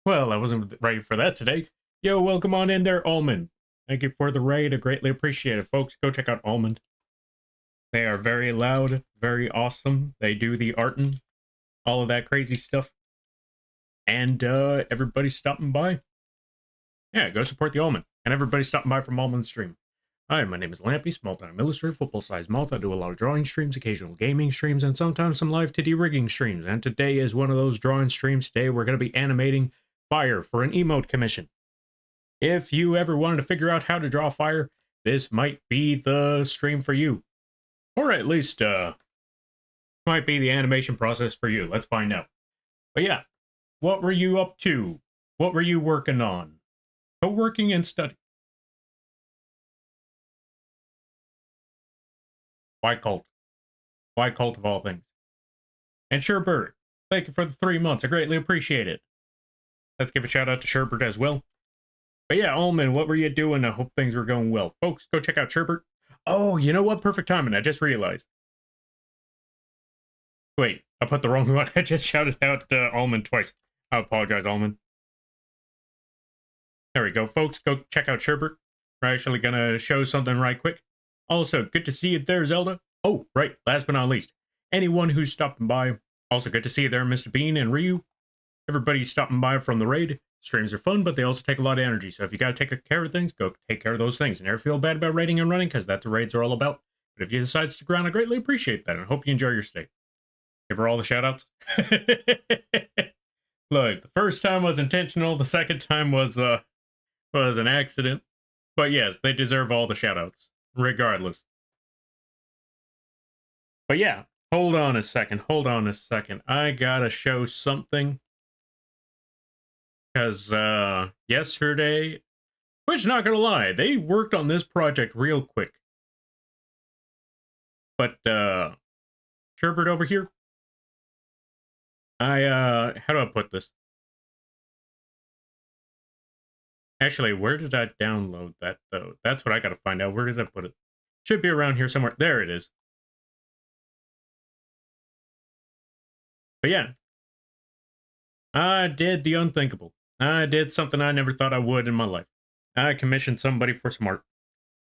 Well, I wasn't ready for that today. Yo, welcome on in there, Almond. Thank you for the raid. I greatly appreciate it, folks. Go check out Almond. They are very loud, very awesome. They do the artin', all of that crazy stuff. And everybody's stopping by. Yeah, go support the Almond. And everybody's stopping by from Almond's stream. Hi, my name is Lampy, small-time illustrator, football-sized moth. I do a lot of drawing streams, occasional gaming streams, and sometimes some live 2D rigging streams. And today is one of those drawing streams. Today we're going to be animating fire for an emote commission. If you ever wanted to figure out how to draw fire, this might be the stream for you. Or at least, might be the animation process for you. Let's find out. But yeah, what were you up to? What were you working on? Co-working and study. Why cult? Why cult of all things? And Sherbert, thank you for the 3 months. I greatly appreciate it. Let's give a shout out to Sherbert as well. But yeah, Almond, what were you doing? I hope things were going well. Folks, go check out Sherbert. Oh, you know what? Perfect timing. I just realized. Wait, I put the wrong one. I just shouted out Almond twice. I apologize, Almond. There we go, folks. Go check out Sherbert. We're actually going to show something right quick. Also, good to see you there, Zelda. Oh, right, last but not least, anyone who's stopping by. Also, good to see you there, Mr. Bean and Ryu. Everybody stopping by from the raid. Streams are fun, but they also take a lot of energy. So if you got to take care of things, go take care of those things. And never feel bad about raiding and running, because that's what raids are all about. But if you decide to stick around, I greatly appreciate that, and I hope you enjoy your stay. Give her all the shout-outs. Look, the first time was intentional. The second time was an accident. But yes, they deserve all the shout-outs, regardless. But yeah, hold on a second. I gotta show something. Because yesterday, which, not gonna lie, they worked on this project real quick. But Sherbert over here, how do I put this? Actually, where did I download that, though? That's what I gotta find out. Where did I put it? Should be around here somewhere. There it is. But yeah, I did the unthinkable. I did something I never thought I would in my life. I commissioned somebody for some art.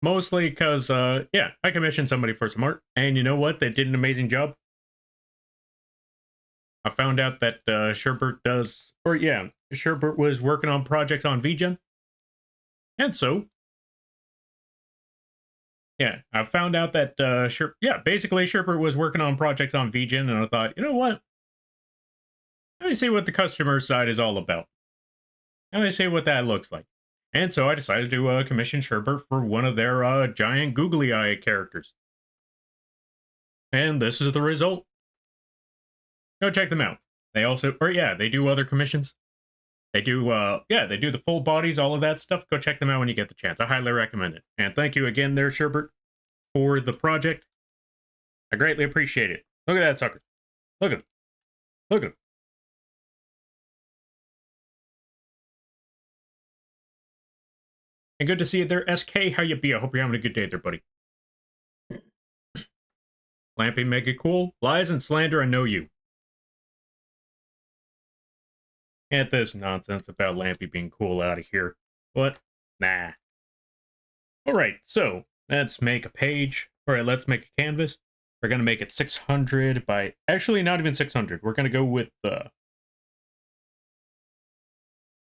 Mostly because, yeah, I commissioned somebody for some art. And you know what? They did an amazing job. I found out that Sherbert Sherbert was working on projects on vgen. And so, yeah, I found out that, basically Sherbert was working on projects on vgen. And I thought, you know what? Let me see what the customer side is all about. Let me see what that looks like. And so I decided to commission Sherbert for one of their giant googly eye characters. And this is the result. Go check them out. They also, they do other commissions. They do, they do the full bodies, all of that stuff. Go check them out when you get the chance. I highly recommend it. And thank you again there, Sherbert, for the project. I greatly appreciate it. Look at that sucker. Look at him. Look at him. And good to see you there, SK. How you be? I hope you're having a good day there, buddy. Lampy, make it cool. Lies and slander, I know you. Get this nonsense about Lampy being cool out of here. What? Nah. Alright, so let's make a page. Alright, let's make a canvas. We're going to make it 600 by... Actually, not even 600. We're going to go with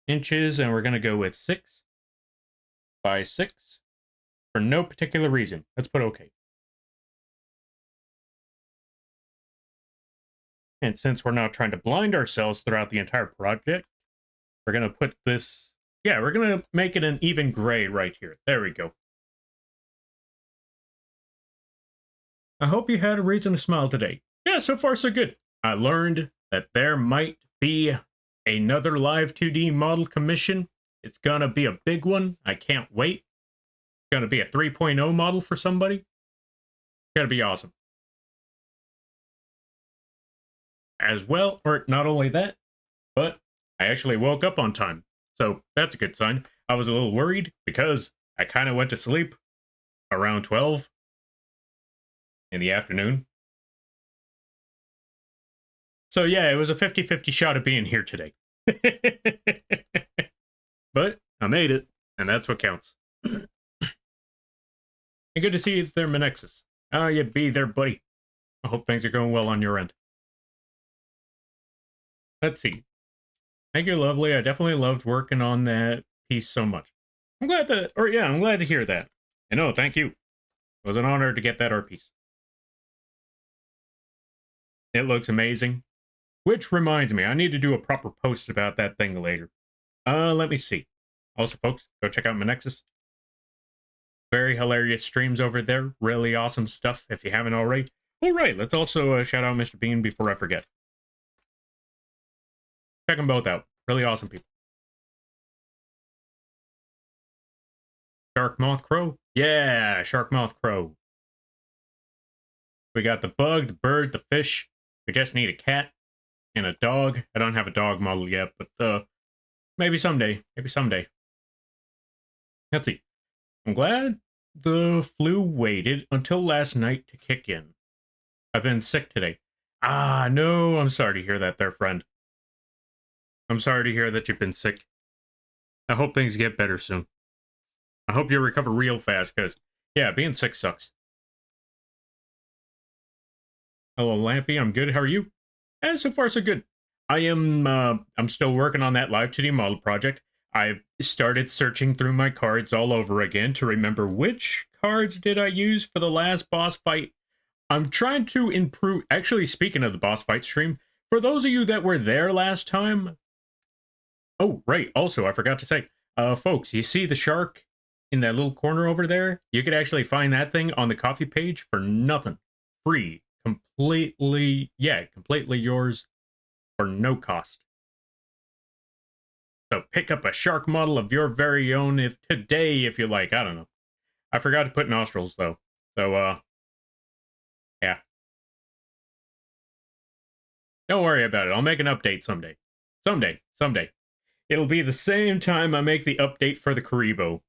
inches, and we're going to go with 6 by 6 for no particular reason. Let's put okay. And since we're not trying to blind ourselves throughout the entire project, we're going to put this... Yeah, we're going to make it an even gray right here. There we go. I hope you had a reason to smile today. Yeah, so far so good. I learned that there might be another live 2D model commission. It's gonna be a big one. I can't wait. It's gonna be a 3.0 model for somebody. It's gonna be awesome. As well, or not only that, but I actually woke up on time. So that's a good sign. I was a little worried because I kind of went to sleep around 12 in the afternoon. So yeah, it was a 50-50 shot of being here today. but I made it, and that's what counts. And good to see you there, Manexus. Oh, you be there, buddy. I hope things are going well on your end. Let's see. Thank you, lovely. I definitely loved working on that piece so much. I'm glad I'm glad to hear that. And oh, thank you. It was an honor to get that art piece. It looks amazing. Which reminds me, I need to do a proper post about that thing later. Let me see. Also, folks, go check out Manexus. Very hilarious streams over there. Really awesome stuff if you haven't already. All right, let's also shout out Mr. Bean before I forget. Check them both out. Really awesome people. Shark Moth Crow? Yeah, Shark Moth Crow. We got the bug, the bird, the fish. We just need a cat and a dog. I don't have a dog model yet, but maybe someday. Maybe someday. Let's see. I'm glad the flu waited until last night to kick in. I've been sick today. Ah, no, I'm sorry to hear that there, friend. I'm sorry to hear that you've been sick. I hope things get better soon. I hope you recover real fast, because, yeah, being sick sucks. Hello, Lampy. I'm good. How are you? So far, so good. I'm still working on that Live 2D model project. I've started searching through my cards all over again to remember which cards did I use for the last boss fight. I'm trying to improve. Actually, speaking of the boss fight stream, for those of you that were there last time. Oh, right. Also, I forgot to say, folks, you see the shark in that little corner over there? You could actually find that thing on the coffee page for nothing. Free. Completely yours for no cost. So pick up a shark model of your very own if you like. I don't know. I forgot to put nostrils though. So yeah. Don't worry about it. I'll make an update someday. Someday. It'll be the same time I make the update for the Karibo.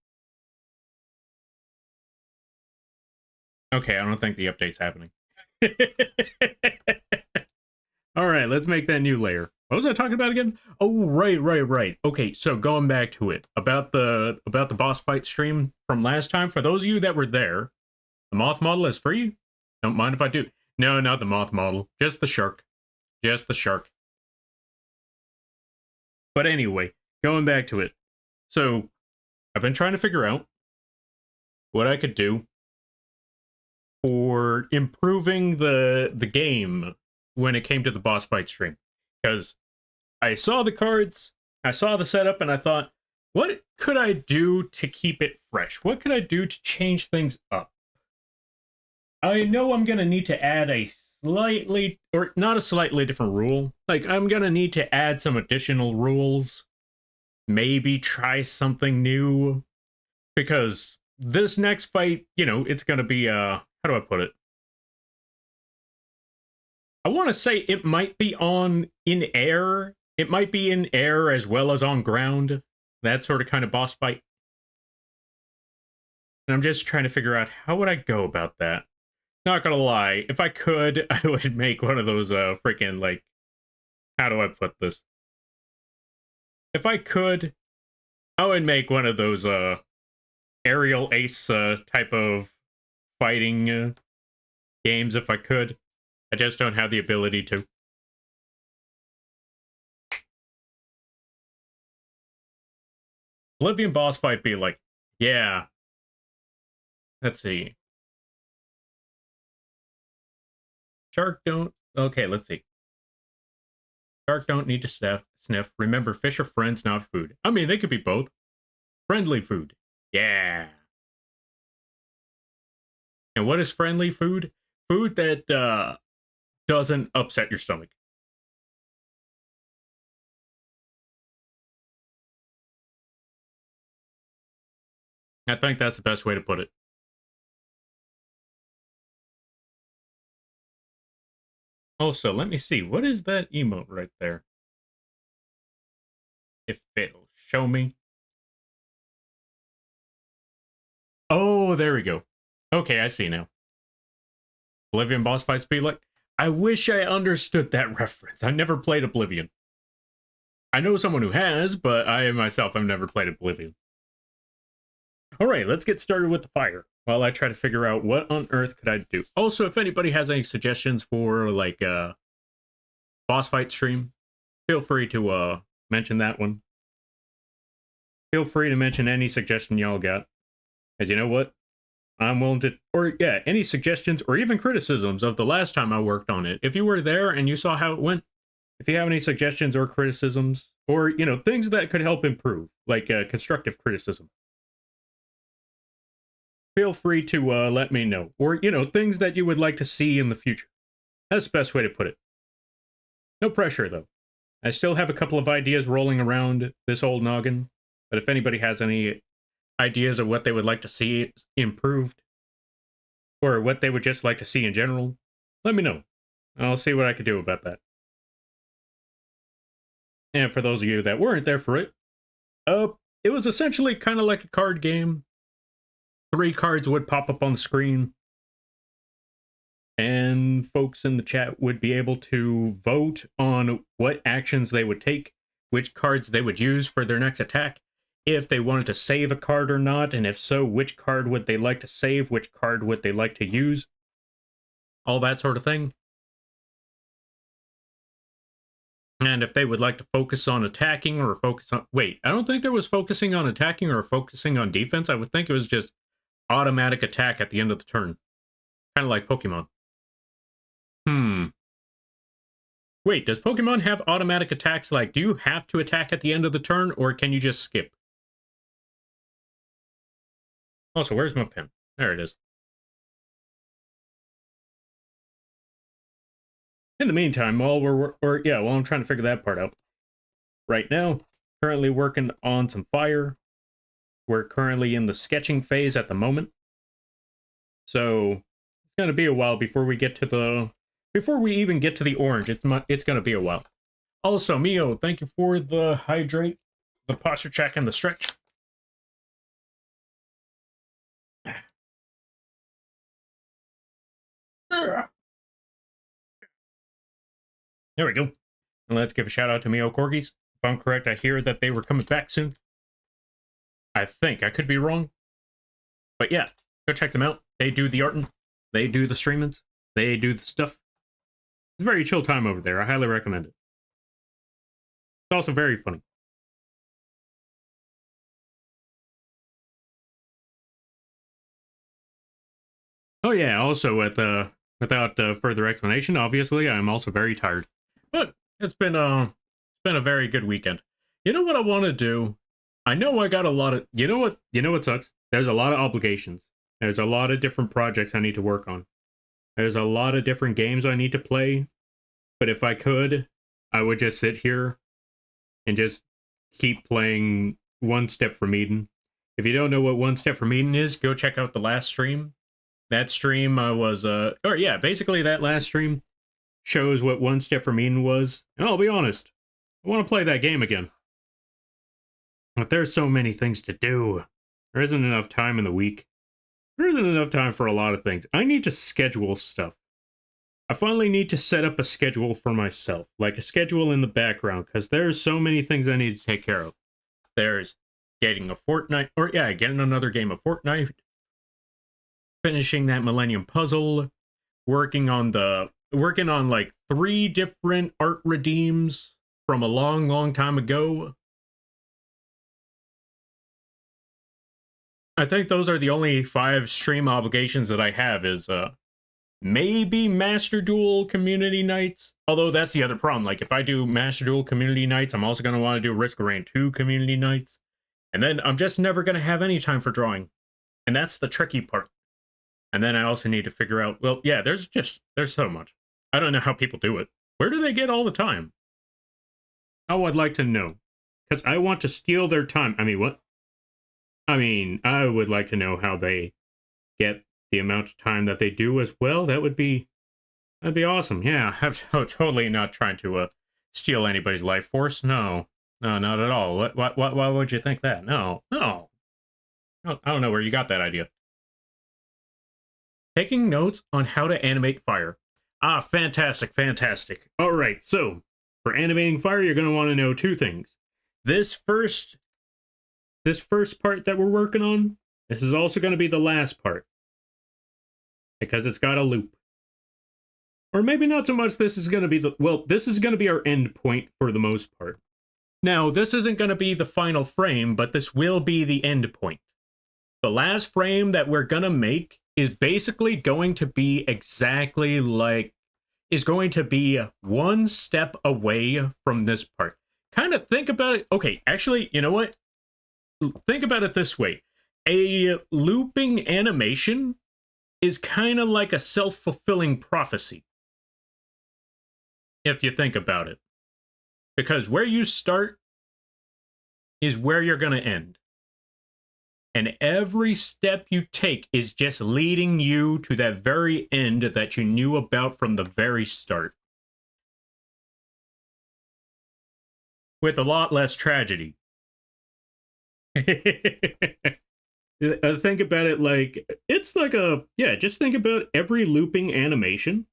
Okay, I don't think the update's happening. All right, let's make that new layer. What was I talking about again? Oh, right. Okay, so going back to it, about the boss fight stream from last time, for those of you that were there, the moth model is free. Don't mind if I do. No, not the moth model, just the shark. Just the shark. But anyway, going back to it. So, I've been trying to figure out what I could do for improving the game when it came to the boss fight stream. Because I saw the cards, I saw the setup, and I thought, what could I do to keep it fresh? What could I do to change things up? I know I'm going to need to add a slightly, or not a slightly different rule. Like, I'm going to need to add some additional rules. Maybe try something new. Because this next fight, you know, it's going to be, how do I put it? I want to say it might be in air. It might be in air as well as on ground. That sort of kind of boss fight. And I'm just trying to figure out how would I go about that. Not gonna lie, if I could, I would make one of those freaking, like, how do I put this? If I could, I would make one of those aerial ace type of fighting games if I could. I just don't have the ability to. Oblivion boss fight be like, yeah. Let's see. Shark don't. Okay, let's see. Shark don't need to sniff. Remember, fish are friends, not food. I mean, they could be both. Friendly food. Yeah. And what is friendly food? Food that doesn't upset your stomach. I think that's the best way to put it. Also, let me see. What is that emote right there? If it'll show me. Oh, there we go. Okay, I see now. Oblivion boss fights be like... I wish I understood that reference. I never played Oblivion. I know someone who has, but I myself have never played Oblivion. All right, let's get started with the fire while I try to figure out what on earth could I do. Also, if anybody has any suggestions for like a boss fight stream, feel free to mention that one. Feel free to mention any suggestion y'all got. Because you know what? I'm willing to, or yeah, any suggestions or even criticisms of the last time I worked on it. If you were there and you saw how it went, if you have any suggestions or criticisms, or, you know, things that could help improve, like constructive criticism, feel free to let me know. Or, you know, things that you would like to see in the future. That's the best way to put it. No pressure, though. I still have a couple of ideas rolling around this old noggin, but if anybody has any ideas of what they would like to see improved, or what they would just like to see in general, let me know. I'll see what I can do about that. And for those of you that weren't there for it, it was essentially kind of like a card game. 3 cards would pop up on the screen, and folks in the chat would be able to vote on what actions they would take, which cards they would use for their next attack, if they wanted to save a card or not, and if so, which card would they like to save, which card would they like to use, all that sort of thing. And if they would like to focus on attacking or focus on... Wait, I don't think there was focusing on attacking or focusing on defense. I would think it was just automatic attack at the end of the turn. Kind of like Pokemon. Wait, does Pokemon have automatic attacks? Like, do you have to attack at the end of the turn, or can you just skip? Also, where's my pen? There it is. In the meantime, while I'm trying to figure that part out. Right now, currently working on some fire. We're currently in the sketching phase at the moment. So, it's going to be a while before we get to the... Before we even get to the orange, it's going to be a while. Also, Mio, thank you for the hydrate, the posture check, and the stretch. There we go. And let's give a shout out to Mio Corgis. If I'm correct, I hear that they were coming back soon. I think. I could be wrong. But yeah, go check them out. They do the arting. They do the streamings. They do the stuff. It's a very chill time over there. I highly recommend it. It's also very funny. Oh yeah, also without further explanation, obviously I'm also very tired. But it's been a very good weekend. You know what I want to do? I know I got a lot of... You know what sucks? There's a lot of obligations. There's a lot of different projects I need to work on. There's a lot of different games I need to play. But if I could, I would just sit here and just keep playing One Step from Eden. If you don't know what One Step from Eden is, go check out the last stream. That stream basically that last stream shows what One Step from Eden was. And I'll be honest, I want to play that game again. But there's so many things to do. There isn't enough time in the week. There isn't enough time for a lot of things. I need to schedule stuff. I finally need to set up a schedule for myself, like a schedule in the background, because there's so many things I need to take care of. There's getting a Fortnite, getting another game of Fortnite, finishing that Millennium Puzzle, working on like 3 different art redeems from a long, long time ago. I think those are the only 5 stream obligations that I have is, maybe Master Duel Community Nights. Although that's the other problem. Like, if I do Master Duel Community Nights, I'm also going to want to do Risk of Rain 2 Community Nights. And then I'm just never going to have any time for drawing. And that's the tricky part. And then I also need to figure out, well, yeah, there's so much. I don't know how people do it. Where do they get all the time? Oh, I'd like to know. Because I want to steal their time. I mean, what? I mean, I would like to know how they get the amount of time that they do as well. That'd be awesome. Yeah, I'm totally not trying to steal anybody's life force. No, not at all. Why would you think that? No. I don't know where you got that idea. Taking notes on how to animate fire. Ah, fantastic. All right, so for animating fire, you're going to want to know two things. This first part that we're working on, this is also going to be the last part, because it's got a loop. Or maybe not so much this is going to be this is going to be our end point for the most part. Now, this isn't going to be the final frame, but this will be the end point. The last frame that we're going to make is basically going to be exactly like, is going to be one step away from this part. Kind of think about it. Okay, actually, you know what? Think about it this way. A looping animation is kind of like a self-fulfilling prophecy, if you think about it. Because where you start is where you're going to end. And every step you take is just leading you to that very end that you knew about from the very start. With a lot less tragedy. Think about it like, it's like just think about every looping animation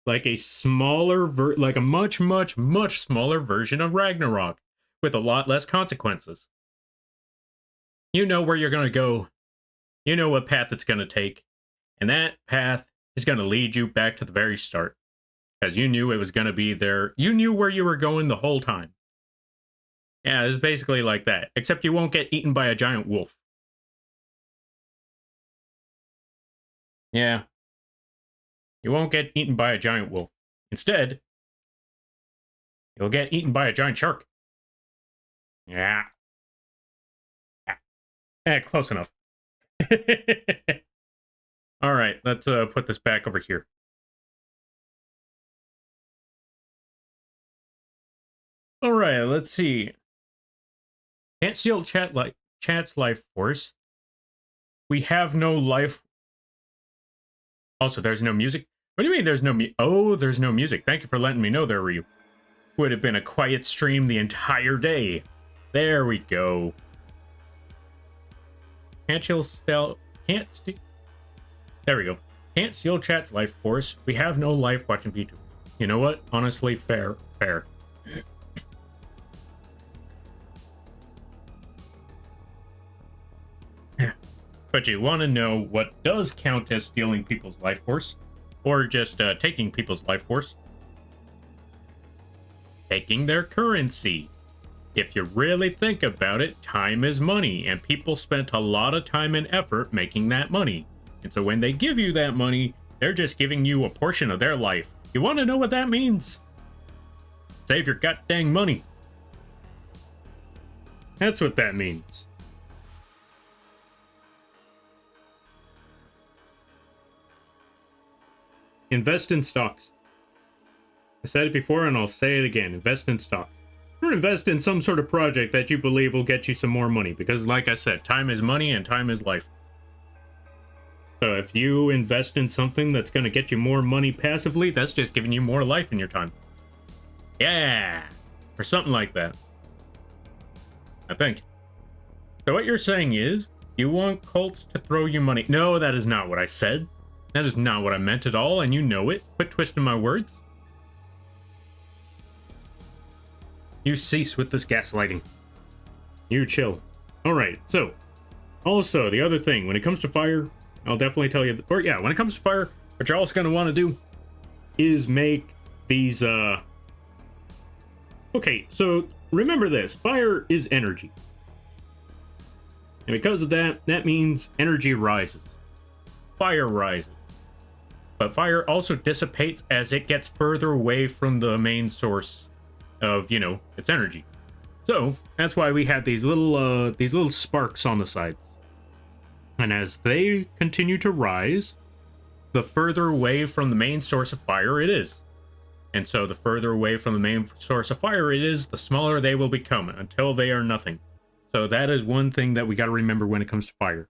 like a smaller, like a much, much, much smaller version of Ragnarok with a lot less consequences. You know where you're going to go. You know what path it's going to take. And that path is going to lead you back to the very start. Because you knew it was going to be there. You knew where you were going the whole time. Yeah, it's basically like that. Except you won't get eaten by a giant wolf. Yeah. You won't get eaten by a giant wolf. Instead, you'll get eaten by a giant shark. Yeah. Close enough. All right, let's put this back over here. All right, let's see. Can't steal chat's life force. We have no life. Also, there's no music. What do you mean there's no Oh, there's no music. Thank you for letting me know there, Ryu. Would have been a quiet stream the entire day. There we go. There we go. Can't steal chat's life force. We have no life watching V2. You know what? Honestly, fair. But you want to know what does count as stealing people's life force? Or just taking people's life force? Taking their currency. If you really think about it, time is money, and people spent a lot of time and effort making that money. And so when they give you that money, they're just giving you a portion of their life. You want to know what that means? Save your goddamn money. That's what that means. Invest in stocks. I said it before and I'll say it again. Invest in stocks. Or invest in some sort of project that you believe will get you some more money. Because like I said, time is money and time is life. So if you invest in something that's going to get you more money passively, that's just giving you more life in your time. Yeah! Or something like that. I think. So what you're saying is, you want cults to throw you money. No, that is not what I said. That is not what I meant at all, and you know it. Quit twisting my words. You cease with this gaslighting. You chill. Alright, so. Also, the other thing, when it comes to fire, I'll definitely tell you, when it comes to fire, what you're also going to want to do is make these, okay, so remember this. Fire is energy. And because of that, that means energy rises. Fire rises. But fire also dissipates as it gets further away from the main source of, its energy. So, that's why we have these little sparks on the sides. And as they continue to rise, the further away from the main source of fire it is. And so the further away from the main source of fire it is, the smaller they will become until they are nothing. So that is one thing that we got to remember when it comes to fire.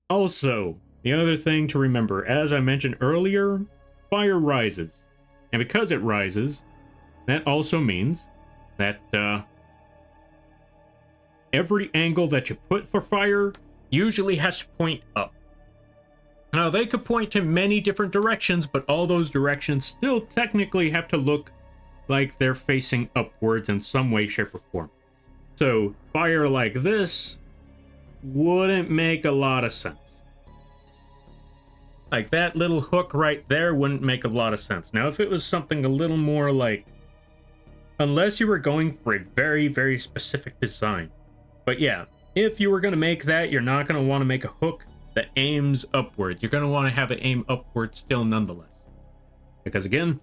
Also, the other thing to remember, as I mentioned earlier, fire rises. And because it rises, that also means that every angle that you put for fire usually has to point up. Now, they could point to many different directions, but all those directions still technically have to look like they're facing upwards in some way, shape, or form. So, fire like this wouldn't make a lot of sense. Like, that little hook right there wouldn't make a lot of sense. Now, if it was something a little more like... Unless you were going for a very, very specific design. But yeah, if you were going to make that, you're not going to want to make a hook that aims upwards. You're going to want to have it aim upwards still nonetheless. Because again,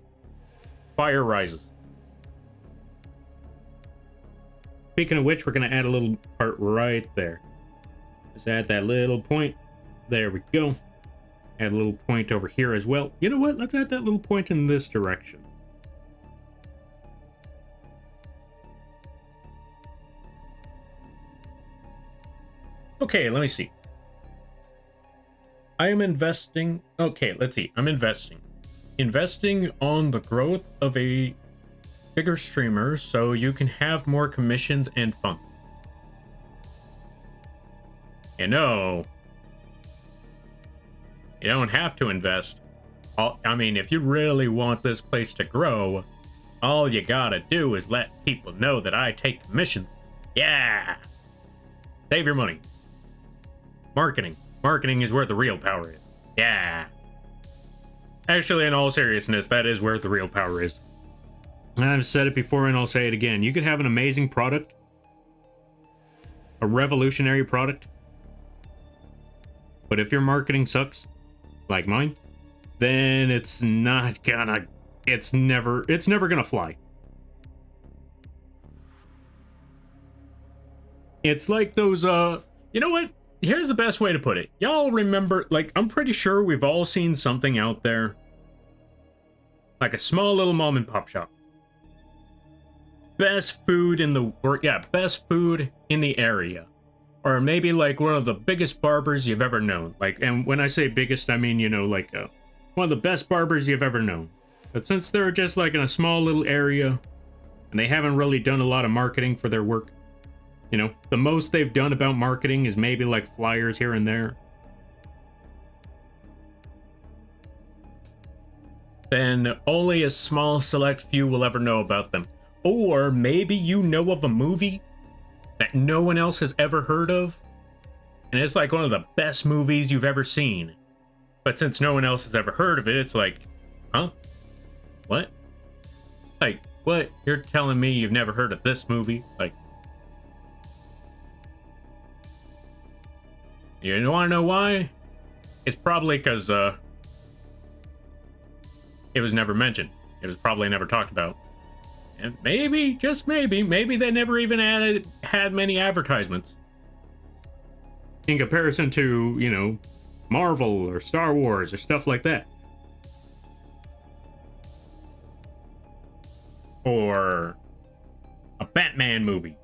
fire rises. Speaking of which, we're going to add a little part right there. Just add that little point. There we go. Add a little point over here as well. You know what? Let's add that little point in this direction. Okay, let me see. I am investing... Okay, let's see. I'm investing. Investing on the growth of a bigger streamer so you can have more commissions and funds. You know, you don't have to invest. I mean, if you really want this place to grow, all you gotta do is let people know that I take commissions. Yeah! Save your money. Marketing. Marketing is where the real power is. Yeah. Actually, in all seriousness, that is where the real power is. I've said it before and I'll say it again. You could have an amazing product, a revolutionary product, but if your marketing sucks, like mine, then it's never gonna fly. It's like those, you know what? Here's the best way to put it. Y'all remember, like, I'm pretty sure we've all seen something out there. Like a small little mom and pop shop. Best food in the, best food in the area. Or maybe like one of the biggest barbers you've ever known. Like, and when I say biggest, I mean, you know, like one of the best barbers you've ever known. But since they're just like in a small little area, and they haven't really done a lot of marketing for their work, you know, the most they've done about marketing is maybe like flyers here and there. Then only a small select few will ever know about them. Or maybe you know of a movie that no one else has ever heard of, and it's like one of the best movies you've ever seen. But since no one else has ever heard of it, it's like, huh? What? Like, what? You're telling me you've never heard of this movie? Like, you want to know why? It's probably because, it was never mentioned. It was probably never talked about. And maybe, just maybe they never even had many advertisements. In comparison to, you know, Marvel or Star Wars or stuff like that. Or a Batman movie.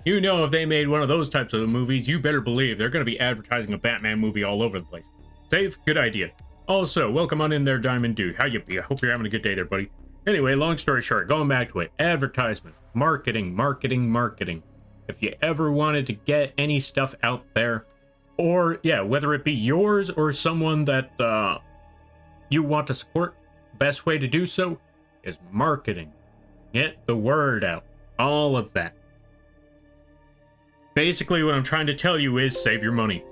You know, if they made one of those types of movies, you better believe they're going to be advertising a Batman movie all over the place. Safe? Good idea. Also, welcome on in there, Diamond Dude. How you be? I hope you're having a good day there, buddy. Anyway, long story short, going back to it. Advertisement. Marketing. If you ever wanted to get any stuff out there, or, yeah, whether it be yours or someone that you want to support, best way to do so is marketing. Get the word out. All of that. Basically, what I'm trying to tell you is save your money.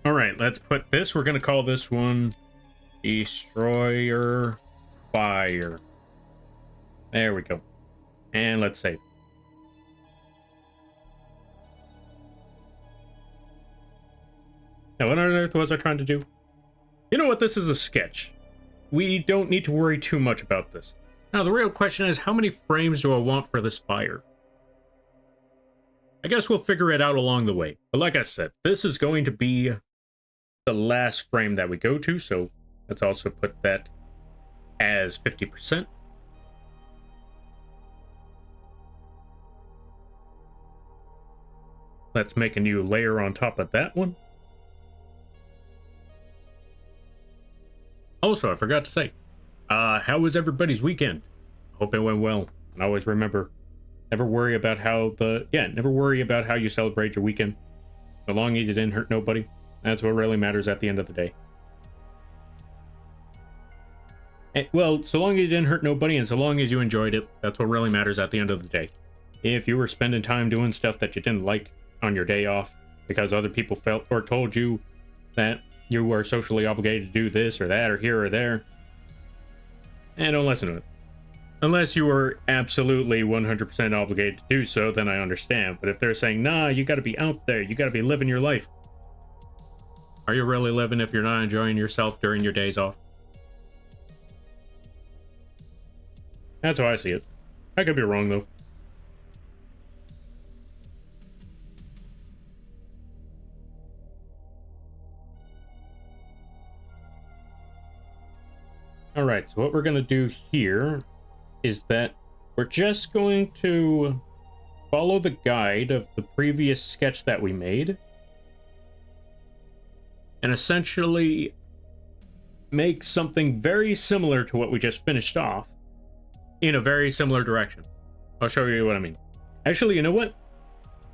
All right, let's put this. We're going to call this one Destroyer Fire. There we go. And let's save. Now, what on earth was I trying to do? You know what? This is a sketch. We don't need to worry too much about this. Now, the real question is, how many frames do I want for this fire? I guess we'll figure it out along the way. But like I said, this is going to be the last frame that we go to, so let's also put that as 50%. Let's make a new layer on top of that one. Also, I forgot to say, how was everybody's weekend? Hope it went well. And always remember, Never worry about how never worry about how you celebrate your weekend. So long as you didn't hurt nobody, that's what really matters at the end of the day. Well, so long as you didn't hurt nobody and so long as you enjoyed it, that's what really matters at the end of the day. If you were spending time doing stuff that you didn't like on your day off because other people felt or told you that you were socially obligated to do this or that or here or there, don't listen to it. Unless you were absolutely 100% obligated to do so, then I understand. But if they're saying, nah, you gotta be out there, you gotta be living your life. Are you really living if you're not enjoying yourself during your days off? That's how I see it. I could be wrong, though. Alright, so what we're gonna do here is that we're just going to follow the guide of the previous sketch that we made and essentially make something very similar to what we just finished off in a very similar direction. I'll show you what I mean. Actually, you know what?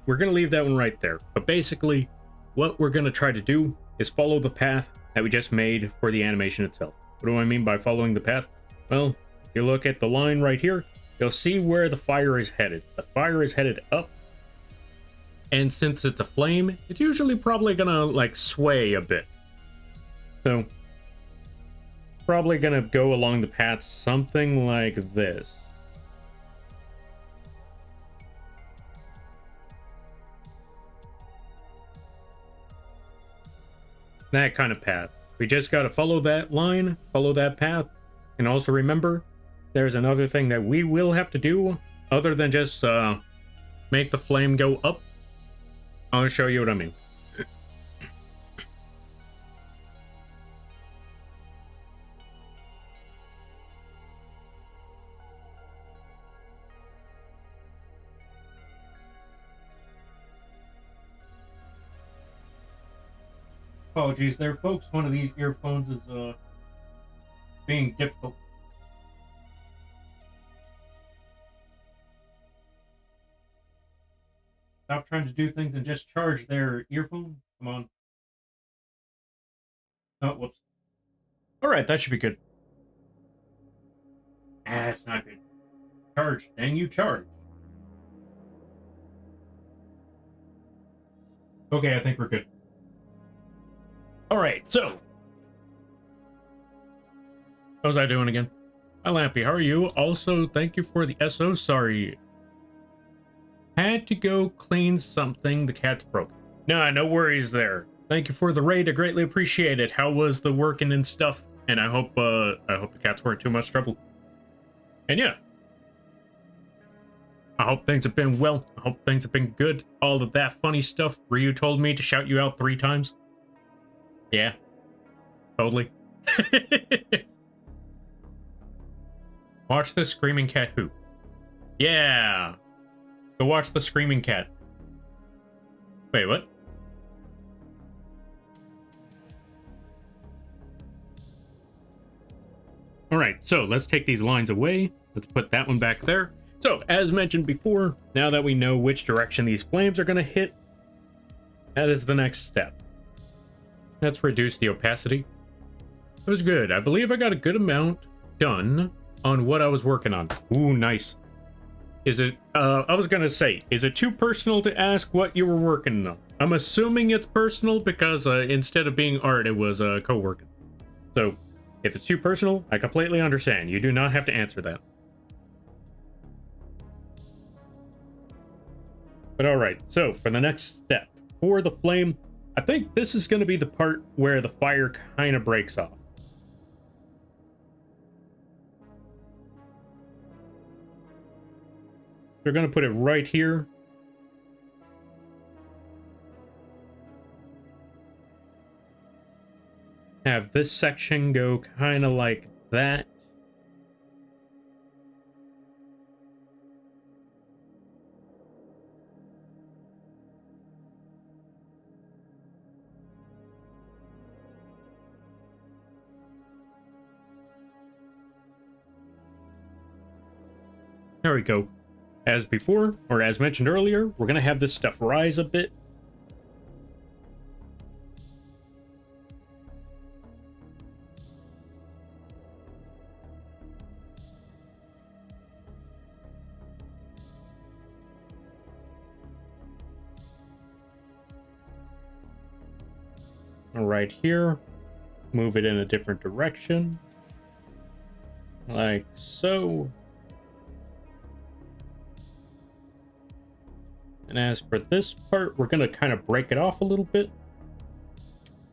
We're going to leave that one right there. But basically, what we're going to try to do is follow the path that we just made for the animation itself. What do I mean by following the path? Well, if you look at the line right here, you'll see where the fire is headed. The fire is headed up. And since it's a flame, it's usually probably going to like sway a bit. So, probably going to go along the path something like this. That kind of path. We just got to follow that line, follow that path. And also remember, there's another thing that we will have to do other than just make the flame go up. I'll show you what I mean. Apologies there, folks. One of these earphones is being difficult. Stop trying to do things and just charge their earphone. Come on. Oh, whoops. Alright, that should be good. That's not good. Charge. Dang you, charge. Okay, I think we're good. Alright, so. How's I doing again? Hi, Lampy. How are you? Also, thank you for the SO. Sorry. Had to go clean something. The cat's broken. Nah, no worries there. Thank you for the raid. I greatly appreciate it. How was the working and stuff? And I hope the cats weren't too much trouble. And yeah. I hope things have been well. I hope things have been good. All of that funny stuff. Ryu told me to shout you out 3 times. Yeah. Totally. Watch the screaming cat who? Yeah. Go watch the screaming cat. Wait, what? Alright, so let's take these lines away. Let's put that one back there. So, as mentioned before, now that we know which direction these flames are going to hit, that is the next step. Let's reduce the opacity. It was good. I believe I got a good amount done on what I was working on. Ooh, nice. Is it, I was gonna say, is it too personal to ask what you were working on? I'm assuming it's personal because instead of being art, it was co-working. So, if it's too personal, I completely understand. You do not have to answer that. But alright, so for the next step, for the flame, I think this is going to be the part where the fire kind of breaks off. They're going to put it right here. Have this section go kind of like that. There we go. As before, or as mentioned earlier, we're going to have this stuff rise a bit. Right here, move it in a different direction, like so. And as for this part, we're going to kind of break it off a little bit,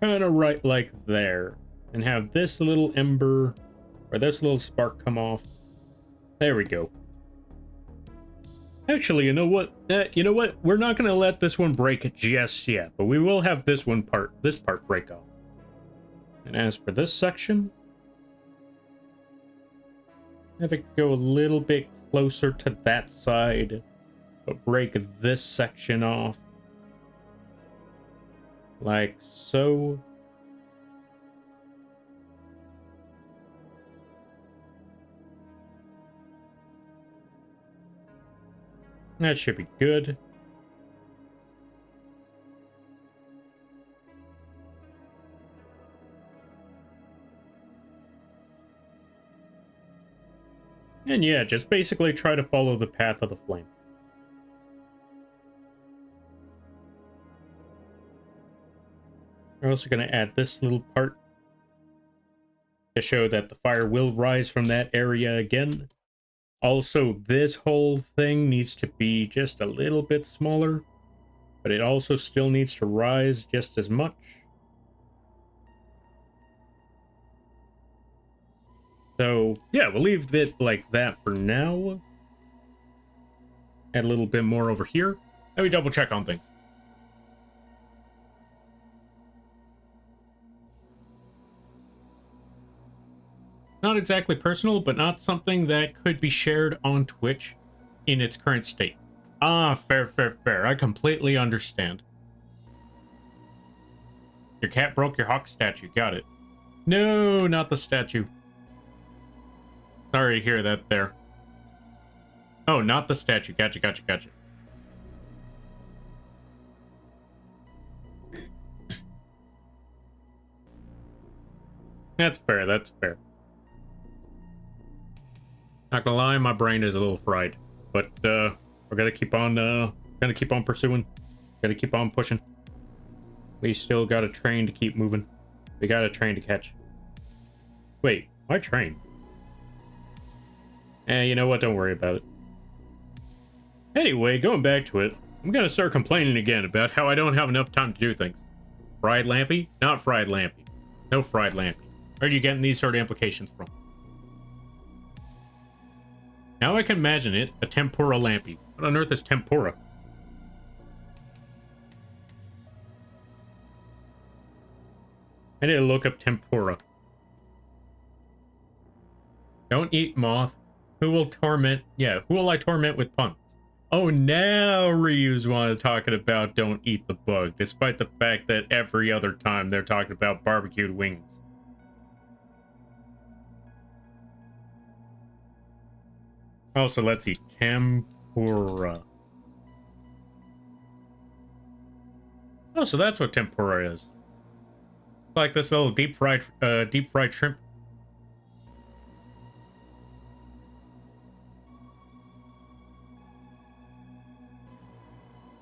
kind of right like there, and have this little ember or this little spark come off. There we go. Actually, you know what? We're not going to let this one break just yet, but we will have this part break off. And as for this section, have it go a little bit closer to that side, but break this section off. Like so. That should be good. And yeah, just basically try to follow the path of the flame. We're also going to add this little part to show that the fire will rise from that area again. Also, this whole thing needs to be just a little bit smaller, but it also still needs to rise just as much. So, yeah, we'll leave it like that for now. Add a little bit more over here. Let me double check on things. Not exactly personal, but not something that could be shared on Twitch in its current state. Ah, fair. I completely understand. Your cat broke your hawk statue. Got it. No, not the statue. Sorry to hear that there. Oh, not the statue. Gotcha. That's fair. Not gonna lie, my brain is a little fried, but we're gonna keep on pursuing, gotta keep on pushing. We still got a train to keep moving. We got a train to catch. Wait, why train? You know what? Don't worry about it. Anyway, going back to it, I'm gonna start complaining again about how I don't have enough time to do things. Fried Lampy? Not Fried Lampy. No Fried Lampy. Where are you getting these sort of implications from? Now I can imagine it, a tempura lampy. What on earth is tempura? I need to look up tempura. Don't eat moth. Who will I torment with puns? Oh, now Ryu's want to talking about don't eat the bug, despite the fact that every other time they're talking about barbecued wings. Also, let's see, tempura. Oh, so that's what tempura is. Like this little deep fried shrimp.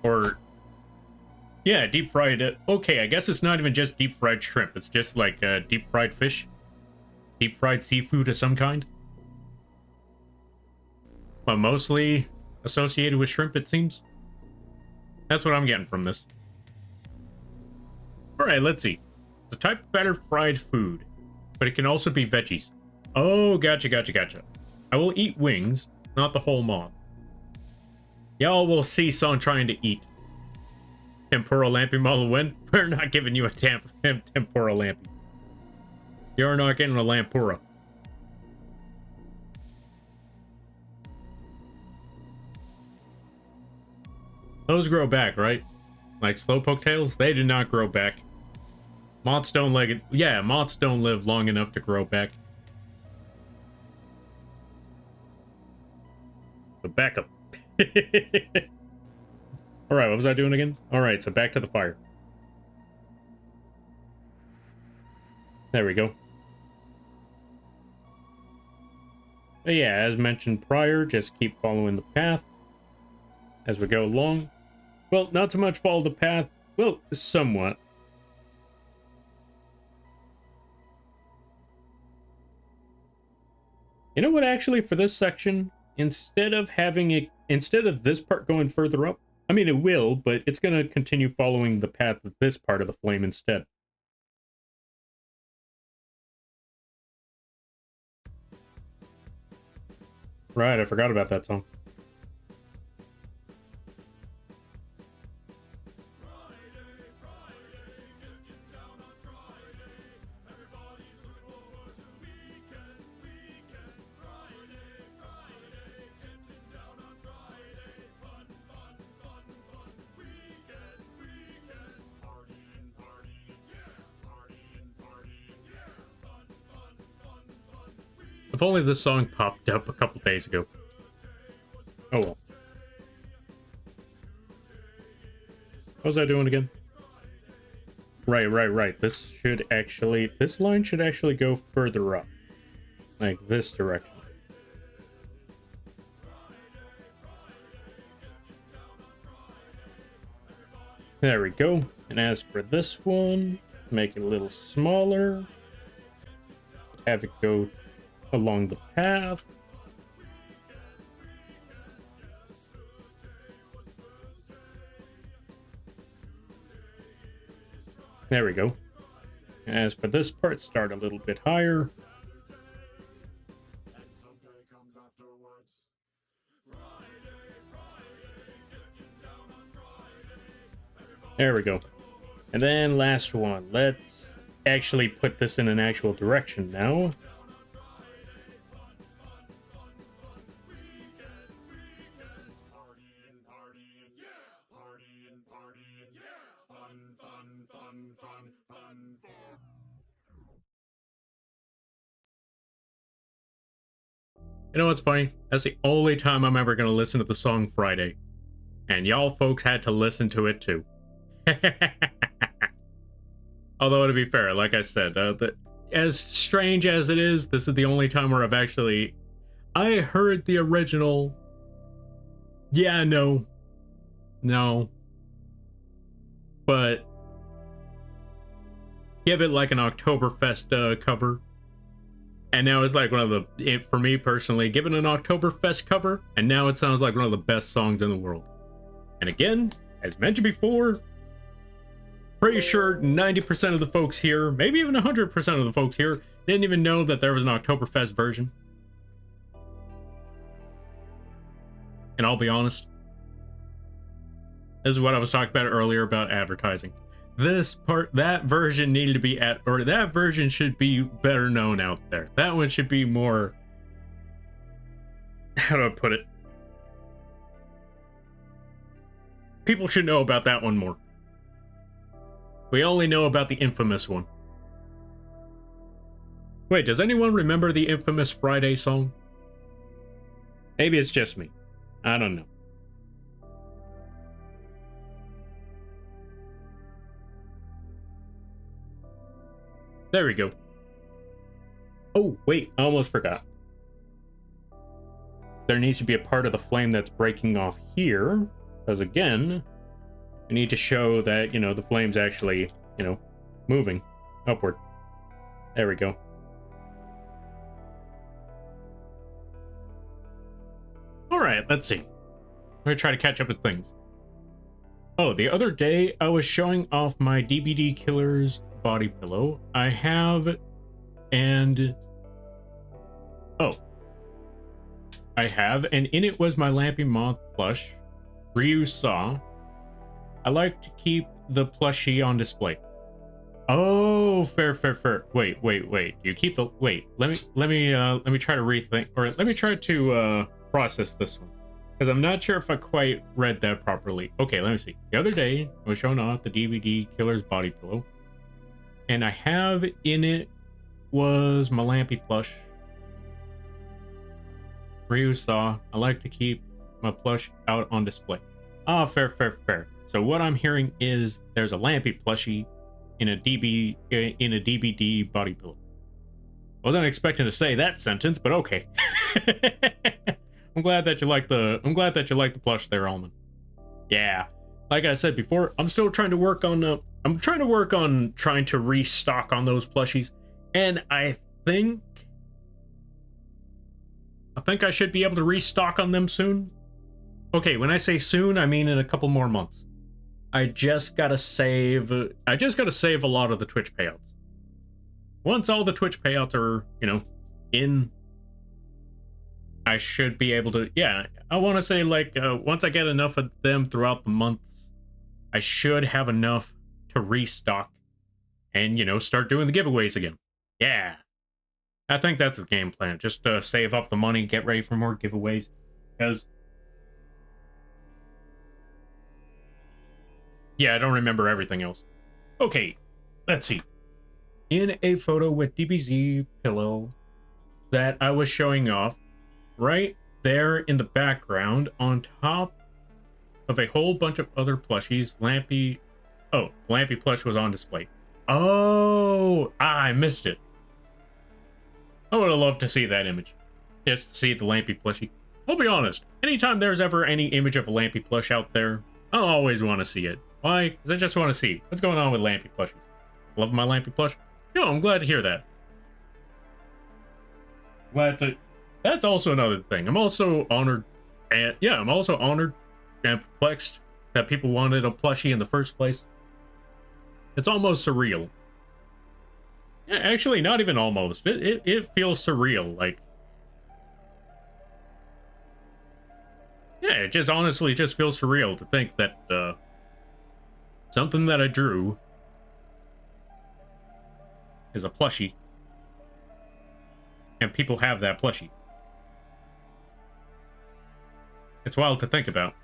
Or, yeah, deep fried. Okay, I guess it's not even just deep fried shrimp. It's just like deep fried fish, deep fried seafood of some kind. But mostly associated with shrimp, it seems. That's what I'm getting from this. Alright, let's see. It's a type of batter fried food, but it can also be veggies. Oh, gotcha. I will eat wings, not the whole moth. Y'all will see someone trying to eat tempura lampy model when we're not giving you a tempura lampy. You're not getting a lampura. Those grow back, right? Like slowpoke tails? They do not grow back. Moths don't moths don't live long enough to grow back. The backup. All right, what was I doing again? All right, so back to the fire. There we go. But yeah, as mentioned prior, just keep following the path as we go along. Well, not so much follow the path. Well, somewhat. You know what, actually, for this section, instead of this part going further up, I mean, it will, but it's going to continue following the path of this part of the flame instead. Right, I forgot about that song. If only this song popped up a couple days ago. Oh well. What was I doing again? Right. This line should actually go further up. Like this direction. There we go. And as for this one, make it a little smaller. Have it go along the path. There we go. As for this part, start a little bit higher. There we go. And then last one. Let's actually put this in an actual direction now. You know what's funny? That's the only time I'm ever going to listen to the song Friday. And y'all folks had to listen to it too. Although, to be fair, like I said, as strange as it is, this is the only time where I heard the original. Yeah, no. But give it like an Oktoberfest cover. And now it's like one of for me personally, given an Oktoberfest cover, and now it sounds like one of the best songs in the world. And again, as mentioned before, pretty sure 90% of the folks here, maybe even 100% of the folks here, didn't even know that there was an Oktoberfest version. And I'll be honest, this is what I was talking about earlier about advertising. That version needed to be that version should be better known out there. That one should be more, how do I put it? People should know about that one more. We only know about the infamous one. Wait, does anyone remember the infamous Friday song? Maybe it's just me. I don't know. There we go. Oh, wait, I almost forgot. There needs to be a part of the flame that's breaking off here. Because again, I need to show that, the flame's actually, moving upward. There we go. All right, let's see. I'm going to try to catch up with things. Oh, the other day I was showing off my DBD Killer's body pillow. I have, and in it was my Lampy Moth plush, Ryu Saw. I like to keep the plushie on display. Oh, fair. Wait. You keep the Let me try to rethink, or let me try to process this one, because I'm not sure if I quite read that properly. Okay, let me see. The other day I was showing off the DVD Killer's body pillow, and I have in it was my Lampy plush, Ryu Saw. I like to keep my plush out on display. Ah, fair, fair, fair. So what I'm hearing is there's a Lampy plushie in a DBD body pillow. Wasn't expecting to say that sentence, but okay. I'm glad that you like the plush there, Almond. Yeah, like I said before, I'm still trying to work on trying to restock on those plushies, and I think I should be able to restock on them soon. Okay, when I say soon, I mean in a couple more months. I just gotta save a lot of the Twitch payouts. Once all the Twitch payouts are, in, I should be able to, yeah, I want to say, like, once I get enough of them throughout the months, I should have enough to restock and, start doing the giveaways again. Yeah. I think that's the game plan. Just save up the money, get ready for more giveaways. Because, yeah, I don't remember everything else. Okay, let's see. In a photo with DBZ pillow that I was showing off, right there in the background, on top of a whole bunch of other plushies, Lampy plush was on display. Oh, I missed it. I would have loved to see that image. Just to see the Lampy plushie. I'll be honest, anytime there's ever any image of a Lampy plush out there, I always want to see it. Why? Because I just want to see what's going on with Lampy plushies. Love my Lampy plush. No, I'm glad to hear that. That's also another thing. I'm also honored, and yeah, I'm also honored and perplexed that people wanted a plushie in the first place. It's almost surreal. Yeah, actually, not even almost. It feels surreal. Like, yeah, it just honestly just feels surreal to think that something that I drew is a plushie, and people have that plushie. It's wild to think about.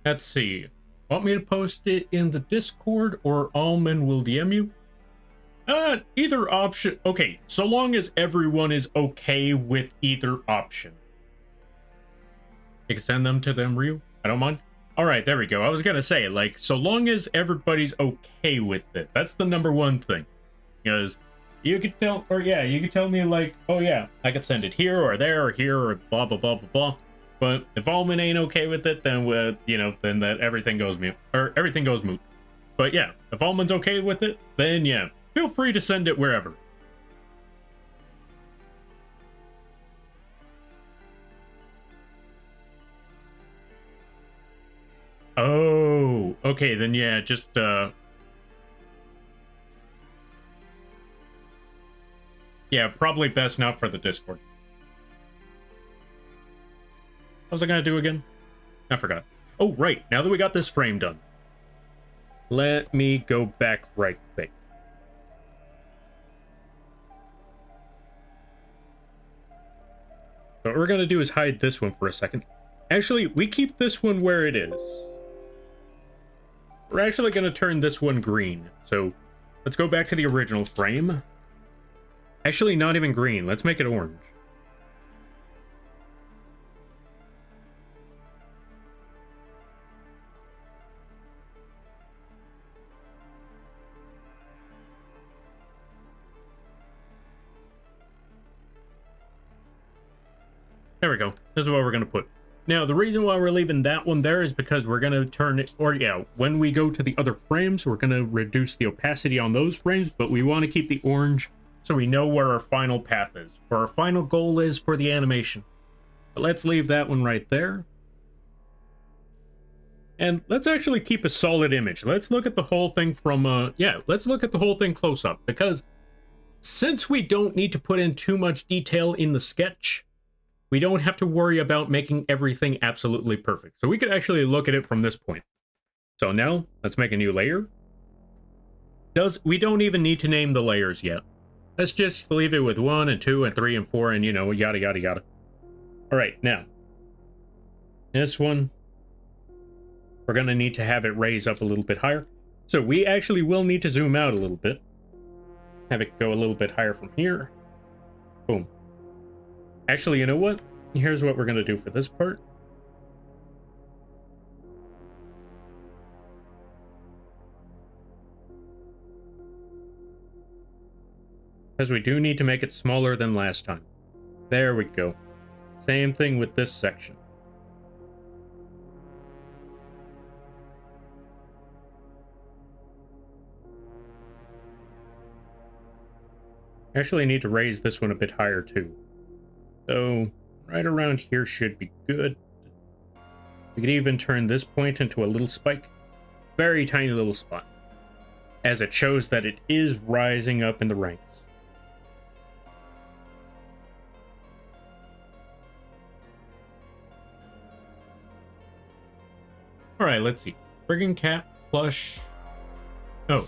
Let's see. Want me to post it in the Discord, or Almond will DM you? Either option. Okay, so long as everyone is okay with either option. You can send them to them, Ryu. I don't mind. All right, there we go. I was gonna say, like, so long as everybody's okay with it, that's the number one thing. Because you could tell, or yeah, you could tell me, like, oh yeah, I could send it here or there or here or blah blah blah blah blah. But if Almond ain't okay with it, then then that everything goes mute, or everything goes moot. But yeah, if Almond's okay with it, then yeah, feel free to send it wherever. Oh, okay, then yeah, just yeah, probably best not for the Discord. What was I gonna do again? I forgot. Oh, right, now that we got this frame done, let me go back right quick. So what we're gonna do is hide this one for a second. Actually, we keep this one where it is. We're actually gonna turn this one green. So let's go back to the original frame. Actually, not even green. Let's make it orange. There we go. This is what we're going to put. Now, the reason why we're leaving that one there is because we're going to turn it, or yeah, when we go to the other frames, we're going to reduce the opacity on those frames, but we want to keep the orange so we know where our final path is, where our final goal is for the animation. But let's leave that one right there. And let's actually keep a solid image. Let's look at the whole thing from, let's look at the whole thing close up, because since we don't need to put in too much detail in the sketch, we don't have to worry about making everything absolutely perfect. So we could actually look at it from this point. So now, let's make a new layer. We don't even need to name the layers yet. Let's just leave it with 1 and 2 and 3 and 4 and, yada, yada, yada. All right, now. This one. we're going to need to have it raise up a little bit higher. So we actually will need to zoom out a little bit. Have it go a little bit higher from here. Boom. Actually, you know what? Here's what we're going to do for this part. Because we do need to make it smaller than last time. There we go. Same thing with this section. Actually, I need to raise this one a bit higher too. So right around here should be good. We could even turn this point into a little spike. Very tiny little spot. As it shows that it is rising up in the ranks. Alright, let's see. Friggin' cat plush. Oh.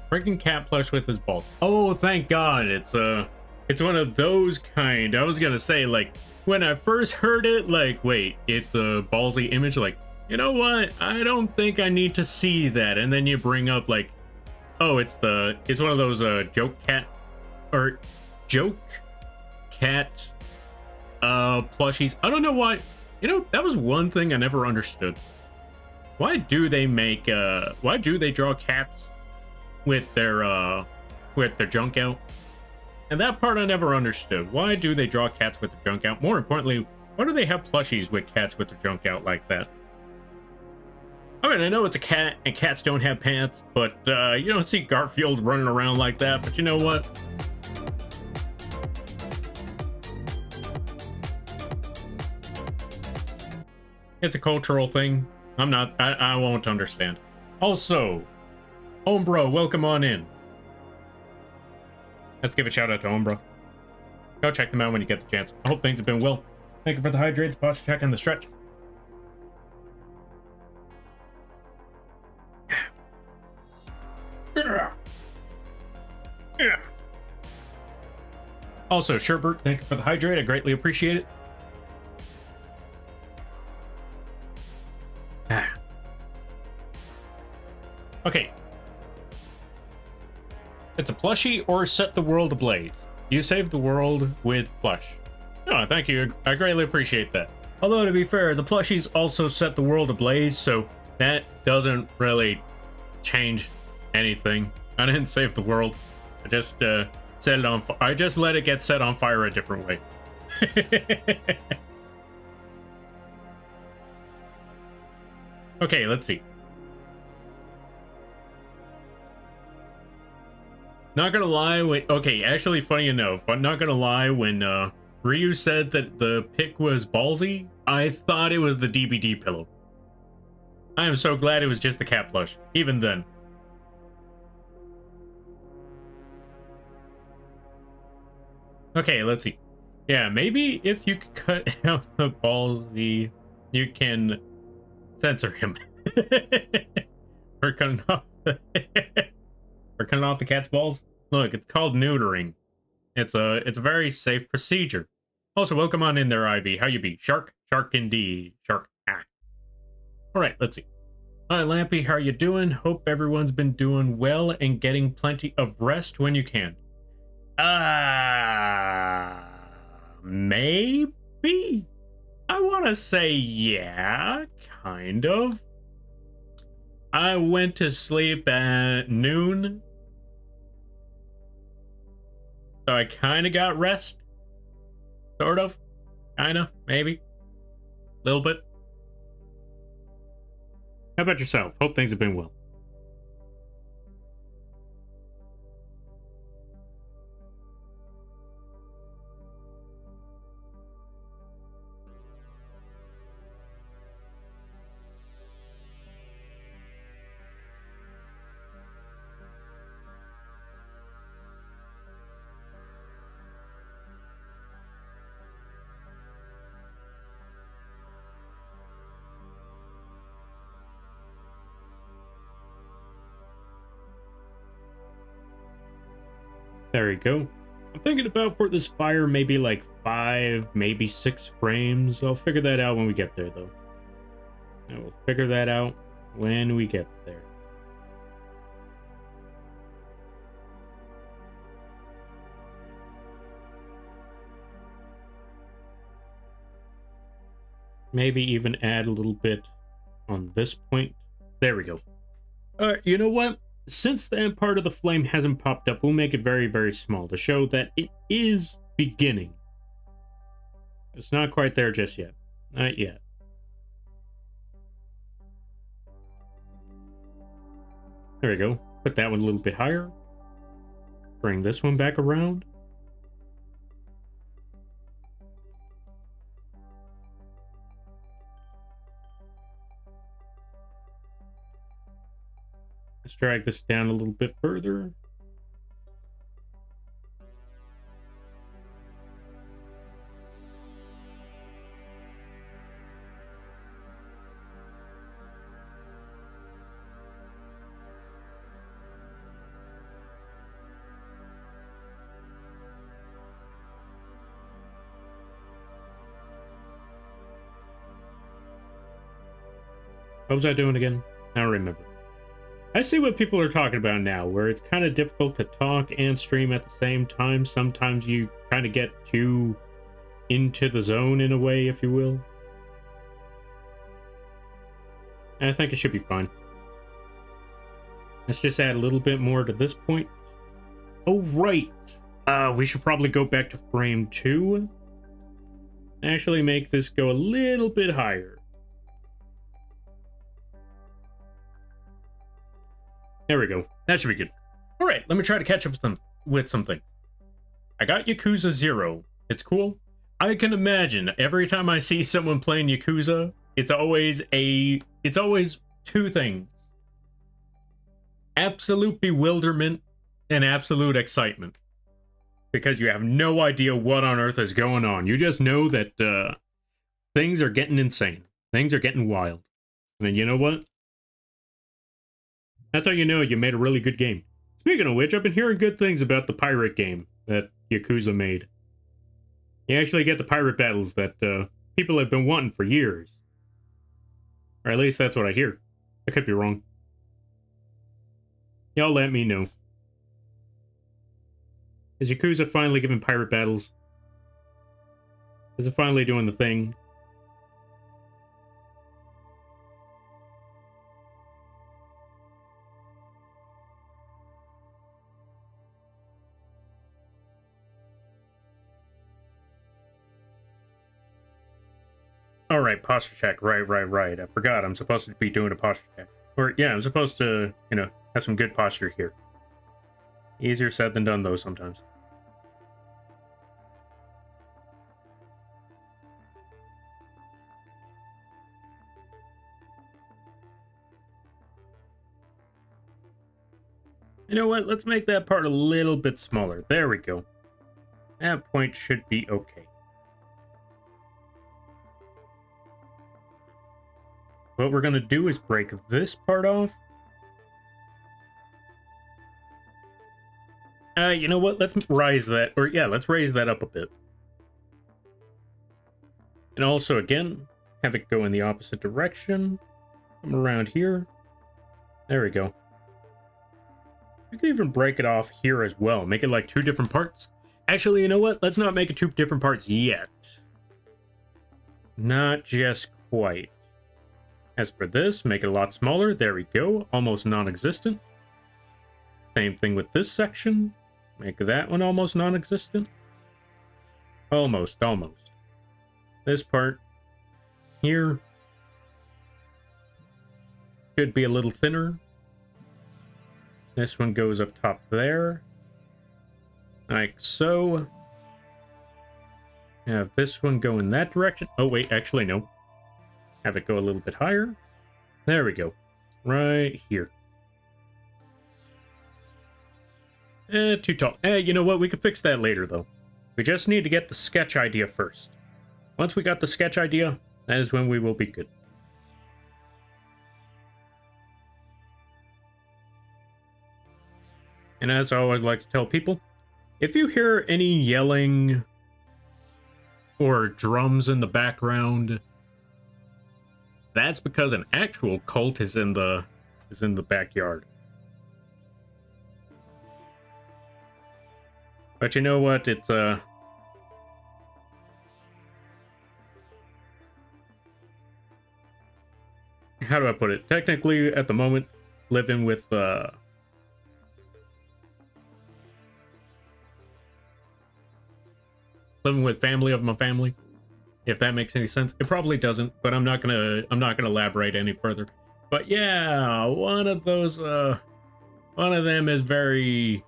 Friggin' cat plush with his balls. Oh, thank God. It's one of those kind. I was gonna say, like, when I first heard it, like, wait, it's a ballsy image, like, you know what? I don't think I need to see that. And then you bring up, like, oh, it's one of those joke cat plushies. I don't know why. You know, that was one thing I never understood. Why do they draw cats with their junk out? And that part I never understood. Why do they draw cats with their junk out? More importantly, why do they have plushies with cats with their junk out like that? I mean, I know it's a cat and cats don't have pants, but you don't see Garfield running around like that. But you know what? It's a cultural thing. I won't understand. Also, Ombro, welcome on in. Let's give a shout out to Ombro. Go check them out when you get the chance. I hope things have been well. Thank you for the hydrate, the posture check, and the stretch. Also, Sherbert, thank you for the hydrate. I greatly appreciate it. Okay. It's a plushie or set the world ablaze. You save the world with plush. Oh, thank you. I greatly appreciate that. Although, to be fair, the plushies also set the world ablaze, so that doesn't really change anything. I didn't save the world. I just set it on fire. I just let it get set on fire a different way. Okay, let's see. Not gonna lie, okay, actually, funny enough, but not gonna lie, when Ryu said that the pick was ballsy, I thought it was the DBD pillow. I am so glad it was just the cat plush, even then. Okay, let's see. Yeah, maybe if you could cut out the ballsy, you can censor him. We're cutting off We're cutting off the cat's balls. Look, it's called neutering. It's a very safe procedure. Also, welcome on in there, Ivy. How you be? Shark indeed. Shark. Ah. All right, let's see. Hi, Lampy. How are you doing? Hope everyone's been doing well and getting plenty of rest when you can. Maybe. I want to say yeah, kind of. I went to sleep at noon. So I kind of got rest. Sort of. Kind of. Maybe. A little bit. How about yourself? Hope things have been well. There we go. I'm thinking about for this fire maybe like 5, maybe 6 frames. I'll figure that out when we get there though. And we'll figure that out when we get there. Maybe even add a little bit on this point. There we go. You know what? Since that part of the flame hasn't popped up, we'll make it very, very small to show that it is beginning. It's not quite there just yet. Not yet. There we go. Put that one a little bit higher. Bring this one back around. Let's drag this down a little bit further. What was I doing again? I don't remember. I see what people are talking about now, where it's kind of difficult to talk and stream at the same time. Sometimes you kind of get too into the zone in a way, if you will. I think it should be fine. Let's just add a little bit more to this point. Oh, right. We should probably go back to frame 2. Actually make this go a little bit higher. There we go. That should be good. All right, let me try to catch up with something. I got Yakuza 0. It's cool. I can imagine every time I see someone playing Yakuza, it's always two things. Absolute bewilderment and absolute excitement. Because you have no idea what on earth is going on. You just know that things are getting insane. Things are getting wild. And then you know what? That's how you know you made a really good game. Speaking of which, I've been hearing good things about the pirate game that Yakuza made. You actually get the pirate battles that people have been wanting for years. Or at least that's what I hear. I could be wrong. Y'all let me know. Is Yakuza finally giving pirate battles? Is it finally doing the thing? All right, posture check. Right. I forgot. I'm supposed to be doing a posture check. Or, yeah, I'm supposed to, have some good posture here. Easier said than done, though, sometimes. You know what? Let's make that part a little bit smaller. There we go. That point should be okay. What we're going to do is break this part off. You know what? Let's raise that. Or, yeah, let's raise that up a bit. And also, again, have it go in the opposite direction. Come around here. There we go. We could even break it off here as well. Make it like 2 different parts. Actually, you know what? Let's not make it 2 different parts yet. Not just quite. As for this, make it a lot smaller. There we go. Almost non-existent. Same thing with this section. Make that one almost non-existent. Almost. This part here could be a little thinner. This one goes up top there. Like so. Have this one go in that direction. Oh, wait, actually, no. Have it go a little bit higher. There we go. Right here. Too tall. You know what? We can fix that later, though. We just need to get the sketch idea first. Once we got the sketch idea, that is when we will be good. And as I always like to tell people, if you hear any yelling or drums in the background, That's because an actual cult is in the backyard. But you know what? It's how do I put it? Technically, at the moment, living with family of my family, if that makes any sense. It probably doesn't, but I'm not gonna elaborate any further. But yeah, one of them is very,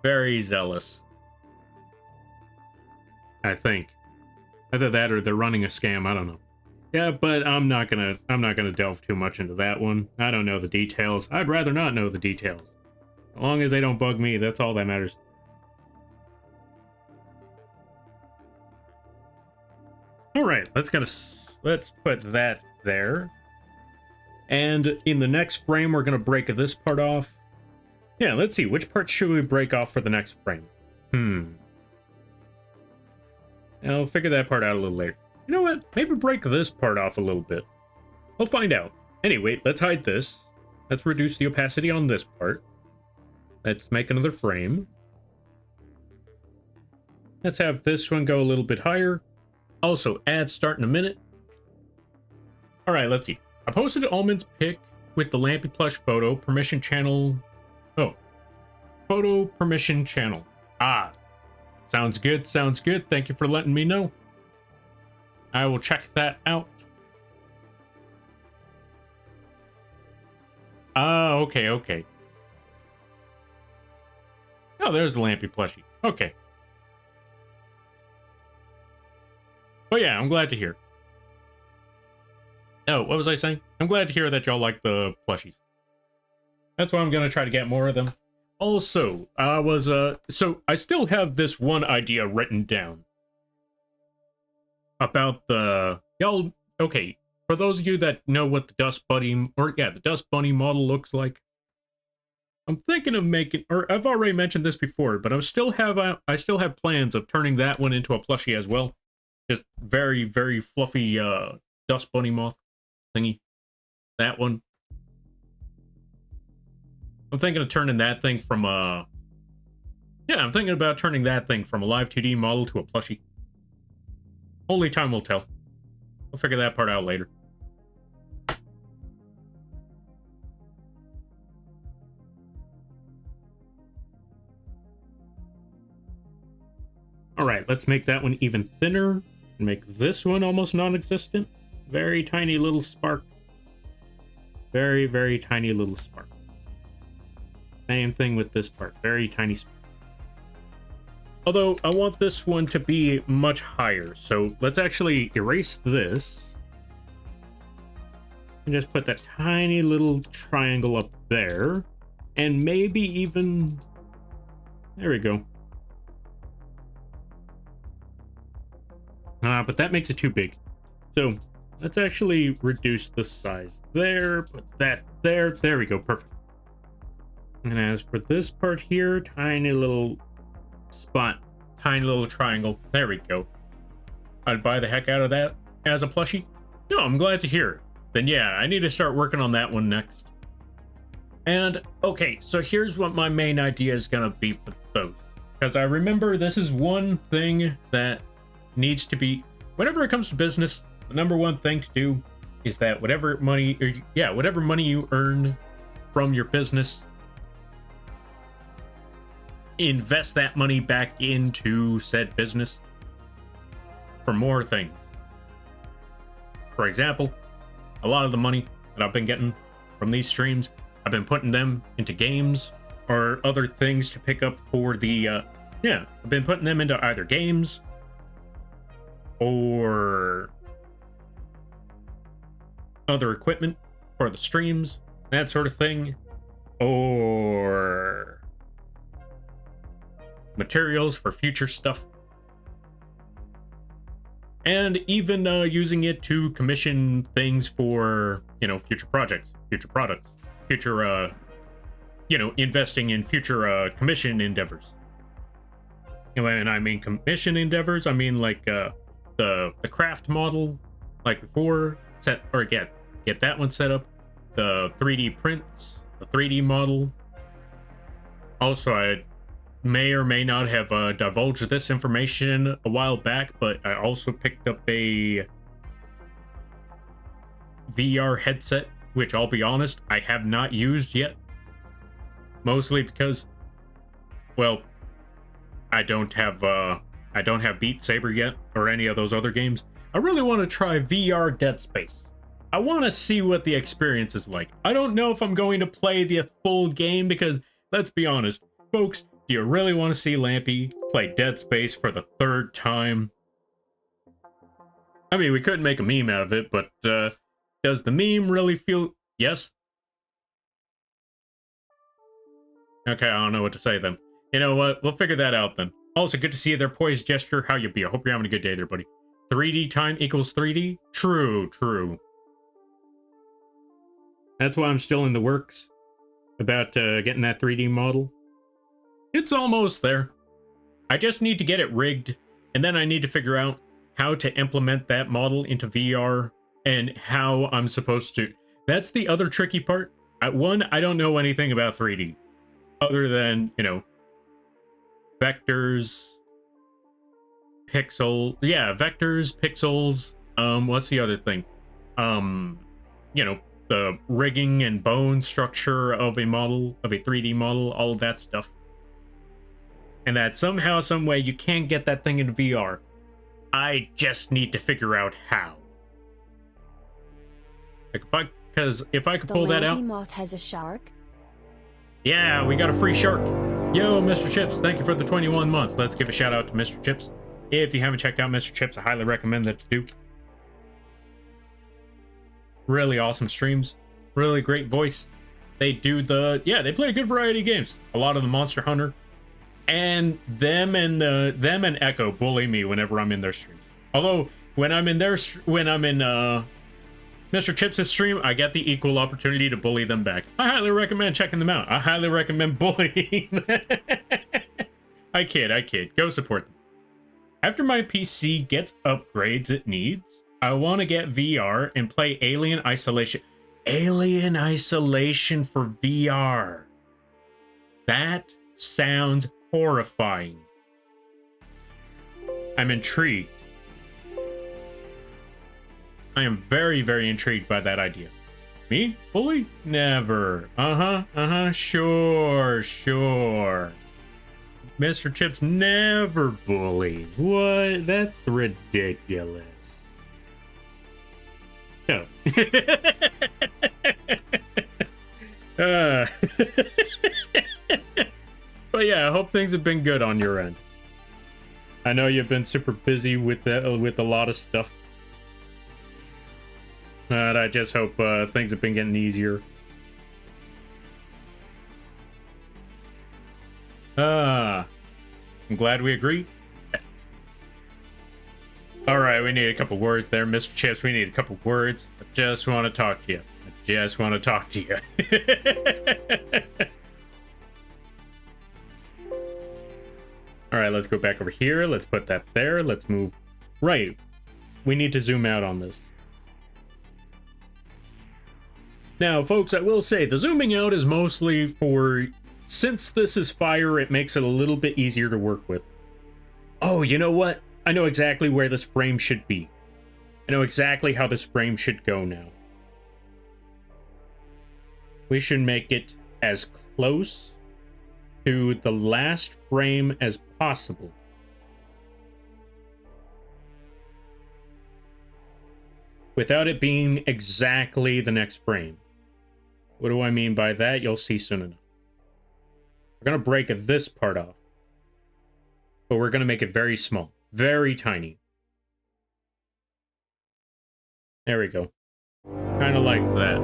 very zealous. I think either that or they're running a scam. I don't know. Yeah, but I'm not gonna delve too much into that one. I don't know the details. I'd rather not know the details. As long as they don't bug me, that's all that matters. All right, let's put that there. And in the next frame, we're gonna break this part off. Yeah, let's see, which part should we break off for the next frame? I'll figure that part out a little later. You know what? Maybe break this part off a little bit. We'll find out. Anyway, let's hide this. Let's reduce the opacity on this part. Let's make another frame. Let's have this one go a little bit higher. Also, ads start in a minute. All right, let's see. I posted Almond's pic with the Lampy plush photo permission channel. Oh, photo permission channel. Ah, sounds good. Sounds good. Thank you for letting me know. I will check that out. Oh, okay, okay. Oh, there's the Lampy plushie. Okay. But yeah, I'm glad to hear. Oh, what was I saying? I'm glad to hear that y'all like the plushies. That's why I'm gonna try to get more of them. Also, so I still have this one idea written down. About y'all, okay, for those of you that know what the Dust Bunny, the Dust Bunny model looks like, I'm thinking of making, or I've already mentioned this before, but I still have plans of turning that one into a plushie as well. Just very, very fluffy Dust Bunny moth thingy. That one. I'm thinking of turning that thing from I'm thinking about turning that thing from a live 2D model to a plushie. Only time will tell. I'll figure that part out later. Alright, let's make that one even thinner. Make this one almost non-existent. Very tiny little spark. Very, very tiny little spark. Same thing with this part. Very tiny spark. Although, I want this one to be much higher. So, let's actually erase this. And just put that tiny little triangle up there. And maybe even... There we go. But that makes it too big. So, let's actually reduce the size there. Put that there. There we go. Perfect. And as for this part here, tiny little spot, tiny little triangle. There we go. I'd buy the heck out of that as a plushie. No, I'm glad to hear it. Then yeah, I need to start working on that one next. And okay, so here's what my main idea is gonna be for those. Because I remember this is one thing that needs to be, whenever it comes to business, the number one thing to do is that whatever money you earn from your business, invest that money back into said business for more things. For example, a lot of the money that I've been getting from these streams, I've been putting them into games or other things to pick up for the, I've been putting them into either games or other equipment for the streams, that sort of thing, or materials for future stuff, and even using it to commission things for, future projects, future products, future, investing in future commission endeavors. When I mean commission endeavors, I mean like the craft model, like before, get Get that one set up. The 3D prints, the 3D model. Also, I may or may not have divulged this information a while back, but I also picked up a VR headset, which I'll be honest, I have not used yet. Mostly because, well, I don't have Beat Saber yet, or any of those other games. I really want to try VR Dead Space. I want to see what the experience is like. I don't know if I'm going to play the full game because, let's be honest, folks, do you really want to see Lampy play Dead Space for the 3rd time? I mean, we could make a meme out of it, but does the meme really feel... Yes? Okay, I don't know what to say then. You know what? We'll figure that out then. Also, good to see their poised gesture. How you be? I hope you're having a good day there, buddy. 3D time equals 3D? True, true. That's why I'm still in the works about getting that 3D model. It's almost there. I just need to get it rigged, and then I need to figure out how to implement that model into VR and how I'm supposed to. That's the other tricky part. One, I don't know anything about 3D other than, you know, vectors, vectors, pixels. What's the other thing? You know, the rigging and bone structure of a model, of a 3D model, all of that stuff. And that somehow, some way, you can get that thing into VR. I just need to figure out how. Like if I could pull that out. The moth has a shark. Yeah, we got a free shark. Yo, Mr. Chips, thank you for the 21 months. Let's give a shout out to Mr. Chips. If you haven't checked out Mr. Chips, I highly recommend that you do. Really awesome streams. Really great voice. They do they play a good variety of games. A lot of the Monster Hunter. And them and Echo bully me whenever I'm in their streams. Although when I'm in Mr. Chips' stream, I get the equal opportunity to bully them back. I highly recommend checking them out. I highly recommend bullying them. I kid. Go support them. After my PC gets upgrades it needs, I want to get VR and play Alien Isolation. Alien Isolation for VR. That sounds horrifying. I'm intrigued. I am very, very intrigued by that idea. Me? Bully? Never. Sure. Mr. Chips never bullies. What? That's ridiculous. No. But yeah, I hope things have been good on your end. I know you've been super busy with a lot of stuff. But I just hope things have been getting easier. I'm glad we agree. Alright, we need a couple words there, Mr. Chips. We need a couple words. I just want to talk to you. Alright, let's go back over here. Let's put that there. Let's move. Right. We need to zoom out on this. Now, folks, I will say, the zooming out is mostly for... Since this is Fire, it makes it a little bit easier to work with. Oh, you know what? I know exactly where this frame should be. I know exactly how this frame should go now. We should make it as close to the last frame as possible. Without it being exactly the next frame. What do I mean by that? You'll see soon enough. We're going to break this part off. But we're going to make it very small. Very tiny. There we go. Kind of like that.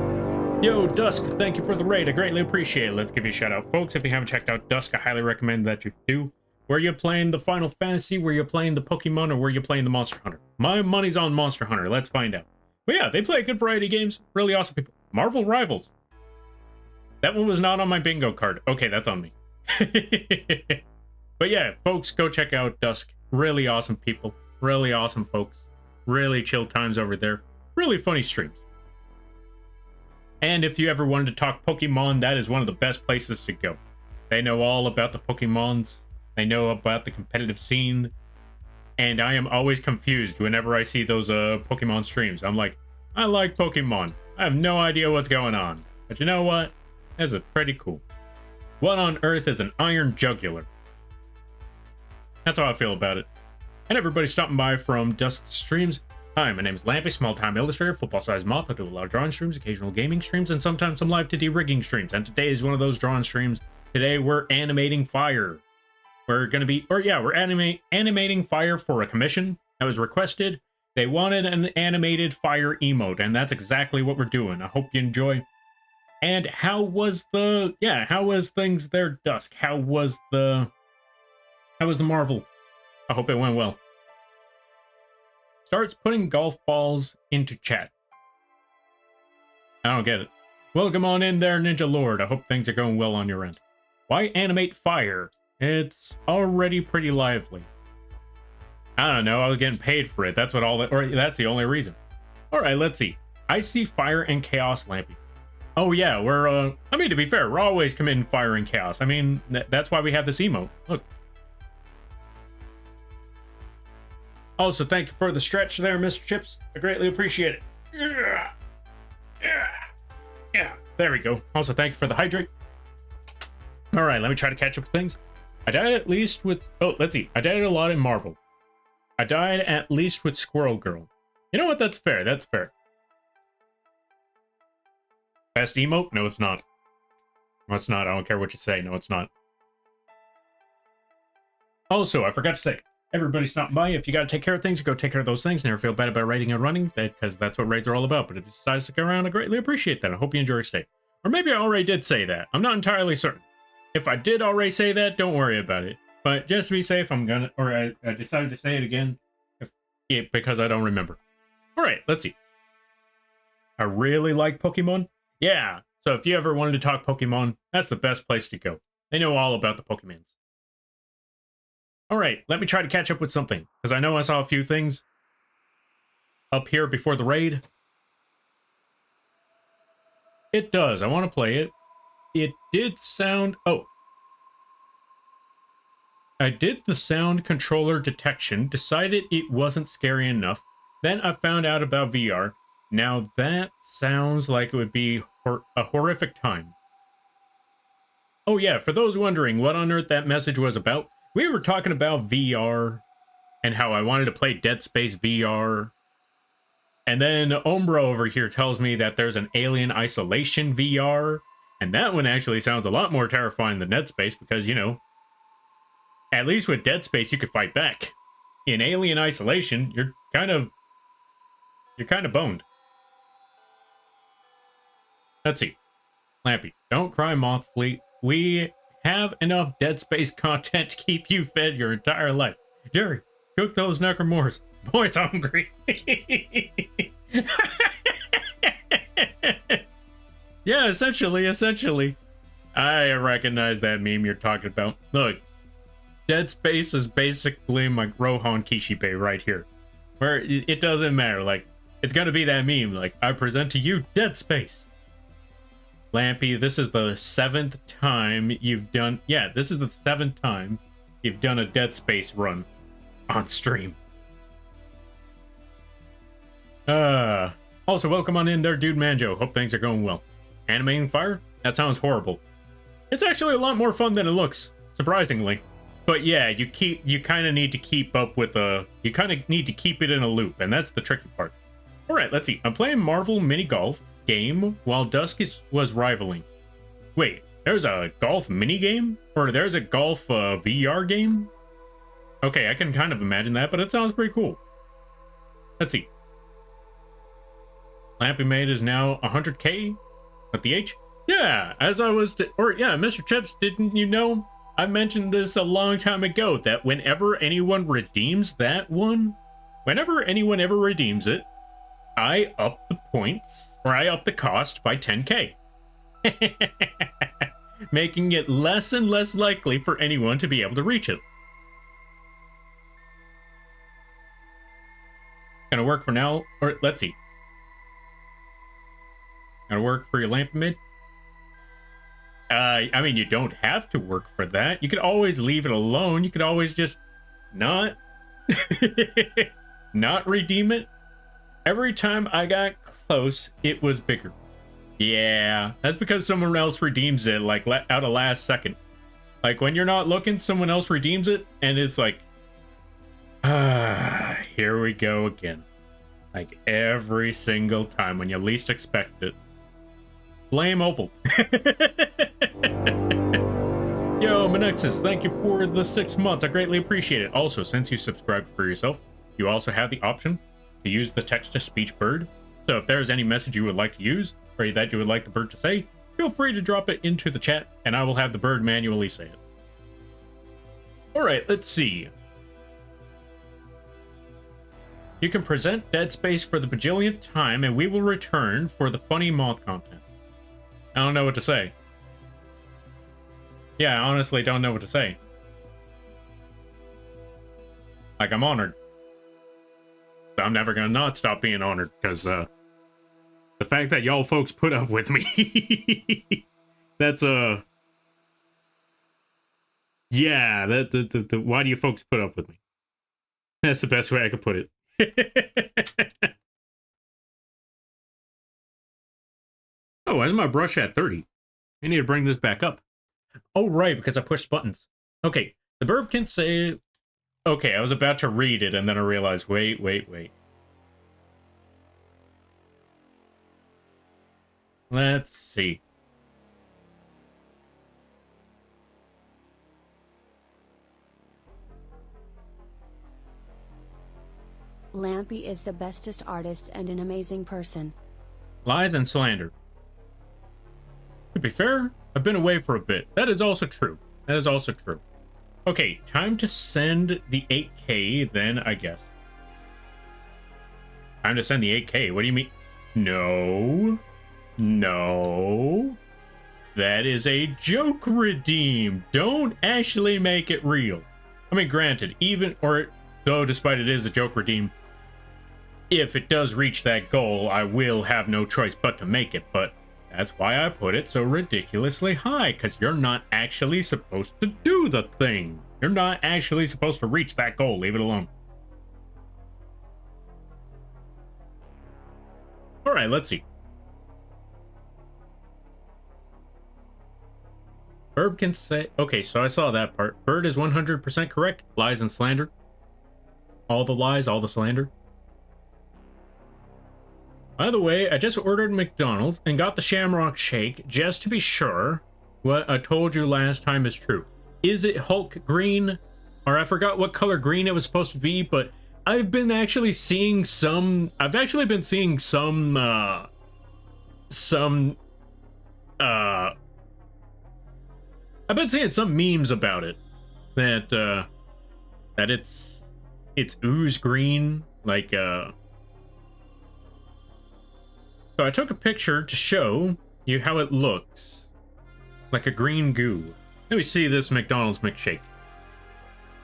Yo, Dusk, thank you for the raid. I greatly appreciate it. Let's give you a shout out. Folks, if you haven't checked out Dusk, I highly recommend that you do. Were you playing the Final Fantasy? Were you playing the Pokemon? Or were you playing the Monster Hunter? My money's on Monster Hunter. Let's find out. But yeah, they play a good variety of games. Really awesome people. Marvel Rivals. That one was not on my bingo card. Okay, that's on me. But yeah, folks, go check out Dusk. Really awesome people. Really awesome folks. Really chill times over there. Really funny streams. And if you ever wanted to talk Pokemon, that is one of the best places to go. They know all about the Pokemons. They know about the competitive scene. And I am always confused whenever I see those Pokemon streams. I'm like, I like Pokemon. I have no idea what's going on. But you know what? This is pretty cool. What on earth is an iron jugular? That's how I feel about it. And everybody stopping by from Dusk Streams. Hi, my name is Lampy, small-time illustrator, football-sized moth. I do a lot of drawing streams, occasional gaming streams, and sometimes some live 2D rigging streams. And today is one of those drawing streams. Today we're animating fire. We're gonna be, we're animating fire for a commission that was requested. They wanted an animated fire emote, and that's exactly what we're doing. I hope you enjoy. And how was things there, Dusk? How was the Marvel? I hope it went well. Starts putting golf balls into chat. I don't get it. Welcome on in there, Ninja Lord. I hope things are going well on your end. Why animate fire? It's already pretty lively. I don't know. I was getting paid for it. That's that's the only reason. All right, let's see. I see fire and chaos, Lampy. Oh yeah, I mean, to be fair, we're always committing fire and chaos. I mean, that's why we have this emote. Look. Also, thank you for the stretch there, Mr. Chips. I greatly appreciate it. Yeah. There we go. Also, thank you for the hydrate. All right, let me try to catch up with things. I died at least with... Oh, let's see. I died a lot in Marvel. I died at least with Squirrel Girl. You know what? That's fair. That's fair. Best emote? No, it's not. No, it's not. I don't care what you say. No, it's not. Also, I forgot to say, everybody stop by. If you got to take care of things, go take care of those things. Never feel bad about raiding and running, because that's what raids are all about. But if you decide to stick around, I greatly appreciate that. I hope you enjoy your stay. Or maybe I already did say that. I'm not entirely certain. If I did already say that, don't worry about it. But just to be safe, I decided to say it again because I don't remember. All right, let's see. I really like Pokemon. Yeah, so if you ever wanted to talk Pokemon, that's the best place to go. They know all about the Pokemons. All right, let me try to catch up with something, because I know I saw a few things up here before the raid. It does. I want to play it. It did sound... Oh. I did the sound controller detection, decided it wasn't scary enough. Then I found out about VR. Now that sounds like it would be a horrific time. Oh yeah, for those wondering what on earth that message was about, we were talking about VR and how I wanted to play Dead Space VR. And then Umbra over here tells me that there's an Alien Isolation VR. And that one actually sounds a lot more terrifying than Dead Space because, you know, at least with Dead Space, you could fight back. In Alien Isolation, you're kind of boned. Let's see. Lampy, don't cry, Moth Fleet. We have enough Dead Space content to keep you fed your entire life. Jerry, cook those necromorphs. Boy's hungry. Yeah, essentially. I recognize that meme you're talking about. Look, Dead Space is basically my Rohan Kishibe right here. Where it doesn't matter, like, it's gonna be that meme, like, I present to you Dead Space. Lampy, this is the 7th time you've done... Yeah, this is the 7th time you've done a Dead Space run on stream. Also, welcome on in there, Dude Manjo. Hope things are going well. Animating fire? That sounds horrible. It's actually a lot more fun than it looks, surprisingly. But yeah, you kind of need to keep up with you kind of need to keep it in a loop, and that's the tricky part. All right, let's see. I'm playing Marvel Mini Golf game while Dusk was rivaling. Wait, there's a golf mini game? Or there's a golf VR game? Okay, I can kind of imagine that, but it sounds pretty cool. Let's see. Lampy Maid is now 100k at the H. Yeah, as I was, Mr. Chips, didn't you know? I mentioned this a long time ago that whenever anyone redeems that one, whenever anyone ever redeems it, I up the points, or I up the cost by 10k. Making it less and less likely for anyone to be able to reach it. Gonna work for now, or let's see. Gotta work for your lamp mid. I mean, you don't have to work for that. You could always leave it alone. You could always just not not redeem it. Every time I got close, it was bigger. Yeah, that's because someone else redeems it, like, out of last second. Like, when you're not looking, someone else redeems it, and it's like, here we go again. Like, every single time when you least expect it. Blame Opal. Yo, Manexus, thank you for the 6 months. I greatly appreciate it. Also, since you subscribed for yourself, you also have the option to use the text-to-speech bird. So if there's any message you would like to use, or that you would like the bird to say, feel free to drop it into the chat, and I will have the bird manually say it. Alright, let's see. You can present Dead Space for the bajillionth time, and we will return for the funny moth content. I don't know what to say. Yeah, I honestly don't know what to say. Like, I'm honored. I'm never gonna not stop being honored, because, the fact that y'all folks put up with me, that's, yeah, why do you folks put up with me? That's the best way I could put it. Oh, why is my brush at 30? I need to bring this back up. Oh, right, because I pushed buttons. Okay, the verb can say... Okay, I was about to read it, and then I realized, wait. Let's see. Lampy is the bestest artist and an amazing person. Lies and slander. To be fair, I've been away for a bit. That is also true. Okay, time to send the 8K then, I guess. Time to send the 8K. What do you mean? No. That is a joke redeem. Don't actually make it real. I mean, granted, though despite it is a joke redeem, if it does reach that goal, I will have no choice but to make it, but that's why I put it so ridiculously high, because you're not actually supposed to do the thing. You're not actually supposed to reach that goal. Leave it alone. Alright, let's see. Verb can say... Okay, so I saw that part. Bird is 100% correct. Lies and slander. All the lies, all the slander. By the way, I just ordered McDonald's and got the Shamrock Shake just to be sure what I told you last time is true. Is it Hulk green? Or I forgot what color green it was supposed to be, but I've been actually seeing some... I've actually been seeing some I've been seeing some memes about it. That it's ooze green, like, So I took a picture to show you how it looks. Like a green goo. Let me see this McDonald's McShake.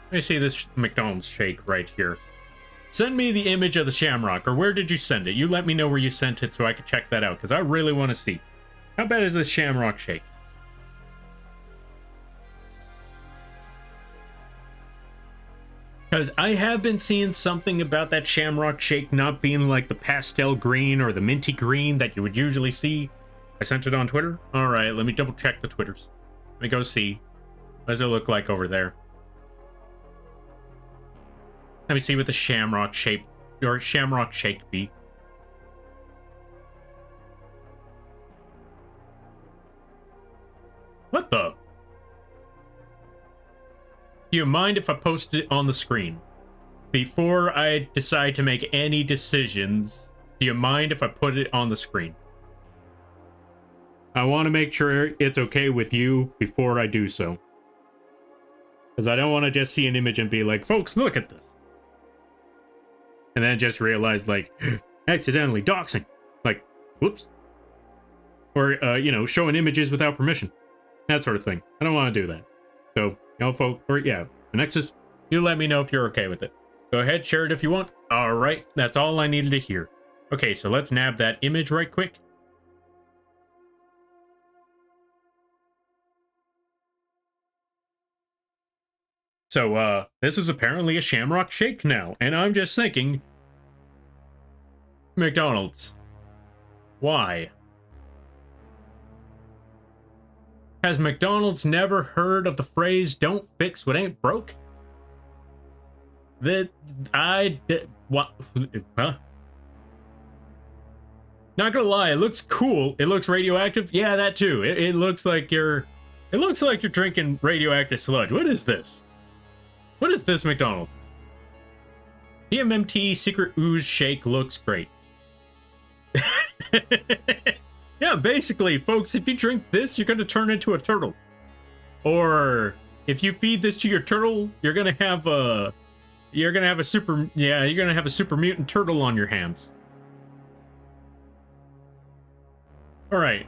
Let me see this McDonald's shake right here. Send me the image of the Shamrock, or where did you send it? You let me know where you sent it so I can check that out, because I really want to see. How bad is this Shamrock Shake? Because I have been seeing something about that Shamrock Shake not being like the pastel green or the minty green that you would usually see. I sent it on Twitter. All right, let me double check the Twitters. Let me go see. What does it look like over there? Let me see what the Shamrock shape or Shamrock Shake be. What the? Do you mind if I post it on the screen? Before I decide to make any decisions, do you mind if I put it on the screen? I want to make sure it's okay with you before I do so. Because I don't want to just see an image and be like, folks, look at this. And then just realize, like, accidentally doxing. Like, whoops. Or, you know, showing images without permission. That sort of thing. I don't want to do that. So, folks, or yeah, Nexus, you let me know if you're okay with it. Go ahead, share it if you want. All right, that's all I needed to hear. Okay, so let's nab that image right quick. So, this is apparently a Shamrock Shake now, and I'm just thinking, McDonald's, why? Has McDonald's never heard of the phrase, don't fix what ain't broke? What? Huh? Not gonna lie, it looks cool. It looks radioactive. Yeah, that too. It looks like you're drinking radioactive sludge. What is this? What is this, McDonald's? PMMT Secret Ooze Shake looks great. Yeah, basically, folks, if you drink this, you're gonna turn into a turtle. Or if you feed this to your turtle, you're gonna have a super mutant turtle on your hands. Alright.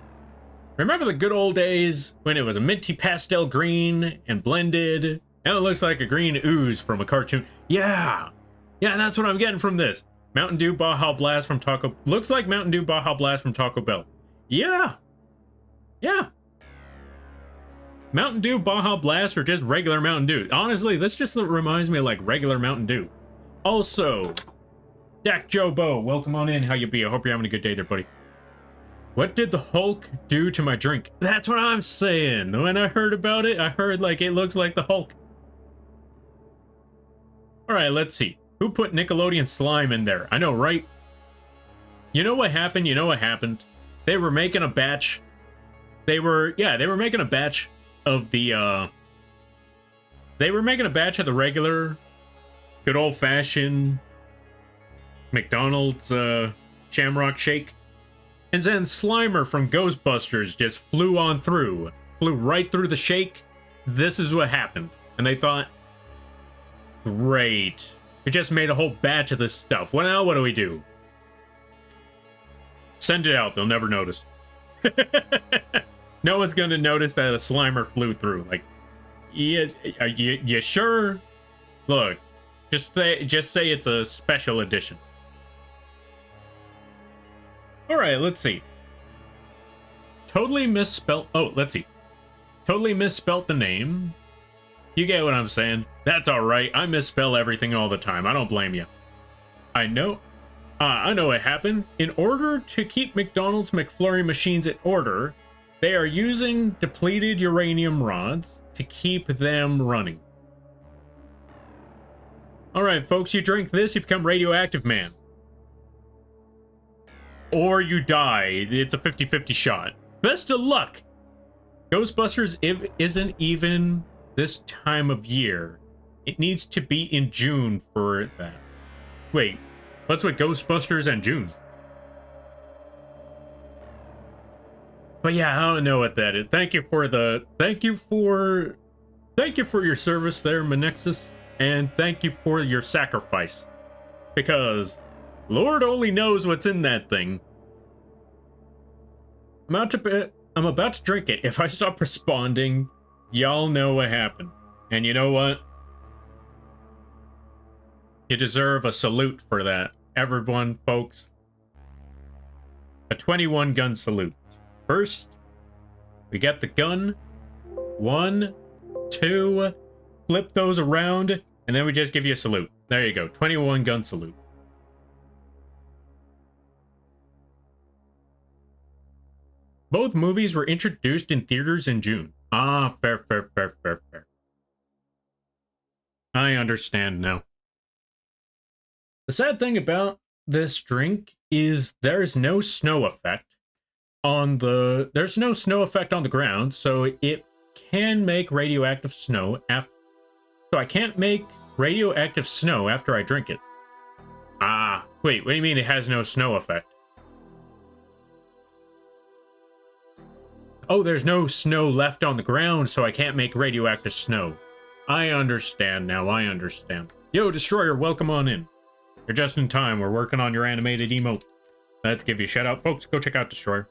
Remember the good old days when it was a minty pastel green and blended? Now it looks like a green ooze from a cartoon. Yeah! Yeah, that's what I'm getting from this. Mountain Dew Baja Blast from Taco... Looks like Mountain Dew Baja Blast from Taco Bell. Yeah! Yeah! Mountain Dew Baja Blast or just regular Mountain Dew? Honestly, this just reminds me of like regular Mountain Dew. Also, Dak Jobo, welcome on in. How you be? I hope you're having a good day there, buddy. What did the Hulk do to my drink? That's what I'm saying. When I heard about it, I heard like it looks like the Hulk. Alright, let's see. Who put Nickelodeon slime in there? I know, right? You know what happened? You know what happened? They were making a batch. They were making a batch of the, they were making a batch of the regular, good old-fashioned McDonald's, Shamrock Shake. And then Slimer from Ghostbusters just flew right through the shake. This is what happened. And they thought, great. We just made a whole batch of this stuff. Well, now what do we do? Send it out. They'll never notice. No one's gonna notice that a Slimer flew through. Like, yeah, you sure? Look, just say it's a special edition. Alright, let's see. Totally misspelled... Oh, let's see. Totally misspelled the name. You get what I'm saying? That's alright. I misspell everything all the time. I don't blame you. I know it happened. In order to keep McDonald's McFlurry machines in order, they are using depleted uranium rods to keep them running. Alright, folks, you drink this, you become radioactive man. Or you die. It's a 50-50 shot. Best of luck! Ghostbusters isn't even this time of year. It needs to be in June for that. Wait, what's with Ghostbusters and June? But yeah, I don't know what that is. Thank you for your service there, Manexus, and thank you for your sacrifice. Because Lord only knows what's in that thing. I'm about to drink it. If I stop responding, y'all know what happened. And you know what? You deserve a salute for that. Everyone, folks. A 21 gun salute. First, we get the gun. 1, 2, flip those around, and then we just give you a salute. There you go. 21 gun salute. Both movies were introduced in theaters in June. Ah, fair. I understand now. The sad thing about this drink is there's no snow effect on the ground, so it can make radioactive snow so I can't make radioactive snow after I drink it. Ah, wait, what do you mean it has no snow effect? Oh, there's no snow left on the ground, so I can't make radioactive snow. I understand now, I understand. Yo, Destroyer, welcome on in. You're just in time, we're working on your animated emote. Let's give you a shout out, folks. Go check out Destroyer.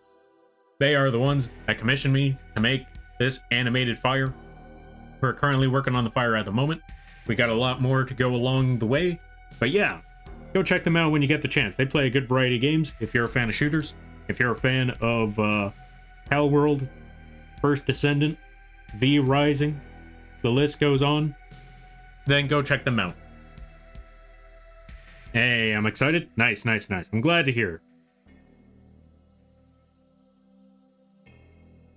They are the ones that commissioned me to make this animated fire. We're currently working on the fire at the moment. We got a lot more to go along the way. But yeah, go check them out when you get the chance. They play a good variety of games. If you're a fan of shooters, if you're a fan of Hell World, First Descendant, V Rising, the list goes on. then go check them out. Hey, I'm excited. Nice, nice, nice. I'm glad to hear.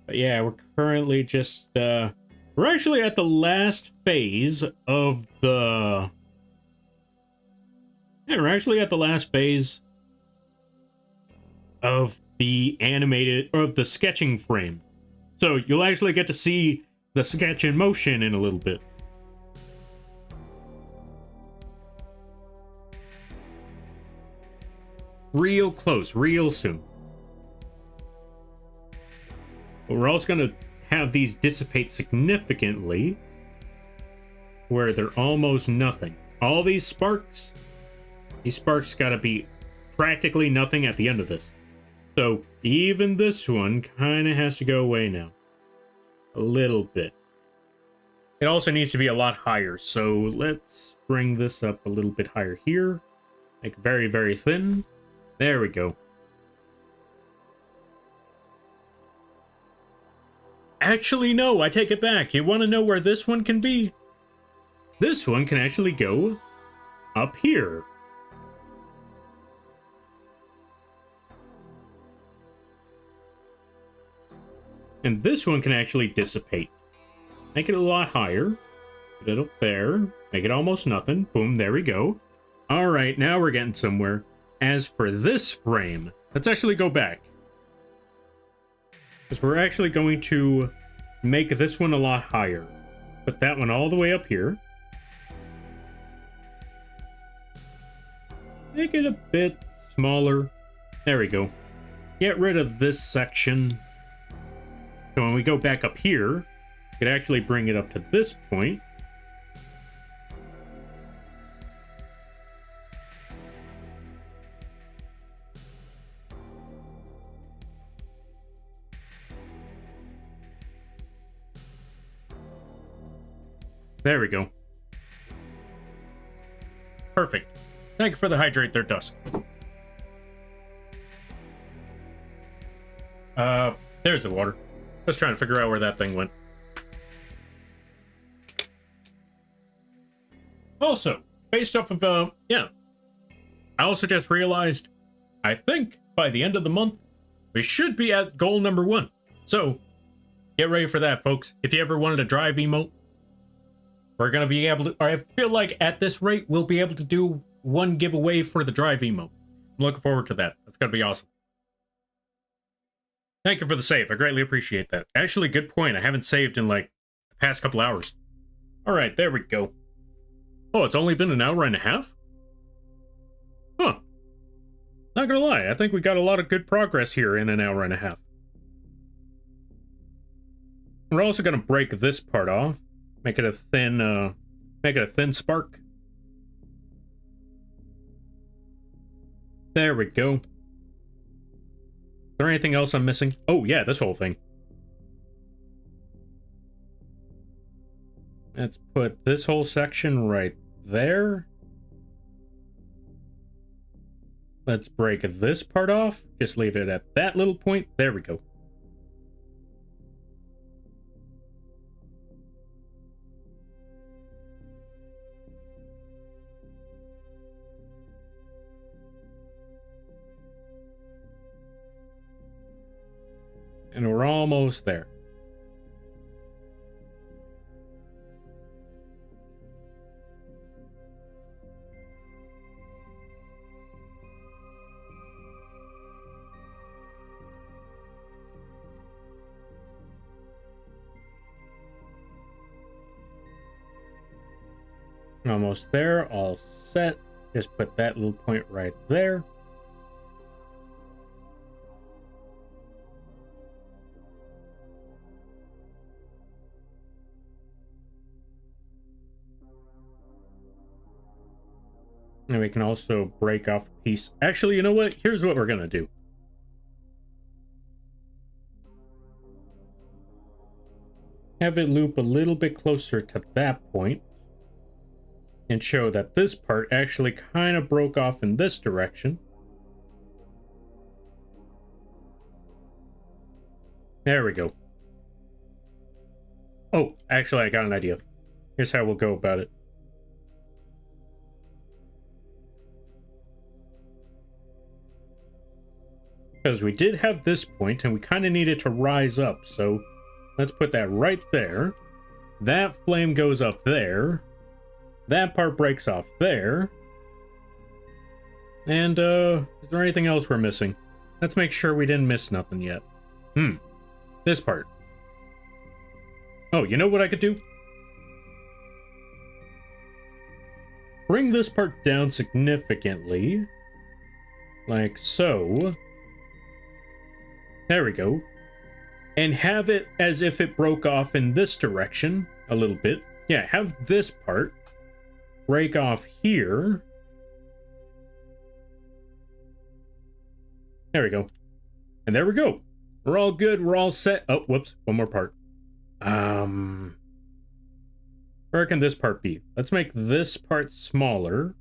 But yeah, we're currently just, we're actually at the last phase of the... Yeah, we're actually at the last phase of the animated, or of the sketching frame. So you'll actually get to see the sketch in motion in a little bit. Real close, real soon. But we're also going to have these dissipate significantly, where they're almost nothing. All these sparks got to be practically nothing at the end of this. So even this one kind of has to go away now. A little bit. It also needs to be a lot higher, so let's bring this up a little bit higher here. Like very, very thin. There we go. Actually, no, I take it back. You want to know where this one can be? This one can actually go up here. And this one can actually dissipate. Make it a lot higher. Put it up there. Make it almost nothing. Boom, there we go. All right, now we're getting somewhere. As for this frame, let's actually go back. Because we're actually going to make this one a lot higher. Put that one all the way up here. Make it a bit smaller. There we go. Get rid of this section. So when we go back up here, we could actually bring it up to this point. There we go. Perfect. Thank you for the hydrate there, Dusk. There's the water. Just trying to figure out where that thing went. Also, based off of, yeah. I also just realized, I think by the end of the month, we should be at goal number 1. So, get ready for that, folks. If you ever wanted a drive emote, we're going to be able to, or I feel like at this rate, we'll be able to do one giveaway for the drive emote. I'm looking forward to that. That's going to be awesome. Thank you for the save. I greatly appreciate that. Actually, good point. I haven't saved in like the past couple hours. All right, there we go. Oh, it's only been an hour and a half? Huh. Not gonna lie, I think we got a lot of good progress here in an hour and a half. We're also gonna break this part off. Make it a thin spark. There we go. Is there anything else I'm missing? Oh yeah, this whole thing. Let's put this whole section right there. Let's break this part off. Just leave it at that little point. There we go. And we're almost there. Almost there, all set. Just put that little point right there. And we can also break off a piece. Actually, you know what? Here's what we're gonna do. Have it loop a little bit closer to that point. And show that this part actually kind of broke off in this direction. There we go. Oh, actually, I got an idea. Here's how we'll go about it. Because we did have this point, and we kind of needed to rise up. So let's put that right there. That flame goes up there. That part breaks off there. And, is there anything else we're missing? Let's make sure we didn't miss nothing yet. This part. Oh, you know what I could do? Bring this part down significantly. Like so. There we go. And have it as if it broke off in this direction a little bit. Yeah, have this part break off here. There we go. And there we go. We're all good. We're all set. Oh, whoops. One more part. Where can this part be? Let's make this part smaller.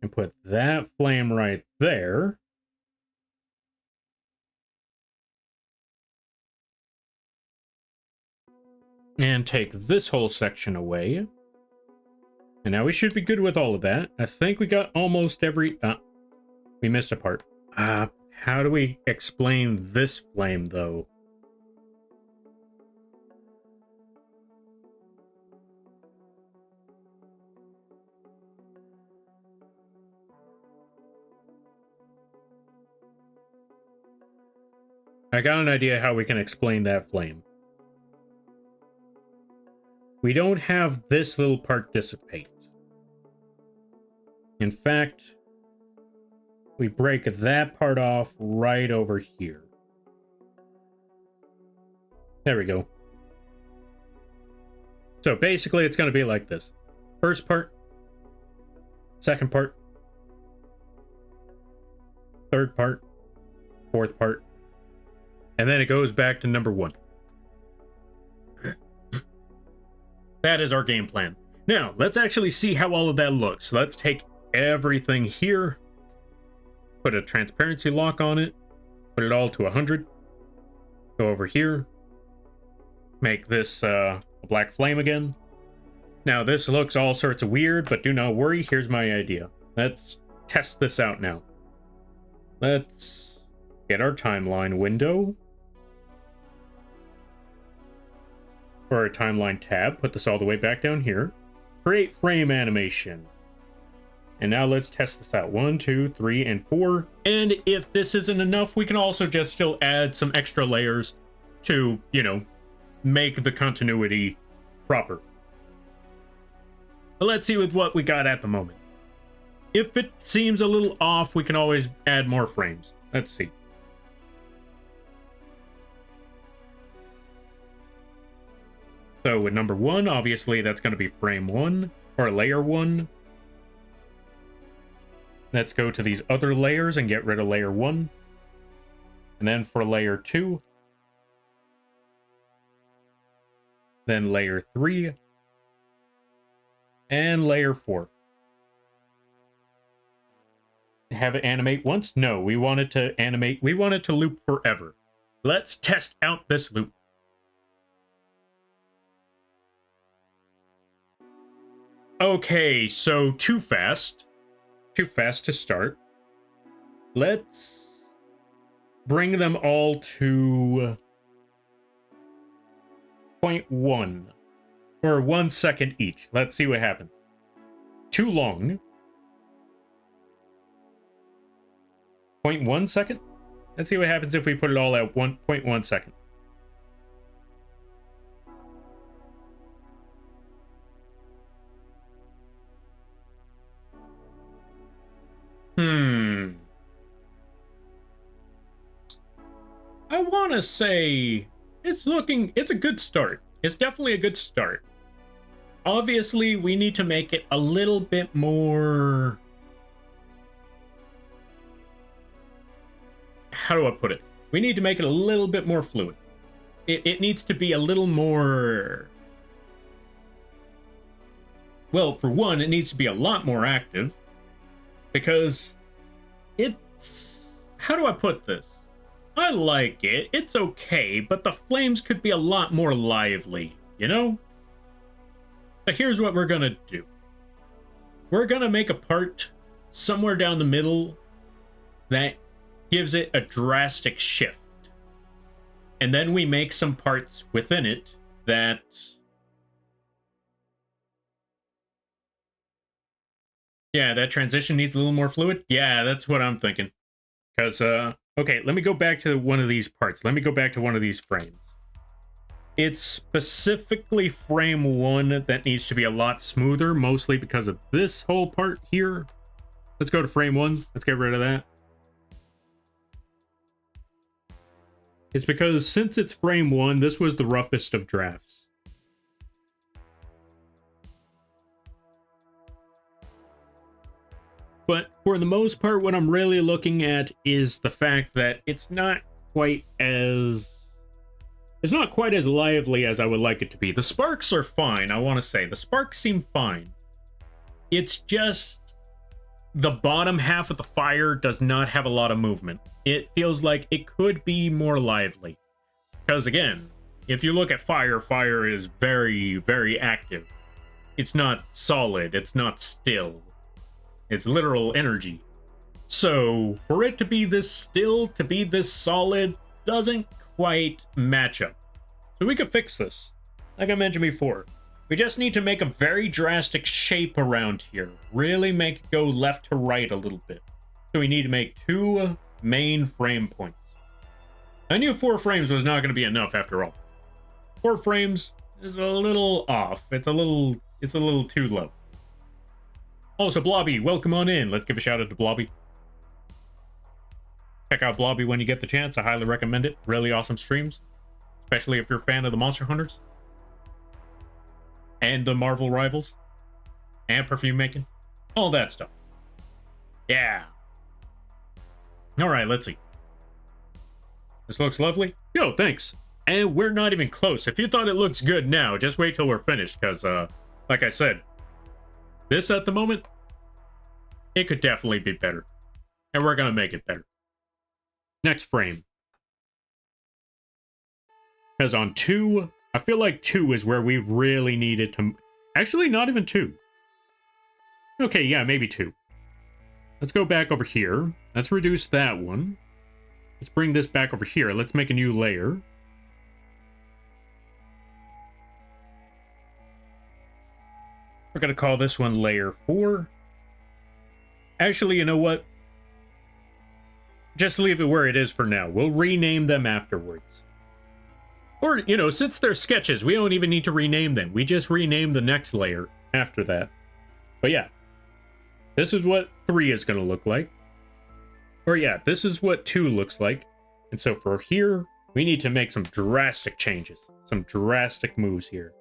And put that flame right there. And take this whole section away. And now we should be good with all of that. I think we got almost every... we missed a part. How do we explain this flame, though? I got an idea how we can explain that flame. We don't have this little part dissipate. In fact, we break that part off right over here. There we go. So basically it's going to be like this. First part, second part, third part, fourth part, and then it goes back to number 1. That is our game plan. Now, let's actually see how all of that looks. Let's take everything here, put a transparency lock on it, put it all to 100, go over here, make this a black flame again. Now, this looks all sorts of weird, but do not worry, here's my idea. Let's test this out now. Let's get our timeline window. For our timeline tab, put this all the way back down here. Create frame animation. And now let's test this out. 1, 2, 3, and 4. And if this isn't enough, we can also just still add some extra layers to, you know, make the continuity proper. But let's see with what we got at the moment. If it seems a little off, we can always add more frames. Let's see. So with number 1, obviously that's going to be frame 1 or layer 1. Let's go to these other layers and get rid of layer 1. And then for layer 2, then layer 3, and layer 4. Have it animate once? No, we want it to animate. We want it to loop forever. Let's test out this loop. Okay, so too fast. Too fast to start. Let's bring them all to 0.1 or 1 second each. Let's see what happens. Too long. 0.1 second. Let's see what happens if we put it all at 1.1 second. I want to say it's a good start. It's definitely a good start. Obviously, we need to make it a little bit more... How do I put it? We need to make it a little bit more fluid. It needs to be a little more... Well, for one, it needs to be a lot more active. Because it's... How do I put this? I like it. It's okay, but the flames could be a lot more lively, you know? But here's what we're gonna do. We're gonna make a part somewhere down the middle that gives it a drastic shift. And then we make some parts within it that... Yeah, that transition needs a little more fluid. Yeah, that's what I'm thinking. Because, okay, let me go back to one of these parts. Let me go back to one of these frames. It's specifically frame 1 that needs to be a lot smoother, mostly because of this whole part here. Let's go to frame 1. Let's get rid of that. It's because since it's frame 1, this was the roughest of drafts. But for the most part, what I'm really looking at is the fact that it's not quite as lively as I would like it to be. The sparks are fine, I want to say. The sparks seem fine. It's just the bottom half of the fire does not have a lot of movement. It feels like it could be more lively. Because again, if you look at fire, fire is very, very active. It's not solid, it's not still. It's literal energy. So for it to be this still, to be this solid, doesn't quite match up. So we could fix this. Like I mentioned before, we just need to make a very drastic shape around here. Really make it go left to right a little bit. So we need to make 2 main frame points. I knew 4 frames was not going to be enough after all. 4 frames is a little off. It's a little too low. Also, Blobby, welcome on in. Let's give a shout out to Blobby. Check out Blobby when you get the chance. I highly recommend it. Really awesome streams. Especially if you're a fan of the Monster Hunters. And the Marvel Rivals. And perfume making. All that stuff. Yeah. Alright, let's see. This looks lovely. Yo, thanks. And we're not even close. If you thought it looks good now, just wait till we're finished. Because, like I said, this at the moment, it could definitely be better. And we're going to make it better. Next frame. Because on 2, I feel like 2 is where we really needed to... Actually, not even 2. Okay, yeah, maybe 2. Let's go back over here. Let's reduce that one. Let's bring this back over here. Let's make a new layer. We're going to call this one layer 4. Actually, you know what? Just leave it where it is for now. We'll rename them afterwards. Or, you know, since they're sketches, we don't even need to rename them. We just rename the next layer after that. But yeah, this is what 3 is going to look like. Or yeah, this is what 2 looks like. And so for here, we need to make some drastic changes. Some drastic moves here.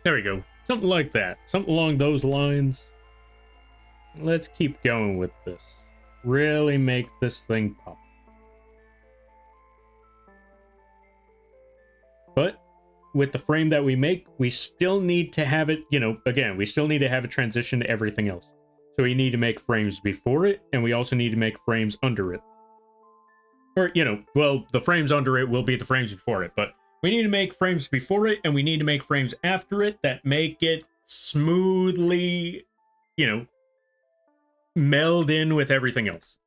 There we go. Something like that. Something along those lines. Let's keep going with this. Really make this thing pop. But with the frame that we make, we still need to have it, you know, again, we still need to have it transition to everything else. So we need to make frames before it, and we also need to make frames under it. Or, you know, well, the frames under it will be the frames before it, but we need to make frames before it, and we need to make frames after it that make it smoothly, you know, meld in with everything else.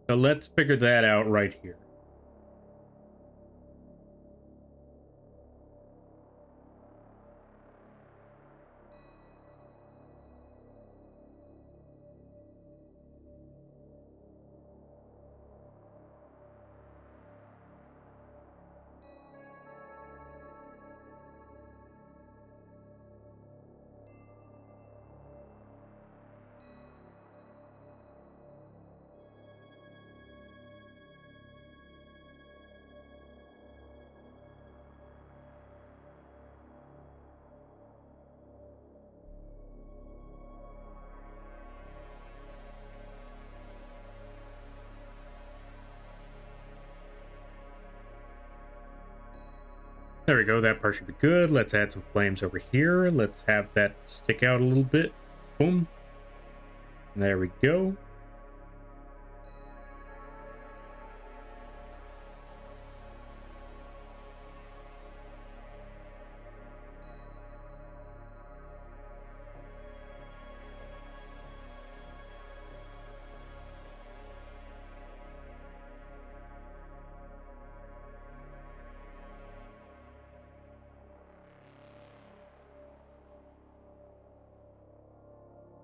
So let's figure that out right here. There we go, that part should be good. Let's add some flames over here. Let's have that stick out a little bit. Boom. There we go.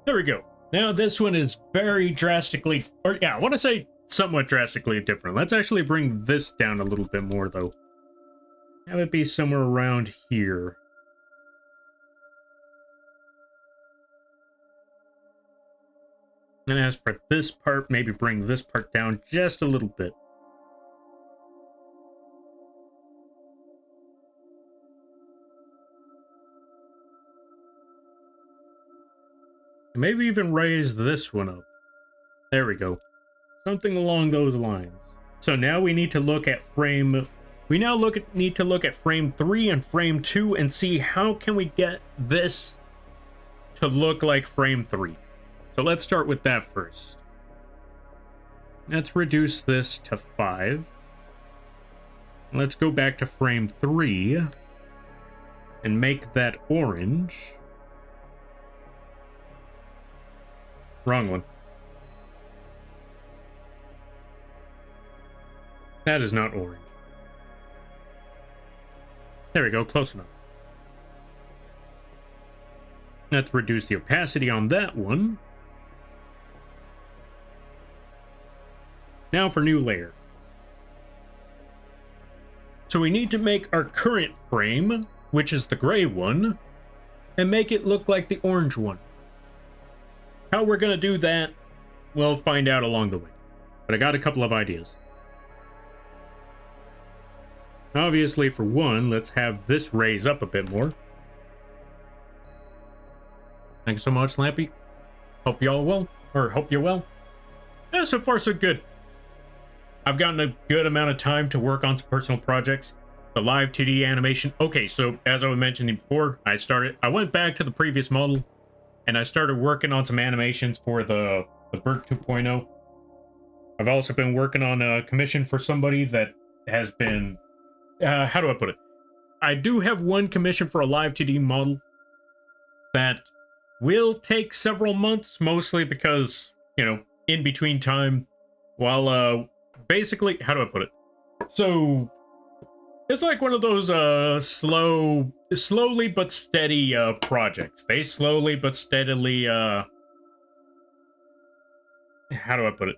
There we go. Now this one is very drastically, or yeah, I want to say somewhat drastically different. Let's actually bring this down a little bit more though. Have it be somewhere around here. And as for this part, maybe bring this part down just a little bit. And maybe even raise this one up. There we go. Something along those lines. So now we need to look at frame... We now need to look at frame 3 and frame 2 and see how can we get this to look like frame 3. So let's start with that first. Let's reduce this to 5. Let's go back to frame 3 and make that orange. Wrong one. That is not orange. There we go, close enough. Let's reduce the opacity on that one. Now for new layer. So we need to make our current frame, which is the gray one, and make it look like the orange one. How we're going to do that, we'll find out along the way. But I got a couple of ideas. Obviously, for one, let's have this raise up a bit more. Thank you so much, Lampy. Hope y'all well, or hope you're well. Yeah, so far so good. I've gotten a good amount of time to work on some personal projects. The live 2D animation. Okay, so as I was mentioning before, I went back to the previous model, and I started working on some animations for the Bird 2.0. I've also been working on a commission for somebody that has been... how do I put it? I do have one commission for a live 2D model that will take several months, mostly because, you know, in between time, while, basically, how do I put it? So, it's like one of those, slowly but steady, projects. They slowly but steadily, how do I put it?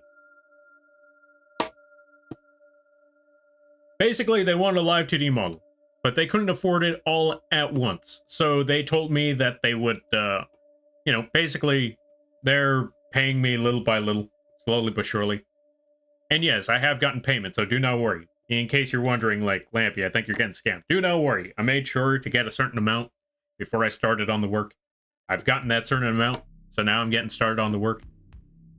Basically, they wanted a live 2D model, but they couldn't afford it all at once. So they told me that they would, you know, basically, they're paying me little by little, slowly but surely. And yes, I have gotten payment, so do not worry. In case you're wondering, like, Lampy, I think you're getting scammed. Do not worry. I made sure to get a certain amount before I started on the work. I've gotten that certain amount, so now I'm getting started on the work.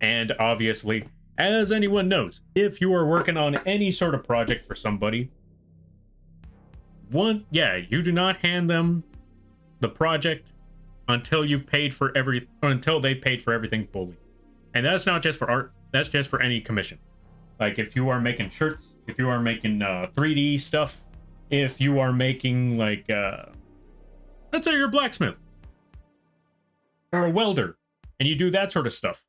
And obviously... as anyone knows, if you are working on any sort of project for somebody, you do not hand them the project until you've paid for until they've paid for everything fully. And that's not just for art, that's just for any commission. Like if you are making shirts, if you are making 3D stuff, if you are making like let's say you're a blacksmith or a welder and you do that sort of stuff.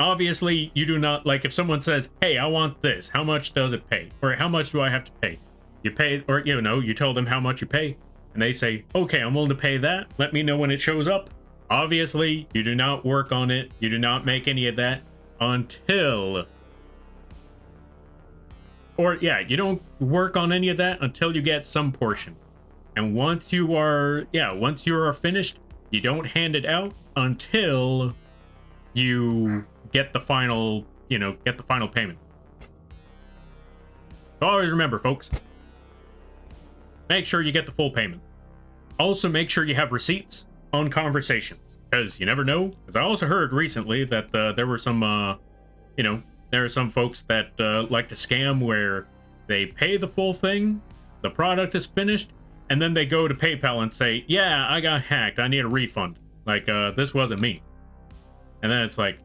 Obviously, you do not, like, if someone says, hey, I want this, how much does it pay? Or how much do I have to pay? You pay, or, you know, you tell them how much you pay, and they say, okay, I'm willing to pay that. Let me know when it shows up. Obviously, you do not work on it. You do not make any of that until... or, yeah, you don't work on any of that until you get some portion. And once you are, once you are finished, you don't hand it out until you... get the final, get the final payment. So always remember, folks, make sure you get the full payment. Also, make sure you have receipts on conversations, because you never know. Because I also heard recently that there were some, there are some folks that like to scam where they pay the full thing, the product is finished, and then they go to PayPal and say, yeah, I got hacked, I need a refund. Like, this wasn't me. And then it's like,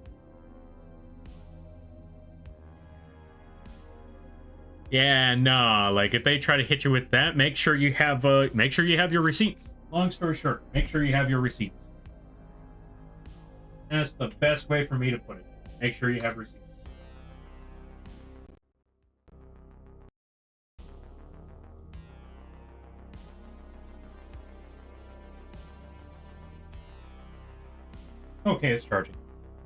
yeah, nah, like, if they try to hit you with that, make sure you have your receipts. Long story short, make sure you have your receipts. That's the best way for me to put it. Make sure you have receipts. Okay, it's charging.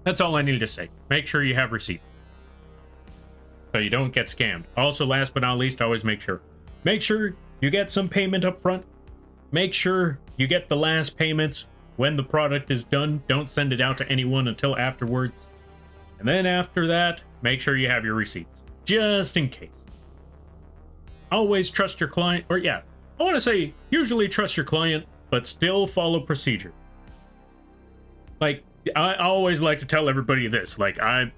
That's all I needed to say. Make sure you have receipts, so you don't get scammed. Also, last but not least, always make sure you get some payment up front. Make sure you get the last payments when the product is done. Don't send it out to anyone until afterwards. And then after that, make sure you have your receipts, just in case. Always trust your client, or yeah, I want to say usually trust your client, but still follow procedure. Like, I always like to tell everybody this. Like, I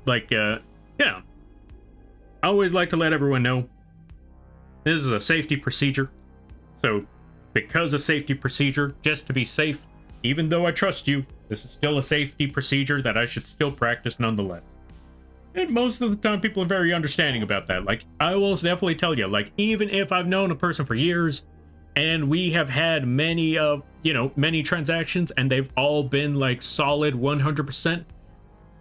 always like to let everyone know this is a safety procedure. So, because of safety procedure, just to be safe, even though I trust you, this is still a safety procedure that I should still practice nonetheless. And most of the time, people are very understanding about that. Like, I will definitely tell you, like, even if I've known a person for years, and we have had many transactions, and they've all been like solid 100%,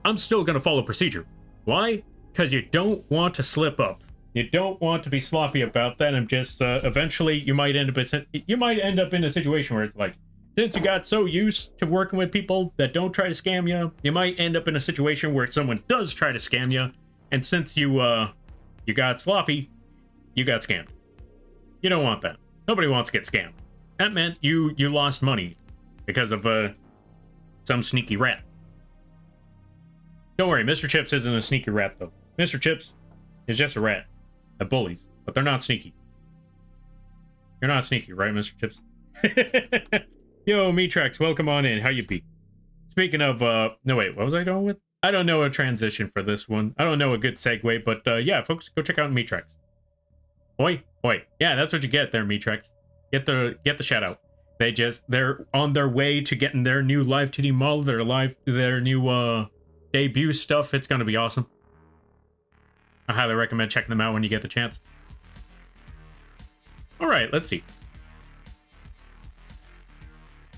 I'm still going to follow procedure. Why? Because you don't want to slip up. You don't want to be sloppy about that, and just eventually you might end up in a situation where it's like, since you got so used to working with people that don't try to scam you, you might end up in a situation where someone does try to scam you, and since you got sloppy, you got scammed. You don't want that. Nobody wants to get scammed. That meant you lost money because of some sneaky rat. Don't worry, Mr. Chips isn't a sneaky rat, though. Mr. Chips is just a rat that bullies, but they're not sneaky. You're not sneaky, right, Mr. Chips? Yo, Metrex, welcome on in. How you be? Speaking of, no wait, what was I going with? I don't know a transition for this one. I don't know a good segue, but yeah, folks, go check out Metrex. Oi. Yeah, that's what you get there, Metrex. Get the shout out. They're on their way to getting their new live 2D model, their new debut stuff. It's gonna be awesome. I highly recommend checking them out when you get the chance. Alright, let's see.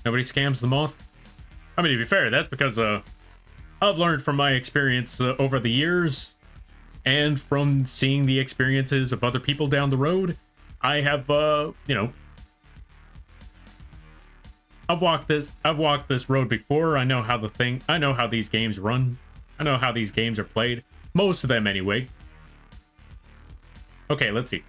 Nobody scams the Moth? I mean, to be fair, that's because I've learned from my experience over the years, and from seeing the experiences of other people down the road. I have I've walked this road before. I know how these games run. I know how these games are played. Most of them anyway. Okay, let's see.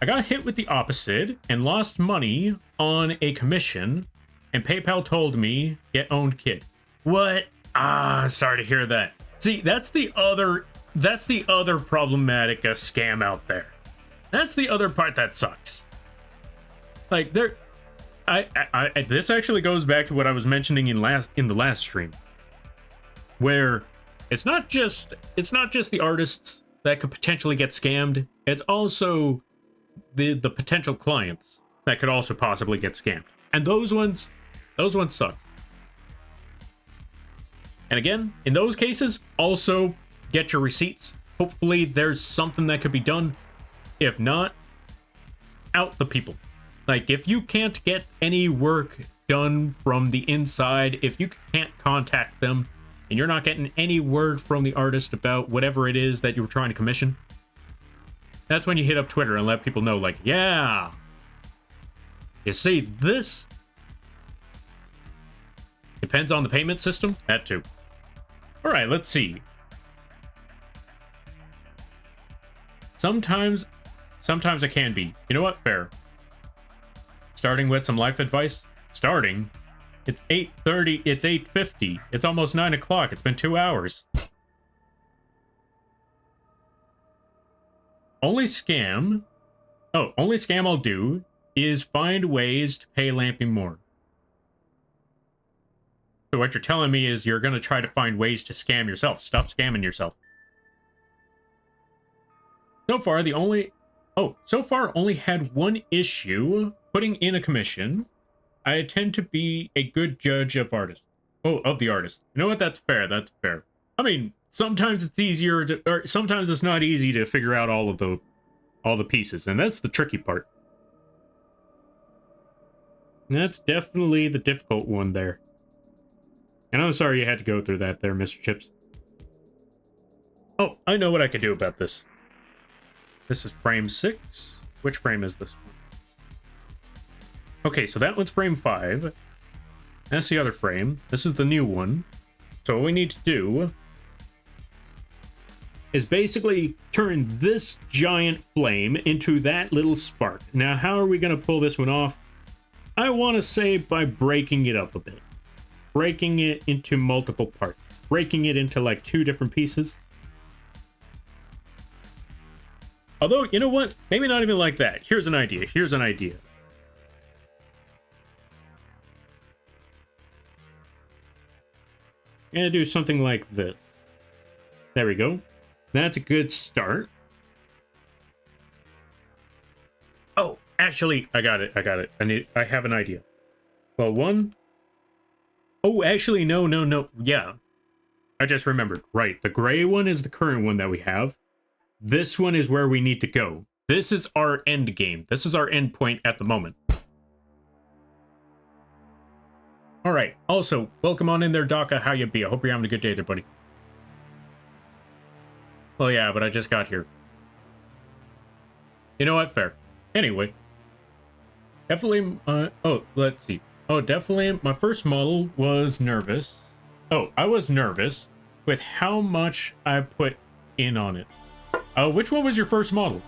I got hit with the opposite and lost money on a commission, and PayPal told me, get owned, kid. What? Sorry to hear that. See, that's the other problematic scam out there. That's the other part that sucks. Like, this actually goes back to what I was mentioning in the last stream, where it's not just the artists that could potentially get scammed. It's also the potential clients that could also possibly get scammed, and those ones suck. And again, in those cases, also get your receipts. Hopefully there's something that could be done. If not, out the people. Like, if you can't get any work done from the inside, if you can't contact them, and you're not getting any word from the artist about whatever it is that you were trying to commission, that's when you hit up Twitter and let people know, like, yeah, you see, this depends on the payment system. That too. All right, let's see. Sometimes it can be. You know what? Fair. Starting with some life advice. It's 8:30. It's 8:50. It's almost 9 o'clock. It's been 2 hours. Only scam I'll do is find ways to pay Lampy more. So what you're telling me is you're going to try to find ways to scam yourself. Stop scamming yourself. So far, the only Oh, so far only had one issue putting in a commission. I tend to be a good judge of artists. Oh, of the artist. You know what? That's fair. That's fair. I mean, sometimes it's easier to, or sometimes it's not easy to figure out all the pieces, and that's the tricky part. That's definitely the difficult one there. And I'm sorry you had to go through that there, Mr. Chips. Oh, I know what I could do about this. This is frame 6. Which frame is this one? Okay, so that one's frame 5. That's the other frame. This is the new one. So what we need to do is basically turn this giant flame into that little spark. Now, how are we going to pull this one off? I want to say by breaking it up a bit. Breaking it into multiple parts. Breaking it into like 2 different pieces. Although, you know what? Maybe not even like that. Here's an idea. Here's an idea. I'm going to do something like this. There we go. That's a good start. Oh, actually, I got it. I got it. I have an idea. Well, one. Oh, actually, no. Yeah. I just remembered. Right. The gray one is the current one that we have. This one is where we need to go. This is our end game. This is our end point at the moment. All right. Also, welcome on in there, Daka. How you be? I hope you're having a good day there, buddy. Well, yeah, but I just got here. You know what? Fair. Anyway. Definitely, oh, let's see. Oh, definitely, my first model was nervous. Oh, I was nervous with how much I put in on it. Which one was your first model?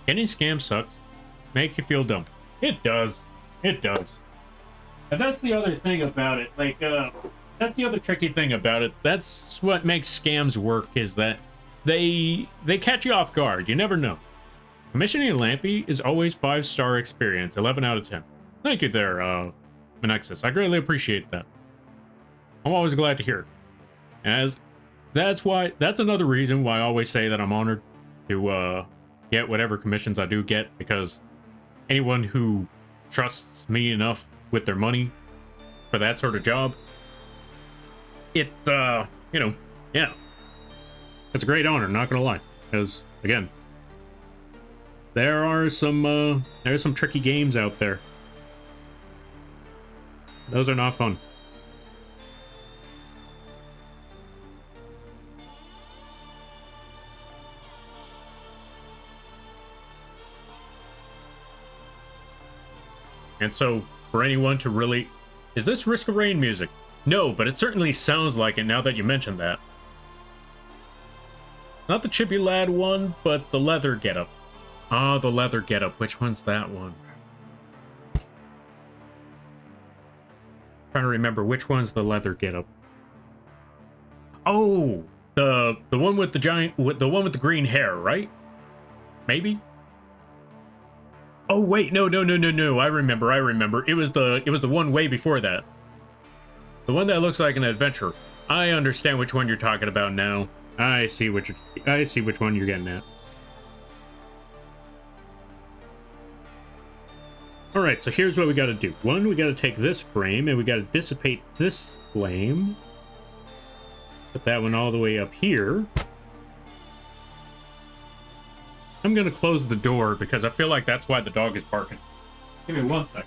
Getting scammed sucks. Makes you feel dumb. It does. It does. And that's the other thing about it. Like, that's the other tricky thing about it. That's what makes scams work, is that they catch you off guard. You never know. Commissioning Lampy is always 5-star experience, 11 out of 10. Thank you there, Menexus. I greatly appreciate that. I'm always glad to hear it. As that's another reason why I always say that I'm honored to get whatever commissions I do get, because anyone who trusts me enough with their money for that sort of job, it you know, yeah. It's a great honor, not gonna lie. Because again, there's some tricky games out there. Those are not fun. And so, for anyone to really... Is this Risk of Rain music? No, but it certainly sounds like it now that you mentioned that. Not the Chippy Lad one, but the leather getup. Ah, the leather getup. Which one's that one? Trying to remember which one's the leather getup. Oh, the one with the giant, the one with the green hair, right? Maybe. Oh wait, no. I remember. It was the one way before that. The one that looks like an adventure. I understand which one you're talking about now. I see which one you're getting at. All right, so here's what we got to do. One, we got to take this frame and we got to dissipate this flame. Put that one all the way up here. I'm going to close the door because I feel like that's why the dog is barking. Give me 1 second.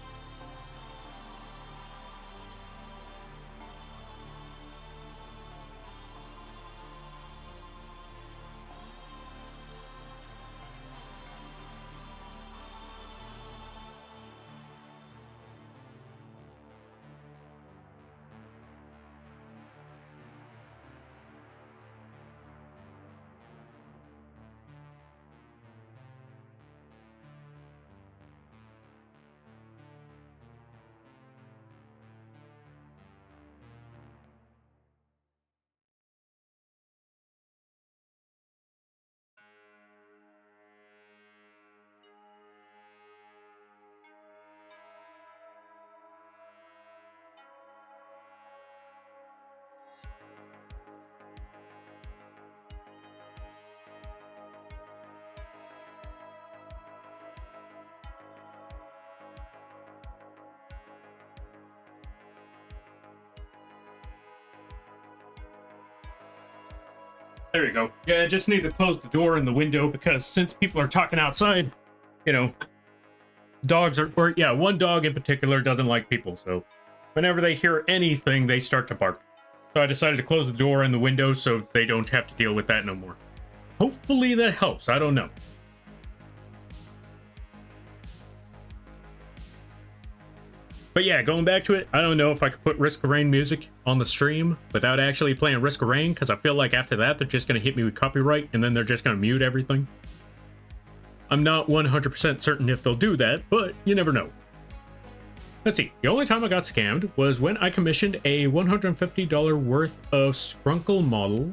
There you go. Yeah, I just need to close the door and the window because since people are talking outside, you know, dogs are, or yeah, one dog in particular doesn't like people. So whenever they hear anything, they start to bark. So I decided to close the door and the window so they don't have to deal with that no more. Hopefully that helps. I don't know. But yeah, going back to it, I don't know if I could put Risk of Rain music on the stream without actually playing Risk of Rain, because I feel like after that, they're just going to hit me with copyright, and then they're just going to mute everything. I'm not 100% certain if they'll do that, but you never know. Let's see, the only time I got scammed was when I commissioned a $150 worth of Skrunkle model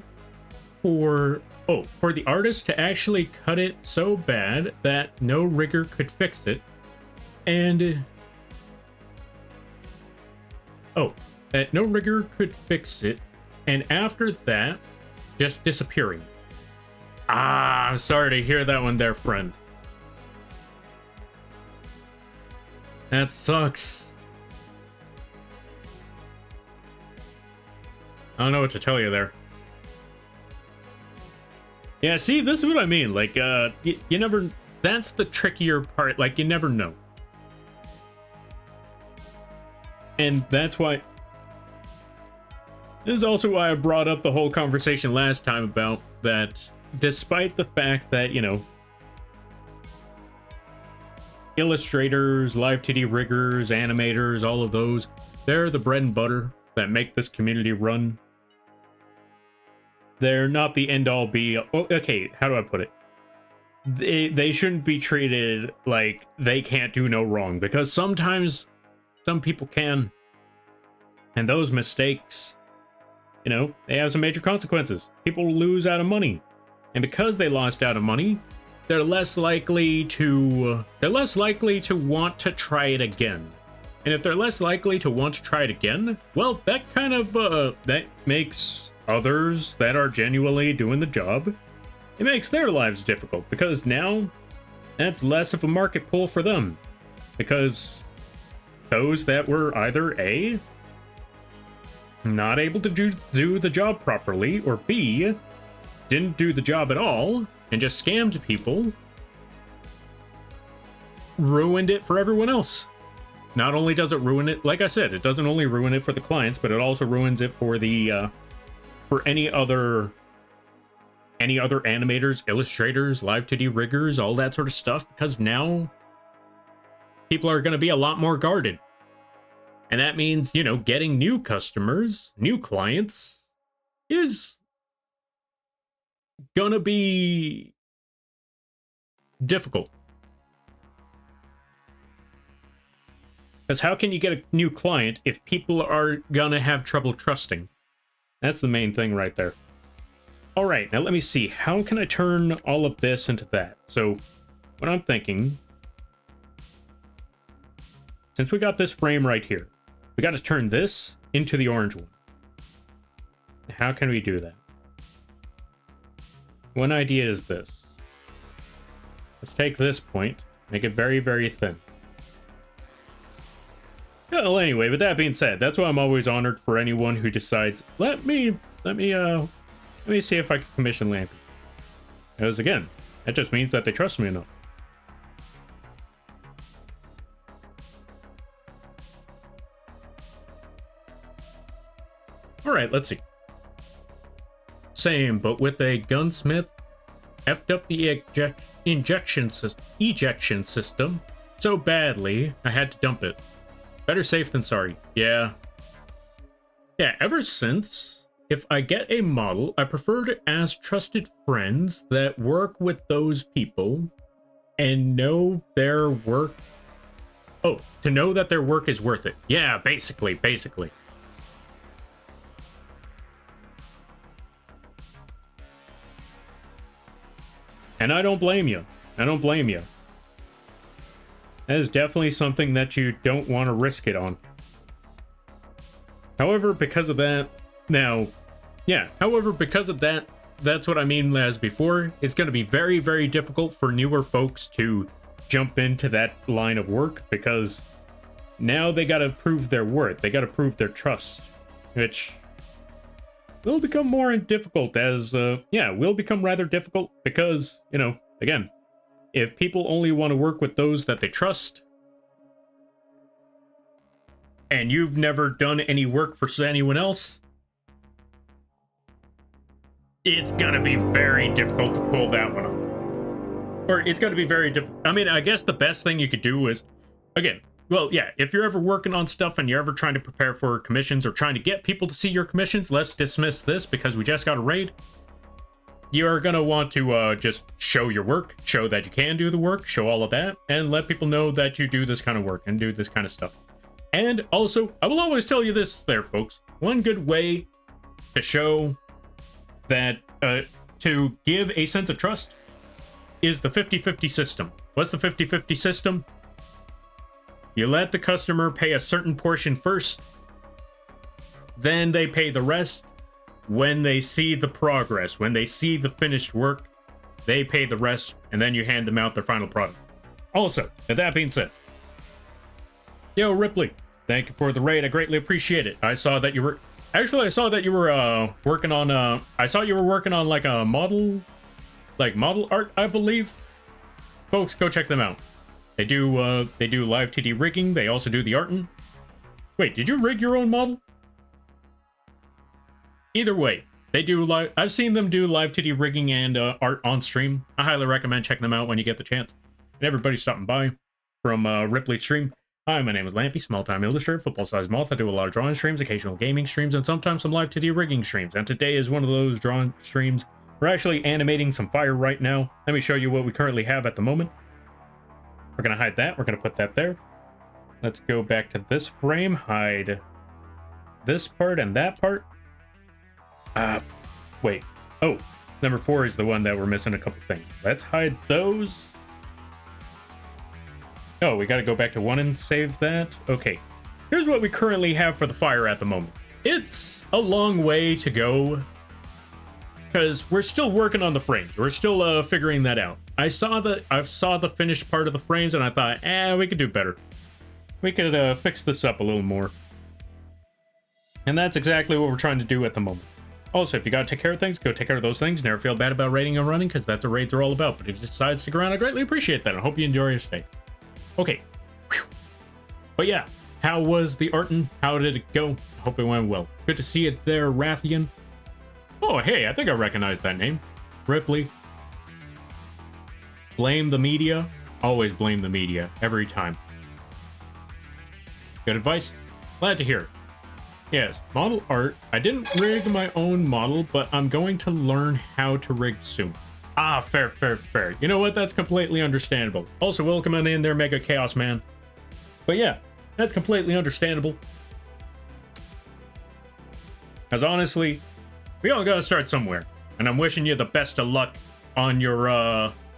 for the artist to actually cut it so bad that no rigger could fix it, and... that no rigger could fix it, and after that, just disappearing. I'm sorry to hear that one there, friend. That sucks. I don't know what to tell you there. Yeah, see, this is what I mean. Like, you never... That's the trickier part. Like, you never know. And that's why... This is also why I brought up the whole conversation last time about that, despite the fact that, you know, illustrators, live 2D riggers, animators, all of those, they're the bread and butter that make this community run. They're not the end-all be... Oh, okay, how do I put it? They shouldn't be treated like they can't do no wrong, because sometimes some people can. And those mistakes, you know, they have some major consequences. People lose out of money. And because they lost out of money, they're less likely to want to try it again. And if they're less likely to want to try it again, well, that kind of that makes others that are genuinely doing the job, it makes their lives difficult, because now that's less of a market pull for them. Because those that were either A, not able to do the job properly, or B, didn't do the job at all and just scammed people, ruined it for everyone else. Not only does it ruin it, like I said, it doesn't only ruin it for the clients, but it also ruins it for the for any other animators, illustrators, live 2D riggers, all that sort of stuff, because now people are going to be a lot more guarded. And that means, you know, getting new customers, new clients, is gonna be difficult. Because how can you get a new client if people are gonna have trouble trusting? That's the main thing right there. All right, now let me see. How can I turn all of this into that? So what I'm thinking, since we got this frame right here, we got to turn this into the orange one. How can we do that? One idea is this. Let's take this point, make it very, very thin. Well, anyway, with that being said, that's why I'm always honored for anyone who decides, let me see if I can commission Lampy. Because again, that just means that they trust me enough. Alright, let's see. Same, but with a gunsmith, effed up the ejection system so badly, I had to dump it. Better safe than sorry. Yeah. Yeah, ever since, if I get a model, I prefer to ask trusted friends that work with those people and know their work. Oh, to know that their work is worth it. Yeah, basically. And I don't blame you. That is definitely something that you don't want to risk it on. However, because of that, that's what I mean as before. It's going to be very, very difficult for newer folks to jump into that line of work, because now they got to prove their worth. They got to prove their trust, which will become more difficult as, will become rather difficult because, you know, again, if people only want to work with those that they trust, and you've never done any work for anyone else, it's gonna be very difficult to pull that one off. Or it's gonna be very difficult. I mean, I guess the best thing you could do is, again, well, yeah, if you're ever working on stuff and you're ever trying to prepare for commissions or trying to get people to see your commissions, let's dismiss this because we just got a raid. You're gonna want to just show your work, show that you can do the work, show all of that, and let people know that you do this kind of work and do this kind of stuff. And also, I will always tell you this there, folks. One good way to show that, to give a sense of trust is the 50-50 system. What's the 50-50 system? You let the customer pay a certain portion first, then they pay the rest. When they see the progress, when they see the finished work, they pay the rest, and then you hand them out their final product. Also, with that being said, yo, Ripley, thank you for the raid. I greatly appreciate it. I saw that you were... Actually, I saw that you were working on... I saw you were working on, like, a model... Like, model art, I believe. Folks, go check them out. They do live TD rigging. They also do the arting. Wait, did you rig your own model? Either way, they do live... I've seen them do live TD rigging and art on stream. I highly recommend checking them out when you get the chance. And everybody stopping by from Ripley's stream. Hi, my name is Lampy, small-time illustrator, full-size moth. I do a lot of drawing streams, occasional gaming streams, and sometimes some live TD rigging streams. And today is one of those drawing streams. We're actually animating some fire right now. Let me show you what we currently have at the moment. We're going to hide that. We're going to put that there. Let's go back to this frame, hide this part and that part. Wait. Oh, number 4 is the one that we're missing a couple things. Let's hide those. Oh, we got to go back to 1 and save that. Okay. Here's what we currently have for the fire at the moment. It's a long way to go because we're still working on the frames. We're still figuring that out. I saw the finished part of the frames and I thought, we could do better. We could fix this up a little more. And that's exactly what we're trying to do at the moment. Also, if you gotta take care of things, go take care of those things. Never feel bad about raiding and running, because that's what raids are all about. But if you decide to stick around, I greatly appreciate that. I hope you enjoy your stay. Okay. Whew. But yeah, how was the artin'? How did it go? I hope it went well. Good to see it there, Rathian. Oh, hey, I think I recognize that name. Ripley. Blame the media. Always blame the media. Every time. Good advice. Glad to hear it. Yes, model art. I didn't rig my own model, but I'm going to learn how to rig soon. Ah, fair, fair, fair. You know what? That's completely understandable. Also, welcome on in there, Mega Chaos Man. But yeah, that's completely understandable. Because honestly, we all gotta start somewhere. And I'm wishing you the best of luck on your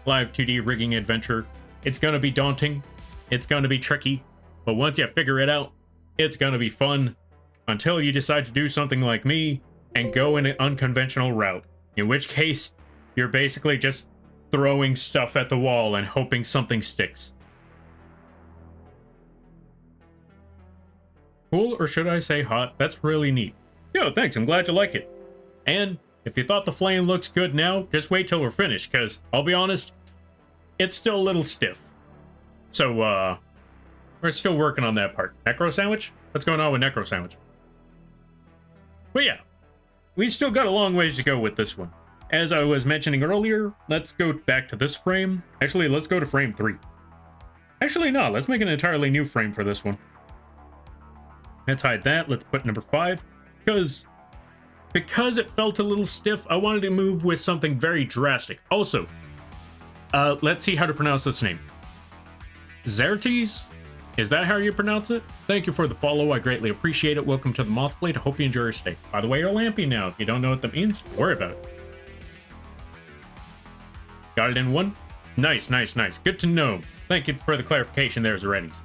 live 2D rigging adventure. It's gonna be daunting. It's gonna be tricky. But once you figure it out, it's gonna be fun. Until you decide to do something like me and go in an unconventional route. In which case, you're basically just throwing stuff at the wall and hoping something sticks. Cool, or should I say hot? That's really neat. Yo, thanks, I'm glad you like it. And if you thought the flame looks good now, just wait till we're finished, because, I'll be honest, it's still a little stiff. So, we're still working on that part. Necro Sandwich? What's going on with Necro Sandwich? But yeah, we still got a long ways to go with this one. As I was mentioning earlier, let's go back to this frame. Actually, let's go to frame 3. Actually, no, let's make an entirely new frame for this one. Let's hide that. Let's put number 5. Because it felt a little stiff, I wanted to move with something very drastic. Also, let's see how to pronounce this name. Xertes? Is that how you pronounce it? Thank you for the follow. I greatly appreciate it. Welcome to the Moth Fleet. I hope you enjoy your stay. By the way, you're Lampy now. If you don't know what that means, don't worry about it. Got it in 1? Nice, nice, nice. Good to know. Thank you for the clarification there, Xertes.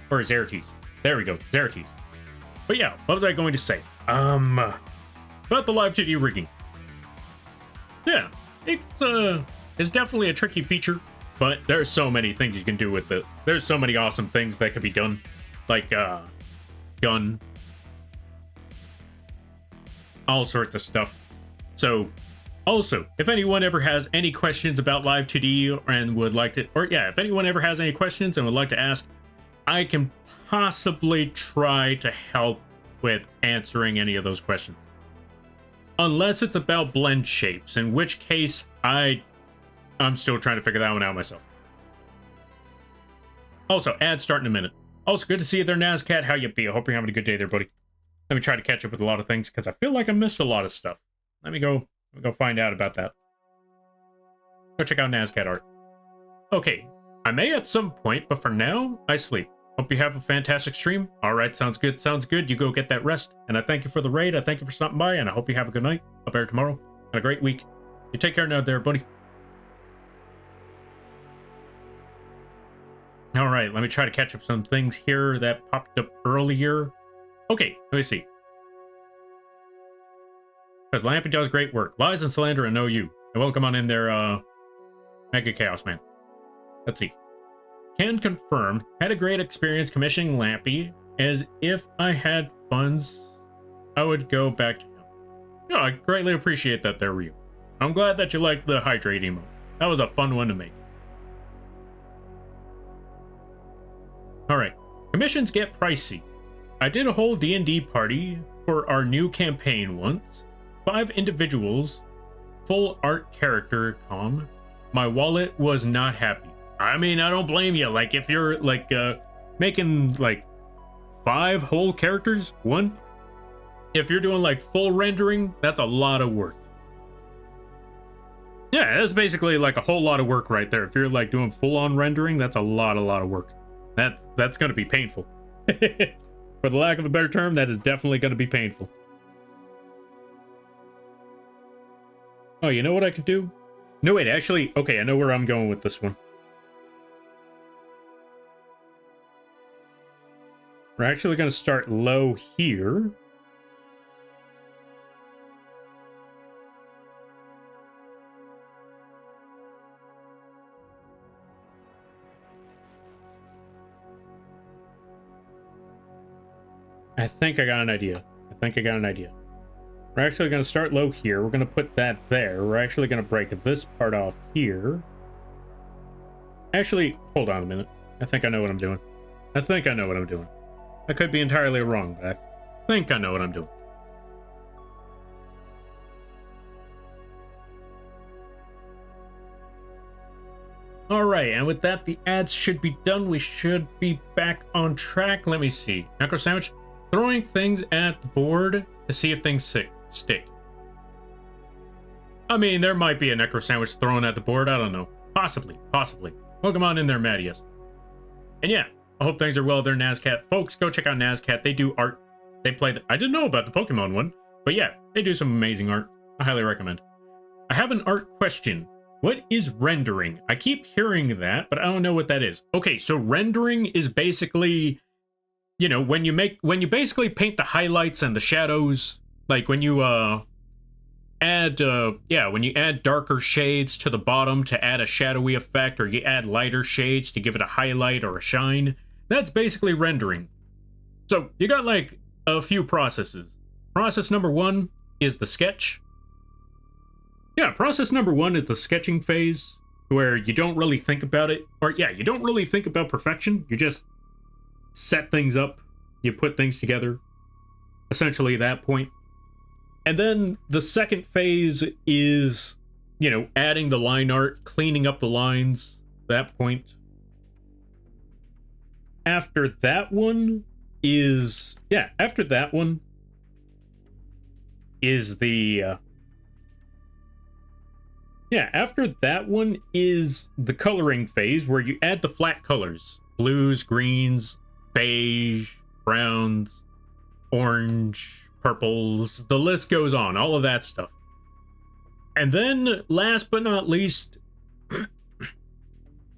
Or Xertes. There we go, Xertes. But yeah, what was I going to say? About the live 2D rigging. Yeah, it's definitely a tricky feature. But there's so many things you can do with it. There's so many awesome things that could be done. Like, gun. all sorts of stuff. So, also, if anyone ever has any questions about Live 2D and would like to, or yeah, if anyone ever has any questions and would like to ask, I can possibly try to help with answering any of those questions. Unless it's about blend shapes, in which case I'm still trying to figure that one out myself. Also, ads start in a minute. Also, good to see you there, Nazcat. How you be? I hope you're having a good day there, buddy. Let me try to catch up with a lot of things, because I feel like I missed a lot of stuff. Let me go find out about that. Go check out Nazcat art. Okay, I may at some point, but for now, I sleep. Hope you have a fantastic stream. All right, sounds good, sounds good. You go get that rest. And I thank you for the raid. I thank you for stopping by, and I hope you have a good night. I'll be here tomorrow. And a great week. You take care now there, buddy. All right, let me try to catch up some things here that popped up earlier. Okay, let me see. Because Lampy does great work. Lies and slander and know you. And welcome on in there, Mega Chaos Man. Let's see. Can confirm, had a great experience commissioning Lampy. As if I had funds, I would go back to him. No, I greatly appreciate that there, Ryu. I'm glad that you liked the hydrate emote. That was a fun one to make. Alright, commissions get pricey. I did a whole D&D party for our new campaign once. 5 individuals, full art character comm. My wallet was not happy. I mean, I don't blame you. Like, if you're, like, making, like, 5 whole characters, if you're doing, like, full rendering, that's a lot of work. Yeah, that's basically, like, a whole lot of work right there. If you're, like, doing full-on rendering, that's a lot of work. That's going to be painful. For the lack of a better term, that is definitely going to be painful. Oh, you know what I could do? No, wait, actually, okay, I know where I'm going with this one. We're actually going to start low here. I think I got an idea. We're actually going to start low here. We're going to put that there. We're actually going to break this part off here. Actually, hold on a minute. I think I know what I'm doing. I could be entirely wrong, but I think I know what I'm doing. Alright, and with that, the ads should be done. We should be back on track. Let me see. Necro Sandwich, throwing things at the board to see if things stick. I mean, there might be a Necro Sandwich thrown at the board. I don't know. Possibly. Welcome on in there, Mattias. And yeah, I hope things are well there, Nazcat. Folks, go check out Nazcat. They do art. They play I didn't know about the Pokemon one, but yeah, they do some amazing art. I highly recommend. I have an art question. What is rendering? I keep hearing that, but I don't know what that is. Okay, so rendering is basically, you know, when you basically paint the highlights and the shadows, like when you add darker shades to the bottom to add a shadowy effect, or you add lighter shades to give it a highlight or a shine. That's basically rendering. So you got like a few processes. Process number 1 is the sketch. Yeah, process number 1 is the sketching phase, where you don't really think about it. Or yeah, you don't really think about perfection. You just set things up. You put things together. Essentially that point. And then the second phase is, you know, adding the line art, cleaning up the lines, that point. After that one is the after that one is the coloring phase, where you add the flat colors. Blues, greens, beige, browns, orange, purples, the list goes on, all of that stuff. And then, last but not least,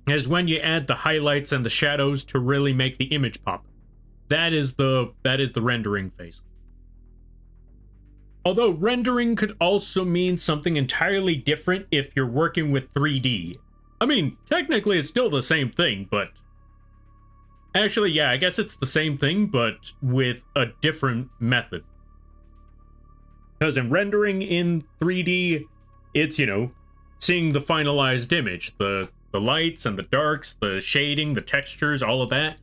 is when you add the highlights and the shadows to really make the image pop. That is the rendering phase. Although rendering could also mean something entirely different if you're working with 3D. I mean, technically it's still the same thing, but... Actually, yeah, I guess it's the same thing, but with a different method. Because in rendering in 3D, it's, you know, seeing the finalized image, the lights and the darks, the shading, the textures, all of that.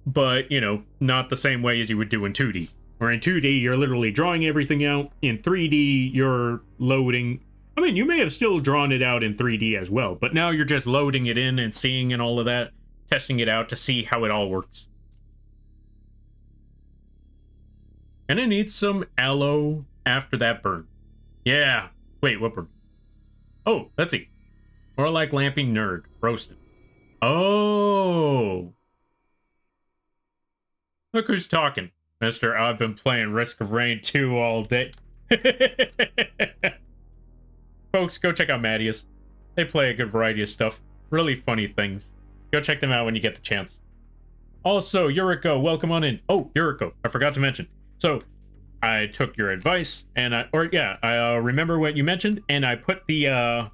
But, you know, not the same way as you would do in 2D. Or in 2D, you're literally drawing everything out. In 3D, you're loading. I mean, you may have still drawn it out in 3D as well, but now you're just loading it in and seeing and all of that, testing it out to see how it all works. And I need some aloe after that burn. Yeah. Wait, what burn? Oh, let's see. More like lamping nerd. Roasted. Oh. Look who's talking. Mister, I've been playing Risk of Rain 2 all day. Folks, go check out Mattias. They play a good variety of stuff. Really funny things. Go check them out when you get the chance. Also, Yuriko, welcome on in. Oh, Yuriko, I forgot to mention. So, I took your advice, and I remember what you mentioned, and I put the, I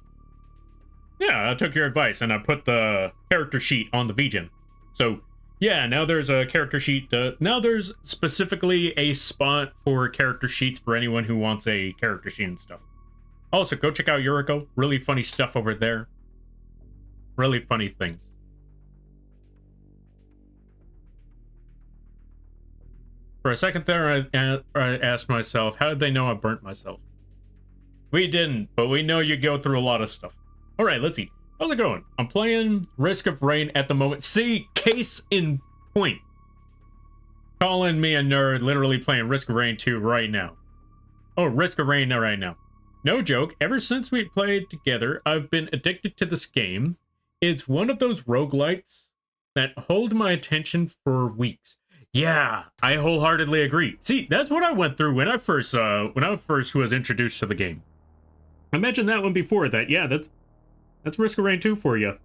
took your advice, and I put the character sheet on the vgen. So, yeah, now there's a character sheet. Now there's specifically a spot for character sheets for anyone who wants a character sheet and stuff. Also, go check out Yuriko. Really funny stuff over there. Really funny things. For a second there, I asked myself, how did they know I burnt myself? We didn't, but we know you go through a lot of stuff. All right, let's see. How's it going? I'm playing Risk of Rain at the moment. See, case in point. Calling me a nerd, literally playing Risk of Rain 2 right now. Oh, Risk of Rain right now. No joke, ever since we played together, I've been addicted to this game. It's one of those roguelites that hold my attention for weeks. Yeah, I wholeheartedly agree. See, that's what I went through when I first was introduced to the game. I mentioned that one before. That yeah, that's Risk of Rain 2 for you.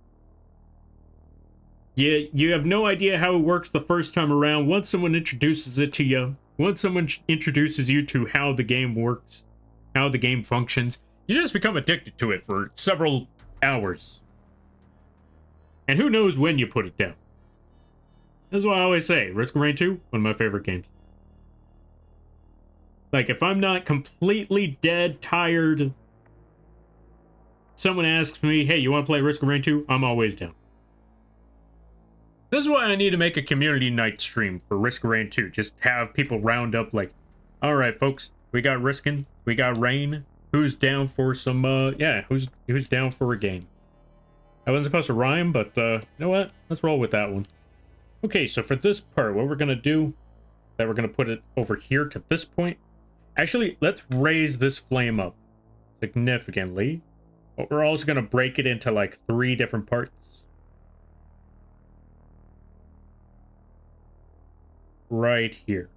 You have no idea how it works the first time around. Once someone introduces it to you, once someone introduces you to how the game works, how the game functions, you just become addicted to it for several hours. And who knows when you put it down. That's why I always say, Risk of Rain 2, one of my favorite games. Like, if I'm not completely dead, tired, someone asks me, hey, you want to play Risk of Rain 2? I'm always down. This is why I need to make a community night stream for Risk of Rain 2. Just have people round up like, all right, folks, we got Riskin', we got Rain. Who's down for some, who's down for a game? I wasn't supposed to rhyme, but, you know what? Let's roll with that one. Okay, so for this part, what we're going to do, that we're going to put it over here to this point. Actually, let's raise this flame up significantly. But we're also going to break it into like 3 different parts. Right here.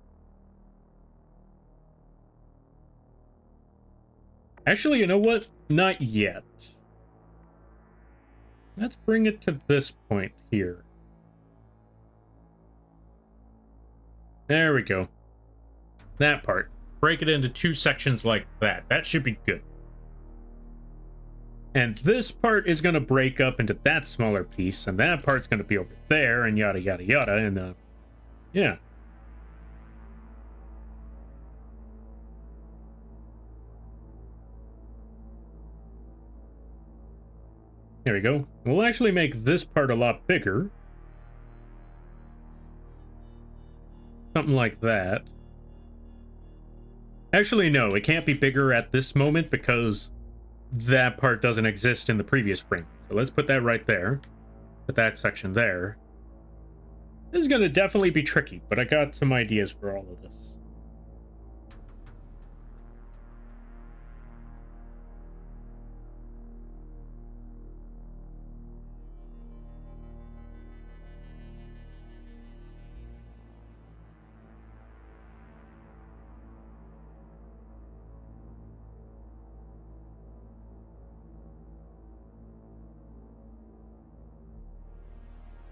Actually, you know what? Not yet. Let's bring it to this point here. There we go. That part. Break it into 2 sections like that. That should be good. And this part is going to break up into that smaller piece, and that part's going to be over there, and yada, yada, yada, and, yeah. There we go. We'll actually make this part a lot bigger. Something like that. Actually, no, it can't be bigger at this moment because that part doesn't exist in the previous frame. So let's put that right there. Put that section there. This is going to definitely be tricky, but I got some ideas for all of this.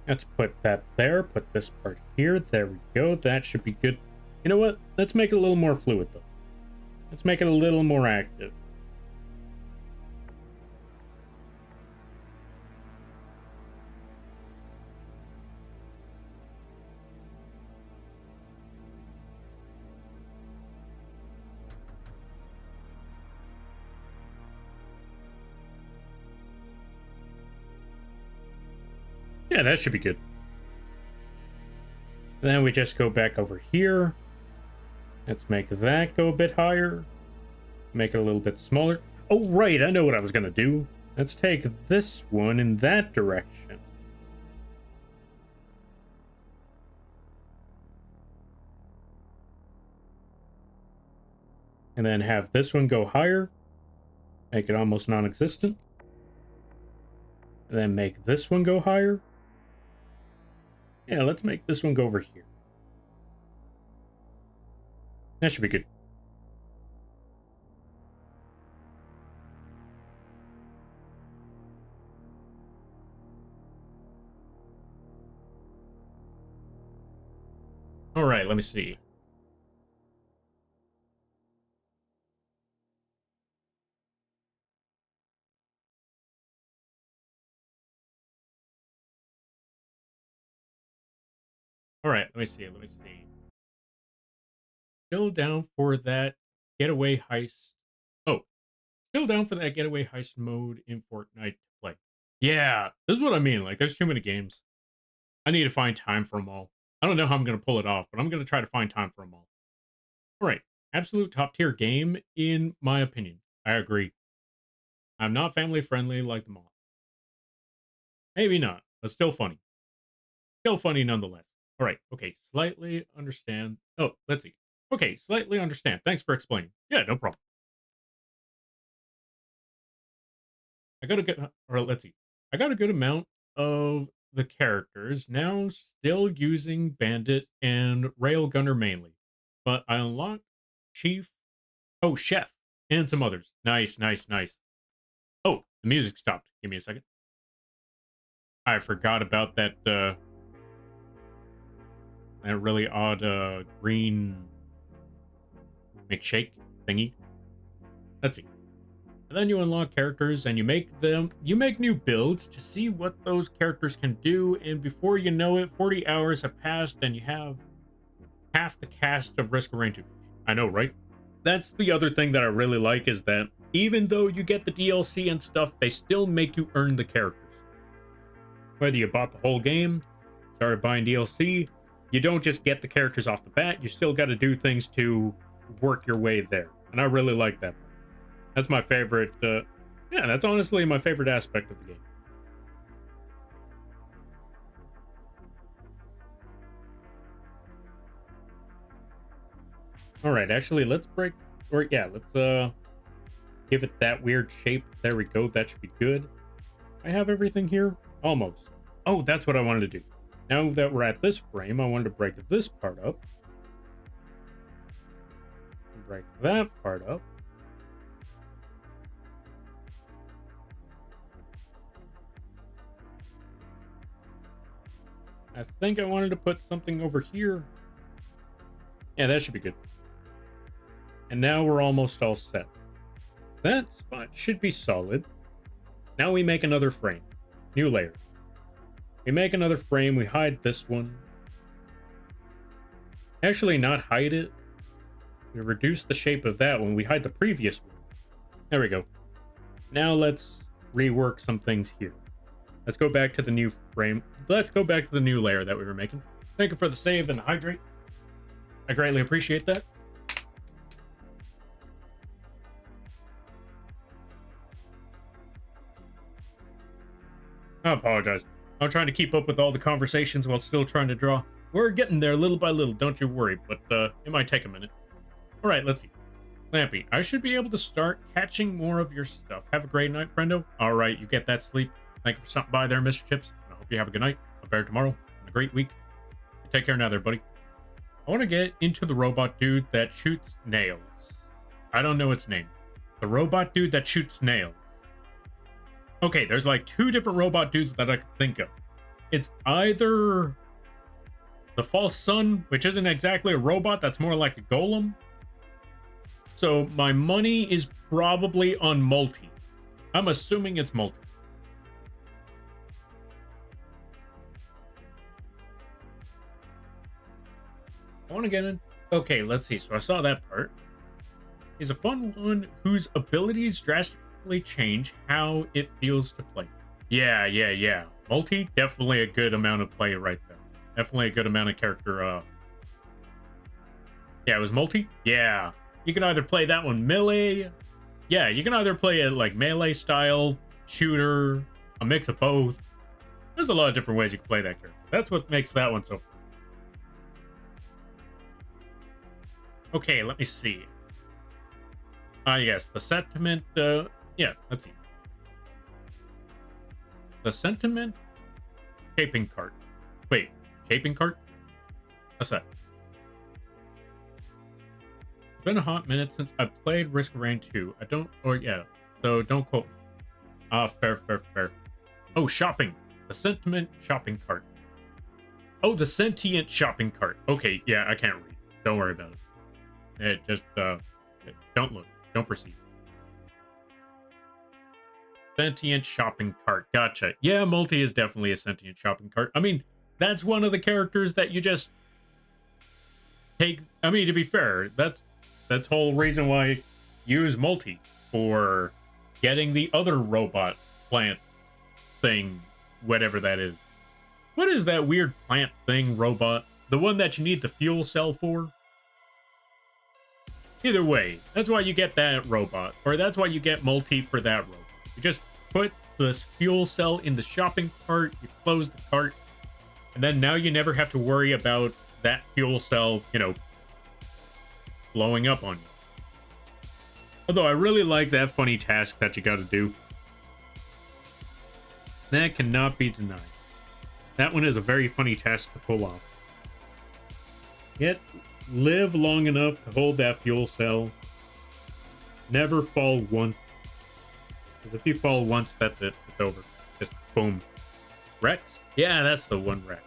Let's put that there, put this part here, there we go, that should be good. You know what, let's make it a little more fluid though. Let's make it a little more active. Yeah, that should be good. Then we just go back over here. Let's make that go a bit higher. Make it a little bit smaller. Oh, right, I know what I was going to do. Let's take this one in that direction. And then have this one go higher. Make it almost non-existent. And then make this one go higher. Yeah, let's make this one go over here. That should be good. All right, let me see. All right, let me see. Let me see. Still down for that getaway heist. Oh, still down for that getaway heist mode in Fortnite to play. Yeah, this is what I mean. Like, there's too many games. I need to find time for them all. I don't know how I'm going to pull it off, but I'm going to try to find time for them all. All right. Absolute top tier game, in my opinion. I agree. I'm not family friendly like the Moth. Maybe not, but still funny. Still funny nonetheless. All right. Okay. Slightly understand. Oh, let's see. Okay. Slightly understand. Thanks for explaining. Yeah, no problem. I got a good, or let's see. I got a good amount of the characters now, still using Bandit and Railgunner mainly, but I unlocked Chief, oh Chef, and some others. Nice, nice, nice. Oh, the music stopped. Give me a second. I forgot about that really odd green McShake thingy. Let's see. And then you unlock characters and you make new builds to see what those characters can do. And before you know it, 40 hours have passed and you have half the cast of Risk of Rain 2. I know, right? That's the other thing that I really like is that even though you get the DLC and stuff, they still make you earn the characters. Whether you bought the whole game, started buying DLC, you don't just get the characters off the bat. You still got to do things to work your way there. And I really like that. That's my favorite. Yeah, that's honestly my favorite aspect of the game. All right, actually, let's break. Or yeah, let's give it that weird shape. There we go. That should be good. I have everything here almost. Oh, that's what I wanted to do. Now that we're at this frame, I wanted to break this part up. Break that part up. I think I wanted to put something over here. Yeah, that should be good. And now we're almost all set. That spot should be solid. Now we make another frame. New layer. We make another frame. We hide this one. Actually, not hide it. We reduce the shape of that one. We hide the previous one. There we go. Now let's rework some things here. Let's go back to the new frame. Let's go back to the new layer that we were making. Thank you for the save and the hydrate. I greatly appreciate that. I apologize. I'm trying to keep up with all the conversations while still trying to draw. We're getting there little by little, don't you worry, but it might take a minute. All right, let's see. Lampy, I should be able to start catching more of your stuff. Have a great night, friendo. All right, you get that sleep. Thank you for stopping by there, Mr. Chips. I hope you have a good night, a better tomorrow, and a great week. Take care now there, buddy. I want to get into the robot dude that shoots nails. I don't know its name. The robot dude that shoots nails. Okay, there's like two different robot dudes that I can think of. It's either the false sun, which isn't exactly a robot, that's more like a golem. So my money is probably on multi. I'm assuming it's multi. I want to get in. Okay, let's see. So I saw that part. He's a fun one whose abilities drastically change how it feels to play. Yeah. Multi, definitely a good amount of play right there. Definitely a good amount of character. Yeah, it was multi. Yeah, you can either play that one melee. Yeah, you can either play it like melee style, shooter, a mix of both. There's a lot of different ways you can play that character. That's what makes that one so fun. Okay, let me see. Yes, the sentiment. Yeah, let's see. The sentiment shaping cart. Wait, shaping cart? What's that? It's been a hot minute since I played Risk of Rain 2. I don't, or yeah, so don't quote me. Fair, fair, fair. Oh, shopping. The sentiment shopping cart. Oh, the sentient shopping cart. Okay, yeah, I can't read. Don't worry about it. Just, don't look. Don't perceive. Sentient shopping cart. Gotcha. Yeah, Multi is definitely a sentient shopping cart. I mean, that's one of the characters that you just take. I mean, to be fair, that's whole reason why I use Multi for getting the other robot plant thing, whatever that is. What is that weird plant thing robot? The one that you need the fuel cell for? Either way, that's why you get that robot, or that's why you get Multi for that robot. You just put this fuel cell in the shopping cart, you close the cart, and then now you never have to worry about that fuel cell, blowing up on you. Although I really like that funny task that you gotta do. That cannot be denied. That one is a very funny task to pull off. Yet, live long enough to hold that fuel cell. Never fall once. Because if you fall once, that's it. It's over. Just boom. Rex? Yeah, that's the one, Rex.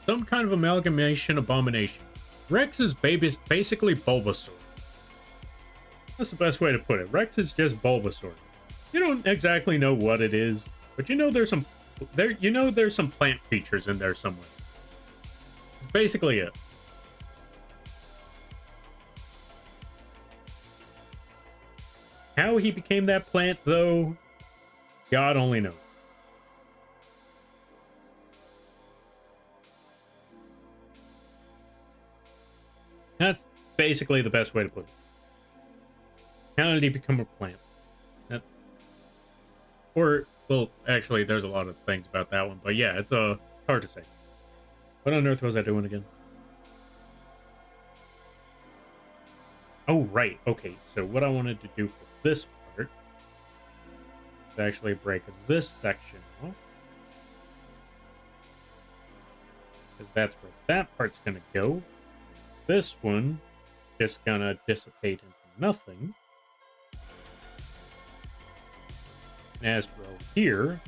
Some kind of amalgamation abomination. Rex is basically Bulbasaur. That's the best way to put it. Rex is just Bulbasaur. You don't exactly know what it is, but you know there's some plant features in there somewhere. It's basically it. How he became that plant, though, God only knows. That's basically the best way to put it. How did he become a plant? Well, actually, there's a lot of things about that one, but yeah, it's hard to say. What on earth was I doing again? Oh, right. Okay, so what I wanted to do for this part is actually break this section off. Because that's where that part's going to go. This one just going to dissipate into nothing. And as for over here...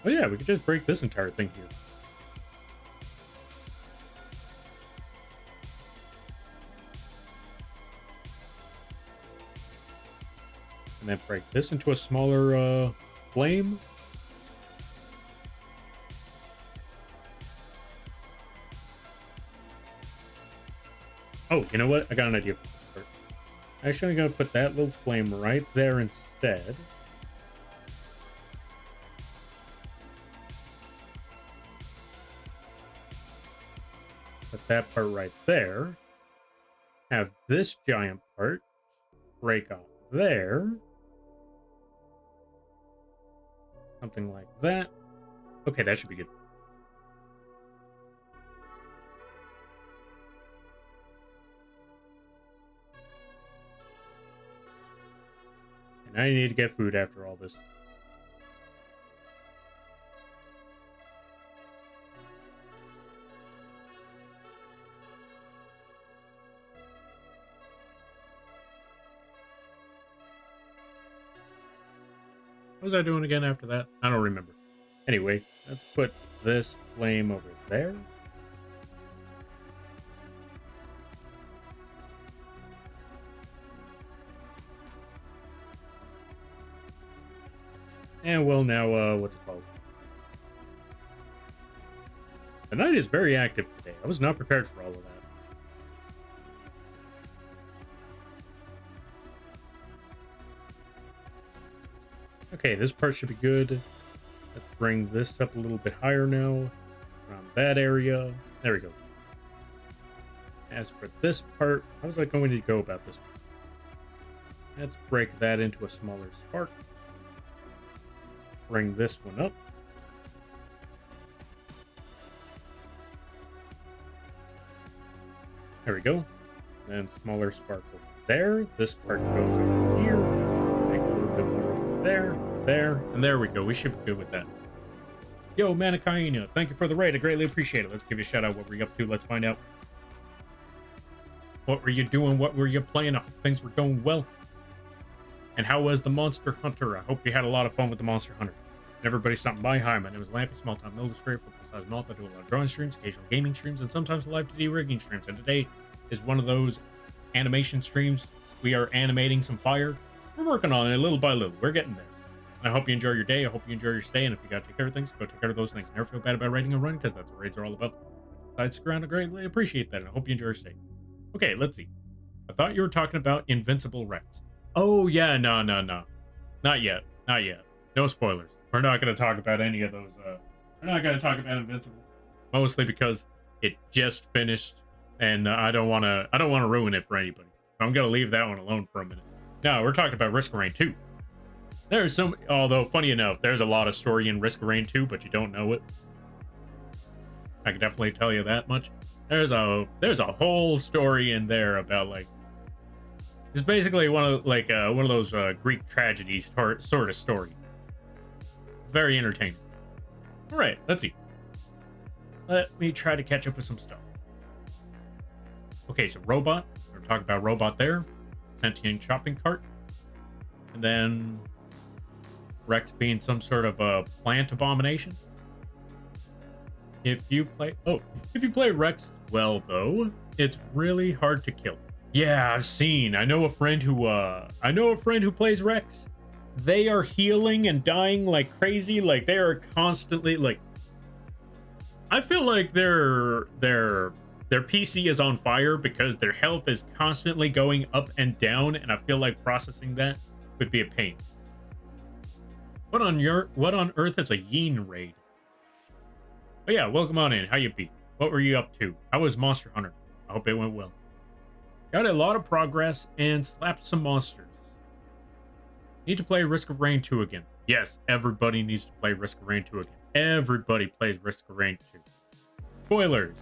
Oh yeah, we could just break this entire thing here. And then break this into a smaller flame. Oh, you know what? I got an idea for this part. Actually, I'm going to put that little flame right there instead. Put that part right there. Have this giant part break off there. Something like that. Okay, that should be good. And I need to get food after all this. What was I doing again after that? I don't remember. Anyway, let's put this flame over there. And well, now, what's it called? The night is very active today. I was not prepared for all of that. Okay, this part should be good. Let's bring this up a little bit higher now. Around that area. There we go. As for this part, how was I going to go about this one? Let's break that into a smaller spark. Bring this one up. There we go. And smaller spark over there. This part goes over here. Make a little bit more over there, and there we go. We should be good with that. Yo, Manakaina, thank you for the raid. I greatly appreciate it. Let's give you a shout out. What were you up to? Let's find out. What were you doing? What were you playing? I hope things were going well. And how was the Monster Hunter? I hope you had a lot of fun with the Monster Hunter. And everybody stopping by. Hi, my name is Lampy, small-time illustrator for plus-size Moth. I do a lot of drawing streams, occasional gaming streams, and sometimes live 2D rigging streams. And today is one of those animation streams. We are animating some fire. We're working on it little by little. We're getting there. And I hope you enjoy your day. I hope you enjoy your stay. And if you got to take care of things, go take care of those things. Never feel bad about raiding a run, because that's what raids are all about. I'd stick around. I greatly appreciate that. And I hope you enjoy your stay. Okay, let's see. I thought you were talking about Invincible Rex. Oh, yeah. No. Not yet. Not yet. No spoilers. We're not going to talk about any of those. We're not going to talk about Invincible. Mostly because it just finished. And I don't want to ruin it for anybody. I'm going to leave that one alone for a minute. No, we're talking about Risk of Rain 2. There's some, although funny enough, there's a lot of story in Risk of Rain 2, but you don't know it. I can definitely tell you that much. There's a whole story in there about, like, it's basically one of those Greek tragedy sort of stories. It's very entertaining. All right, let's see. Let me try to catch up with some stuff. Okay, so robot. We're talking about robot there. Sentient shopping cart. And then Rex being some sort of a plant abomination. If you play Rex well, though, it's really hard to kill. Yeah, I've seen. I know a friend who plays Rex. They are healing and dying like crazy. Like, they are constantly, like, I feel like their PC is on fire because their health is constantly going up and down, and I feel like processing that would be a pain. What on earth is a Yin raid? Oh yeah, welcome on in. How you be? What were you up to? How was Monster Hunter? I hope it went well. Got a lot of progress and slapped some monsters. Need to play Risk of Rain 2 again. Yes, everybody needs to play Risk of Rain 2 again. Everybody plays Risk of Rain 2. Spoilers.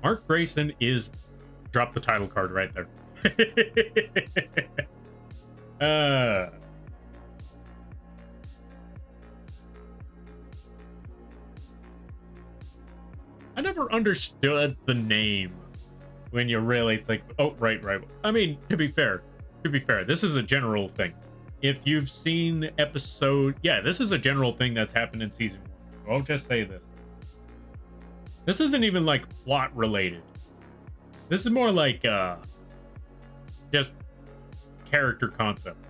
Mark Grayson is... Drop the title card right there. I never understood the name when you really think, oh, right. I mean, to be fair, this is a general thing. If you've seen this is a general thing that's happened in season 1. So I'll just say this. This isn't even like plot related. This is more like just character concept.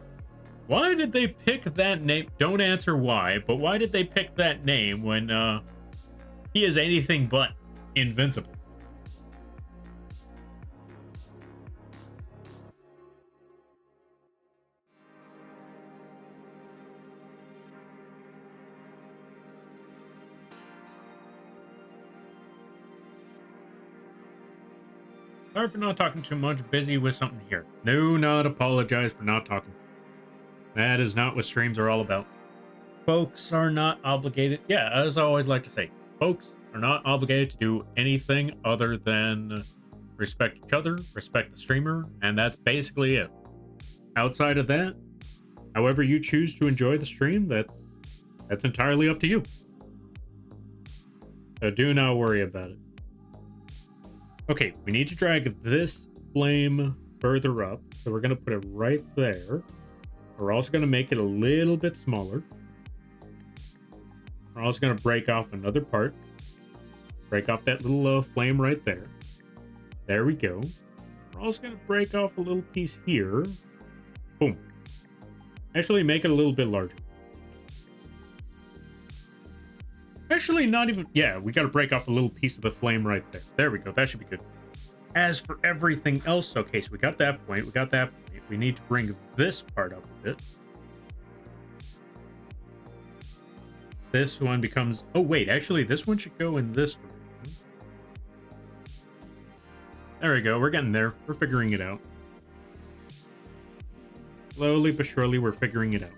Why did they pick that name? Don't answer why, but why did they pick that name when he is anything but invincible? Sorry for not talking too much. Busy with something here. No, not apologize for not talking. That is not what streams are all about. Folks are not obligated. Yeah, as I always like to say, folks are not obligated to do anything other than respect each other, respect the streamer, and that's basically it. Outside of that, however you choose to enjoy the stream, that's entirely up to you. So do not worry about it. Okay, we need to drag this flame further up. So we're going to put it right there. We're also going to make it a little bit smaller. We're also going to break off another part. Break off that little flame right there. There we go. We're also going to break off a little piece here. Boom. Actually, make it a little bit larger. Actually, not even... Yeah, we got to break off a little piece of the flame right there. There we go. That should be good. As for everything else, okay, so we got that point. We got that point. We need to bring this part up a bit. This one becomes... Oh, wait. Actually, this one should go in this direction. There we go. We're getting there. We're figuring it out. Slowly but surely, we're figuring it out.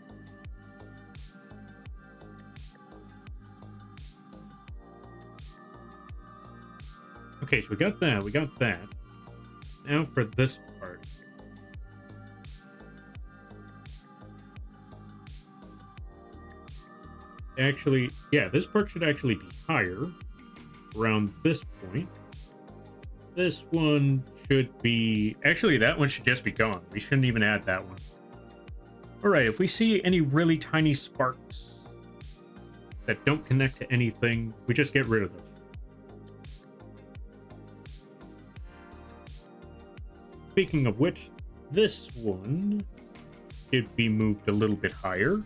Okay, so we got that. We got that. Now for this part. Actually, yeah, this part should actually be higher. Around this point. This one should be... Actually, that one should just be gone. We shouldn't even add that one. Alright, if we see any really tiny sparks that don't connect to anything, we just get rid of them. Speaking of which, this one should be moved a little bit higher.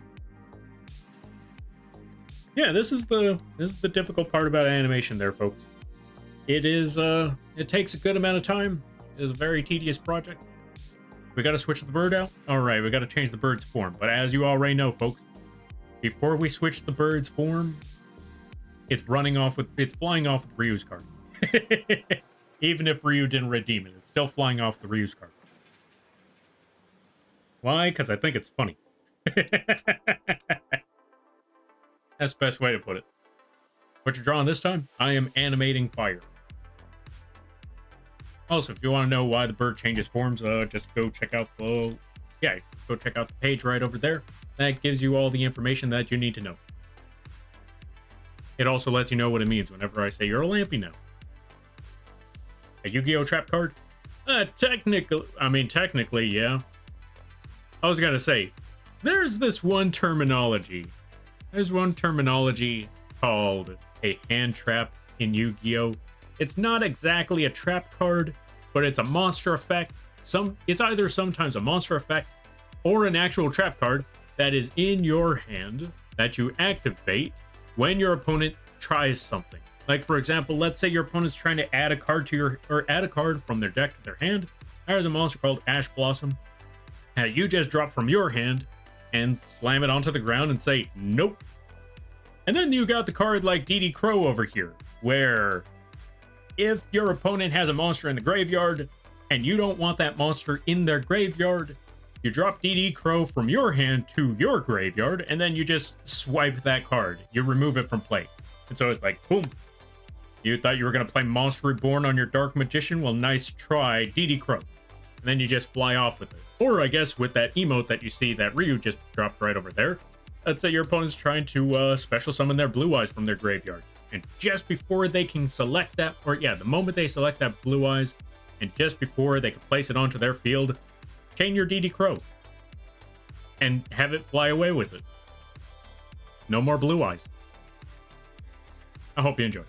Yeah, this is the difficult part about animation there, folks. It is it takes a good amount of time. It is a very tedious project. We got to switch the bird out. All right, we got to change the bird's form. But as you already know, folks, before we switch the bird's form, it's flying off with Ryu's card. Even if Ryu didn't redeem it, it's still flying off the Ryu's card. Why? Because I think it's funny. That's the best way to put it. What you're drawing this time? I am animating fire. Also, if you want to know why the bird changes forms, just go check out the... Yeah, go check out the page right over there. That gives you all the information that you need to know. It also lets you know what it means whenever I say you're a Lampy now. A Yu-Gi-Oh! Trap card? Technically, yeah. I was gonna say, there's this one terminology. There's one terminology called a hand trap in Yu-Gi-Oh! It's not exactly a trap card, but it's a monster effect. It's either sometimes a monster effect or an actual trap card that is in your hand that you activate when your opponent tries something. Like, for example, let's say your opponent's trying to add a card to add a card from their deck to their hand. There's a monster called Ash Blossom. You just drop from your hand and slam it onto the ground and say, nope. And then you got the card like DD Crow over here, where if your opponent has a monster in the graveyard and you don't want that monster in their graveyard, you drop DD Crow from your hand to your graveyard, and then you just swipe that card. You remove it from play. And so it's like, boom. You thought you were going to play Monster Reborn on your Dark Magician? Well, nice try, DD Crow. And then you just fly off with it. Or I guess with that emote that you see that Ryu just dropped right over there. Let's say your opponent's trying to special summon their Blue Eyes from their graveyard. And just before they can select that, or yeah, the moment they select that Blue Eyes, and just before they can place it onto their field, chain your DD Crow. And have it fly away with it. No more Blue Eyes. I hope you enjoy.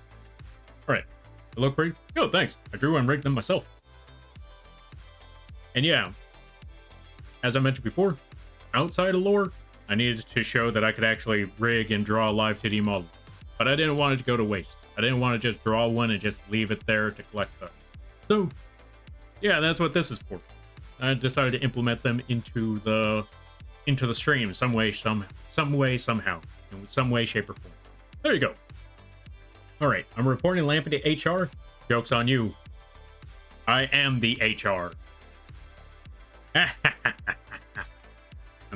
Alright. They look pretty? Yo, thanks. I drew and rigged them myself. And yeah, as I mentioned before, outside of lore, I needed to show that I could actually rig and draw live 2D models. But I didn't want it to go to waste. I didn't want to just draw one and just leave it there to collect dust. So, yeah, that's what this is for. I decided to implement them into the stream some way, somehow, in some way, shape, or form. There you go. All right, I'm reporting Lampy to HR. Joke's on you. I am the HR. I'm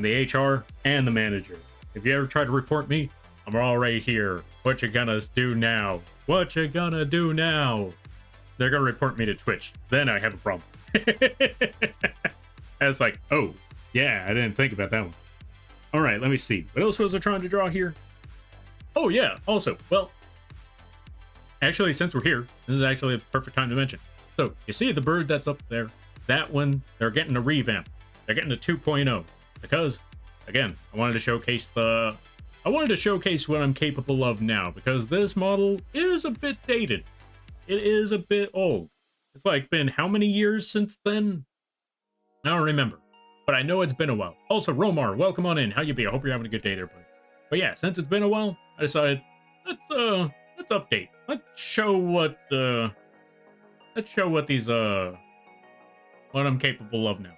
the HR and the manager. If you ever try to report me, I'm already here. What you gonna do now? What you gonna do now? They're gonna report me to Twitch. Then I have a problem. I was like, oh, yeah, I didn't think about that one. All right, let me see. What else was I trying to draw here? Oh, yeah, also, well, actually, since we're here, this is actually a perfect time to mention. So, you see the bird that's up there? That one, they're getting a revamp. They're getting a 2.0. Because, again, I wanted to showcase what I'm capable of now. Because this model is a bit dated. It is a bit old. It's like been how many years since then? I don't remember. But I know it's been a while. Also, Romar, welcome on in. How you be? I hope you're having a good day there, buddy. But yeah, since it's been a while, I decided let's update. Let's show what these what I'm capable of now.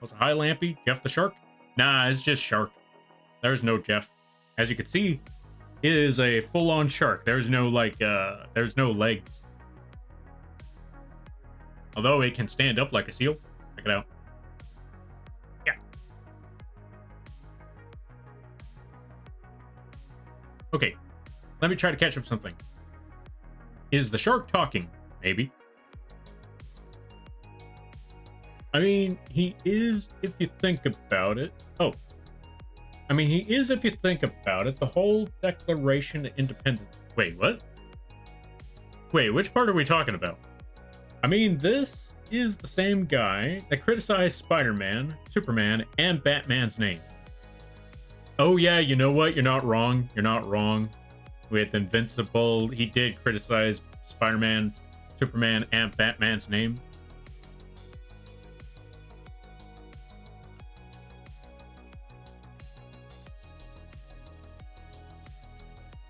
Was it Hi Lampy? Jeff the Shark? Nah, it's just Shark. There's no Jeff. As you can see, it is a full-on shark. There's no there's no legs. Although it can stand up like a seal. Check it out. Yeah. Okay. Let me try to catch up something. Is the shark talking? Maybe. I mean, he is if you think about it. Oh. I mean, he is if you think about it. The whole Declaration of Independence. Wait, what? Wait, which part are we talking about? I mean, this is the same guy that criticized Spider-Man, Superman, and Batman's name. Oh yeah, you know what? You're not wrong. You're not wrong. With Invincible, he did criticize Spider-Man, Superman, and Batman's name.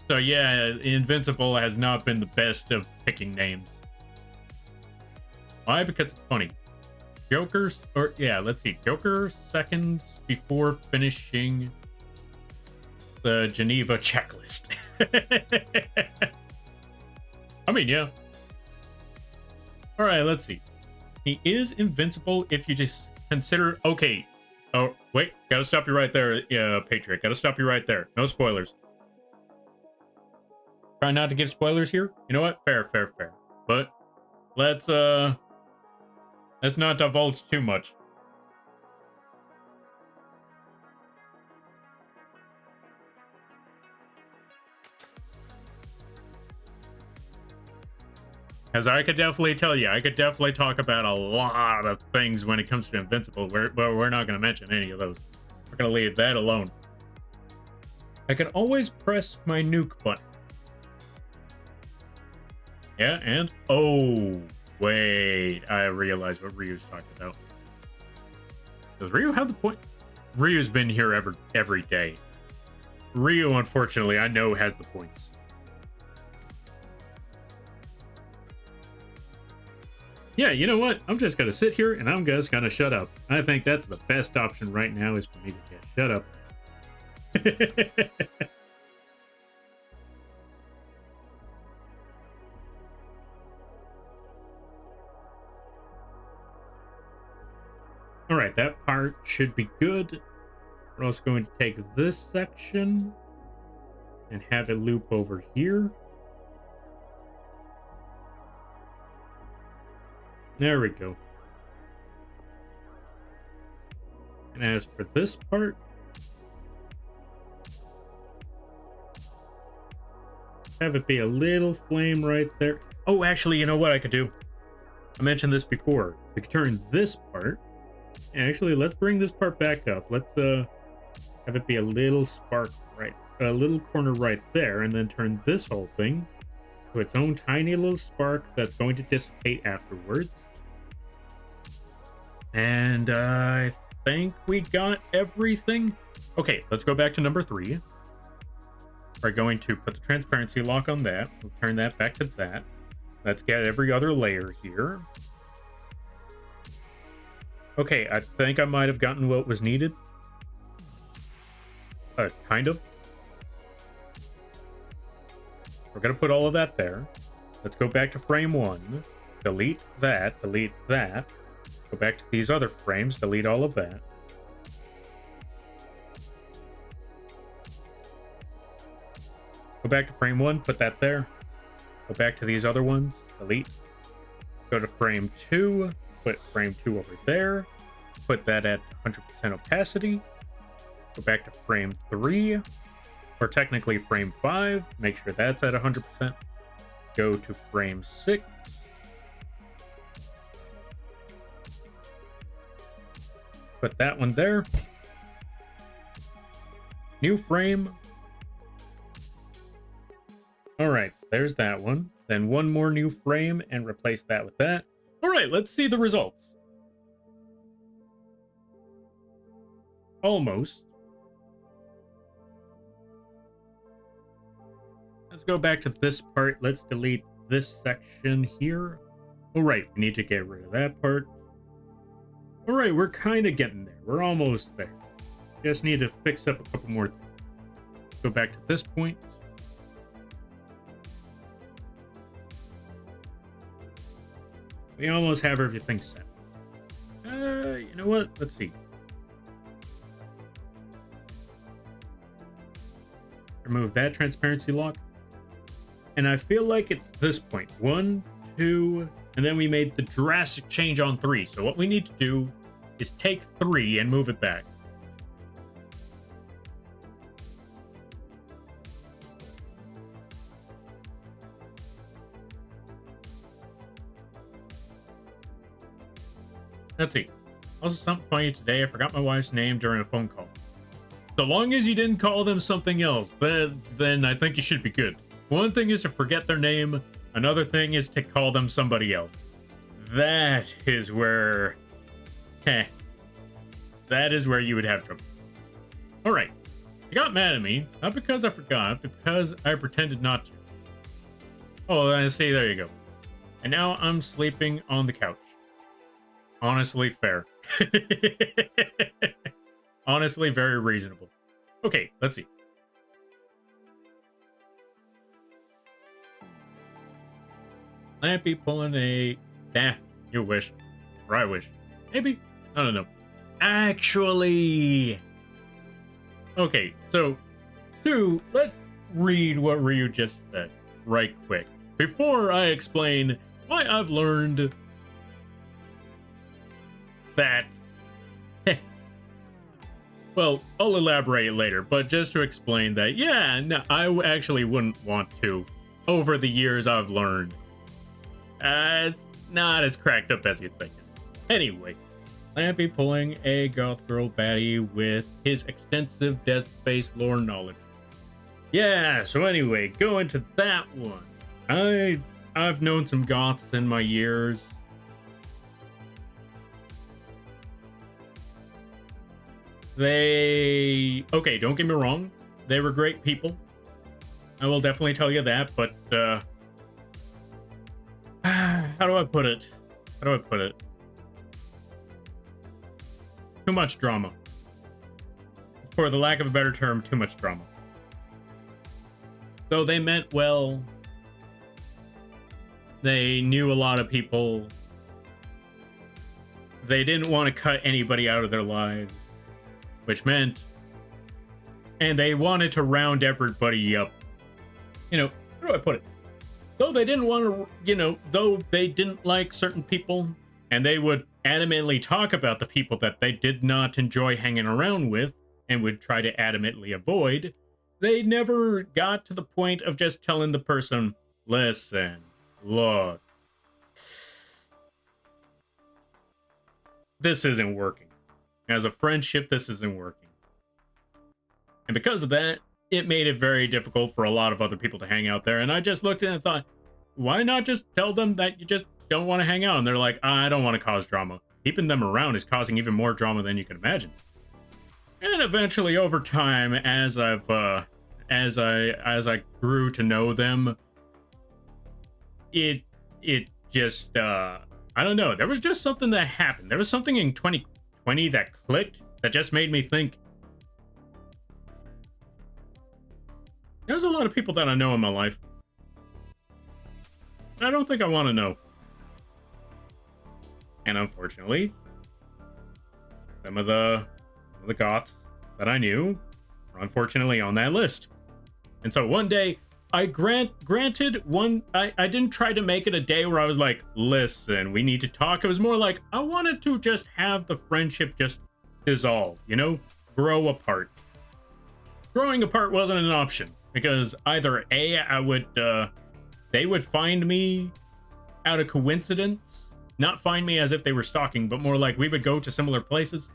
So yeah, Invincible has not been the best of picking names. Why? Because it's funny. Joker's, or yeah, let's see. Joker seconds before finishing the Geneva checklist. I mean, yeah. All right, let's see. He is invincible if you just consider. Okay. Oh, wait. Gotta stop you right there, Patriot. Gotta stop you right there. No spoilers. Try not to give spoilers here. You know what? Fair. But let's not divulge too much. As I could definitely tell you, I could definitely talk about a lot of things when it comes to Invincible. But we're not going to mention any of those. We're going to leave that alone. I can always press my nuke button. Yeah, and oh, wait, I realize what Ryu's talking about. Does Ryu have the point? Ryu's been here every day. Ryu, unfortunately, I know has the points. Yeah, you know what? I'm just gonna sit here and I'm just gonna shut up. I think that's the best option right now is for me to just shut up. All right, that part should be good. We're also going to take this section and have it loop over here. There we go. And as for this part, have it be a little flame right there. Oh, actually, you know what I could do? I mentioned this before. We could turn this part. Actually, let's bring this part back up. Let's have it be a little spark right, a little corner right there, and then turn this whole thing to its own tiny little spark that's going to dissipate afterwards. And I think we got everything. Okay, let's go back to number 3. We're going to put the transparency lock on that. We'll turn that back to that. Let's get every other layer here. Okay, I think I might have gotten what was needed. Kind of. We're going to put all of that there. Let's go back to frame 1. Delete that. Delete that. Go back to these other frames. Delete all of that. Go back to frame 1. Put that there. Go back to these other ones. Delete. Go to frame 2. Put frame 2 over there. Put that at 100% opacity. Go back to frame 3. Or technically frame 5. Make sure that's at 100%. Go to frame 6. Put that one there. New frame. All right, there's that one. Then one more new frame and replace that with that. All right, let's see the results. Almost. go back to this part. Let's delete this section here. All right, we need to get rid of that part. All right, we're kind of getting there. We're almost there. Just need to fix up a couple more things. Go back to this point. We almost have everything set. You know what? Let's see. Remove that transparency lock. And I feel like it's this point. 1, 2, and then we made the drastic change on 3. So what we need to do is take 3 and move it back. Let's see. Also, something funny today. I forgot my wife's name during a phone call. So long as you didn't call them something else, then I think you should be good. One thing is to forget their name. Another thing is to call them somebody else. That is where... that is where you would have trouble. Alright. You got mad at me. Not because I forgot, but because I pretended not to. Oh, I see. There you go. And now I'm sleeping on the couch. Honestly, fair. Honestly, very reasonable. Okay, let's see. Lampy pulling a... you wish. Or I wish. Maybe? I don't know. Actually... Okay, so... 2, let's read what Ryu just said right quick. Before I explain why I've learned... that... Well, I'll elaborate later, but just to explain that, yeah, no, I actually wouldn't want to. Over the years, I've learned. It's not as cracked up as you think. Anyway, Lampy pulling a goth girl baddie with his extensive Dead Space lore knowledge. Yeah, so anyway, going to that one. I've known some goths in my years. Okay, don't get me wrong. They were great people. I will definitely tell you that, but, how do I put it? Too much drama. For the lack of a better term, too much drama. So they meant well. They knew a lot of people. They didn't want to cut anybody out of their lives. Which meant, and they wanted to round everybody up. You know, how do I put it? Though they didn't want to, though they didn't like certain people, and they would adamantly talk about the people that they did not enjoy hanging around with, and would try to adamantly avoid, they never got to the point of just telling the person, listen, look, this isn't working. As a friendship, this isn't working. And because of that, it made it very difficult for a lot of other people to hang out there. And I just looked at it and thought, why not just tell them that you just don't want to hang out? And they're like, I don't want to cause drama. Keeping them around is causing even more drama than you can imagine. And eventually, over time, as I grew to know them, it just I don't know. There was just something that happened. There was something in 2020 that clicked that just made me think. There's a lot of people that I know in my life. I don't think I want to know. And unfortunately, some of the goths that I knew were unfortunately on that list. And so one day, I granted one, I didn't try to make it a day where I was like, listen, we need to talk. It was more like, I wanted to just have the friendship just dissolve, grow apart. Growing apart wasn't an option because either A, they would find me out of coincidence, not find me as if they were stalking, but more like we would go to similar places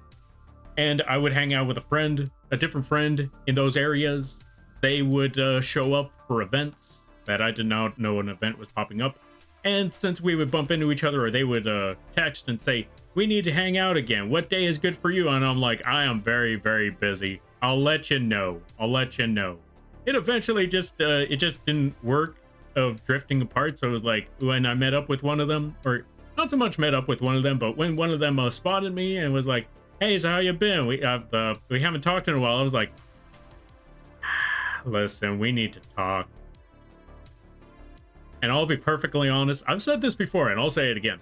and I would hang out with a different friend in those areas. They would show up for events that I did not know an event was popping up. And since we would bump into each other, or they would text and say, we need to hang out again. What day is good for you? And I'm like, I am very, very busy. I'll let you know. it eventually just it just didn't work of drifting apart. So it was like when I met up with one of them, or not so much met up with one of them, but when one of them spotted me and was like, "Hey, so how you been? We haven't talked in a while." I was like, "Listen, we need to talk." And I'll be perfectly honest. I've said this before, and I'll say it again.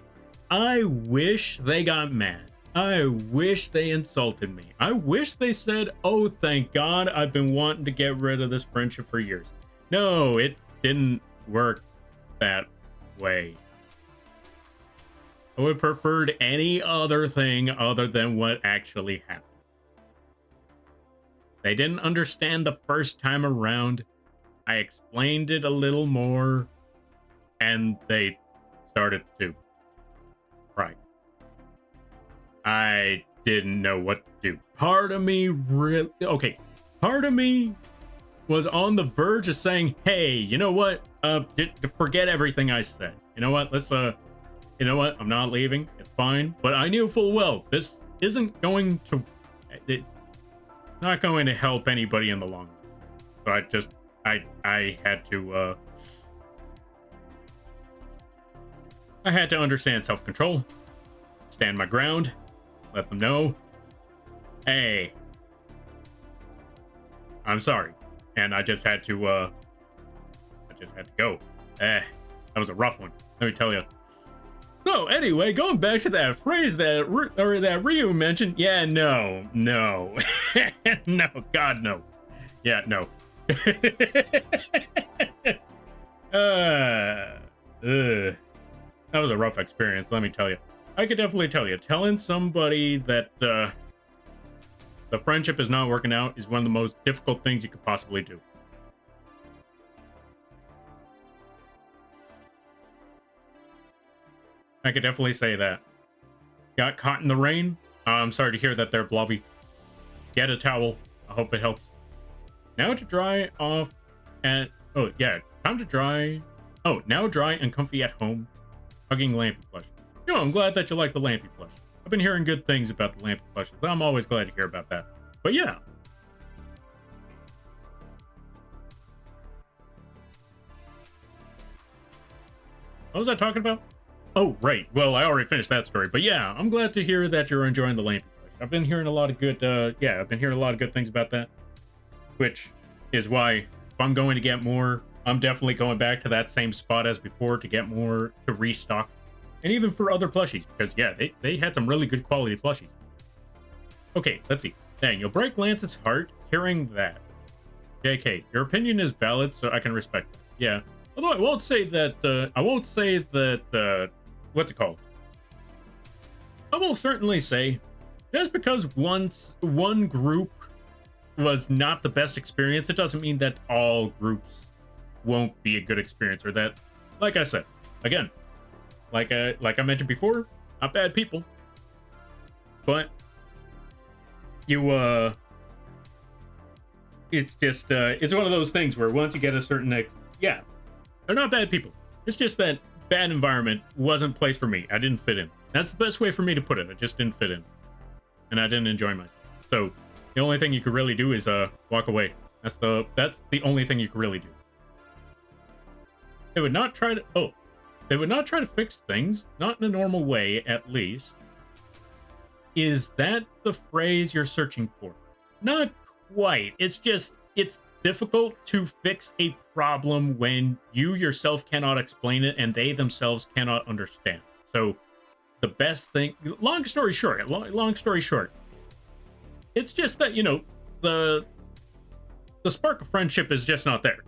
I wish they got mad. I wish they insulted me. I wish they said, "Oh, thank God, I've been wanting to get rid of this friendship for years." No, it didn't work that way. I would have preferred any other thing other than what actually happened. They didn't understand the first time around. I explained it a little more, and they started to cry. I didn't know what to do. Part of me part of me was on the verge of saying, "Hey, you know what? Forget everything I said. You know what? You know what? I'm not leaving. It's fine." But I knew full well this isn't going to. It's not going to help anybody in the long run. So I had to. I had to understand self-control, stand my ground, let them know, "Hey, I'm sorry," and I just had to go. That was a rough one, let me tell you. So anyway, going back to that phrase that Ryu mentioned, yeah, no, no, no, yeah, no. That was a rough experience, let me tell you. I could definitely tell you, telling somebody that the friendship is not working out is one of the most difficult things you could possibly do. I could definitely say that. Got caught in the rain? I'm sorry to hear that there, Blobby. Get a towel. I hope it helps. Now to dry off and... Oh, yeah. Time to dry... Oh, now dry and comfy at home. Hugging Lampy plush. You know, I'm glad that you like the Lampy plush. I've been hearing good things about the Lampy plushes. I'm always glad to hear about that. But yeah. What was I talking about? Oh, right. Well, I already finished that story. But yeah, I'm glad to hear that you're enjoying the Lampy plush. I've been hearing a lot of good, I've been hearing a lot of good things about that. Which is why, if I'm going to get more, I'm definitely going back to that same spot as before to get more, to restock. And even for other plushies, because yeah, they had some really good quality plushies. Okay, let's see. Dang, you'll break Lance's heart hearing that. JK, your opinion is valid, so I can respect that. Yeah. Although I won't say that, what's it called? I will certainly say, just because one group was not the best experience, it doesn't mean that all groups won't be a good experience, or that, like I said, again, like I mentioned before, not bad people, but you it's just it's one of those things where once you get a certain yeah, they're not bad people. It's just that bad environment wasn't place for me. I didn't fit in. That's the best way for me to put it. I just didn't fit in, and I didn't enjoy myself. So the only thing you could really do is walk away. That's the only thing you could really do. They would not try to fix things, not in a normal way, at least. Is that the phrase you're searching for? Not quite. It's just, it's difficult to fix a problem when you yourself cannot explain it and they themselves cannot understand. So the best thing, long story short, it's just that, you know, the spark of friendship is just not there.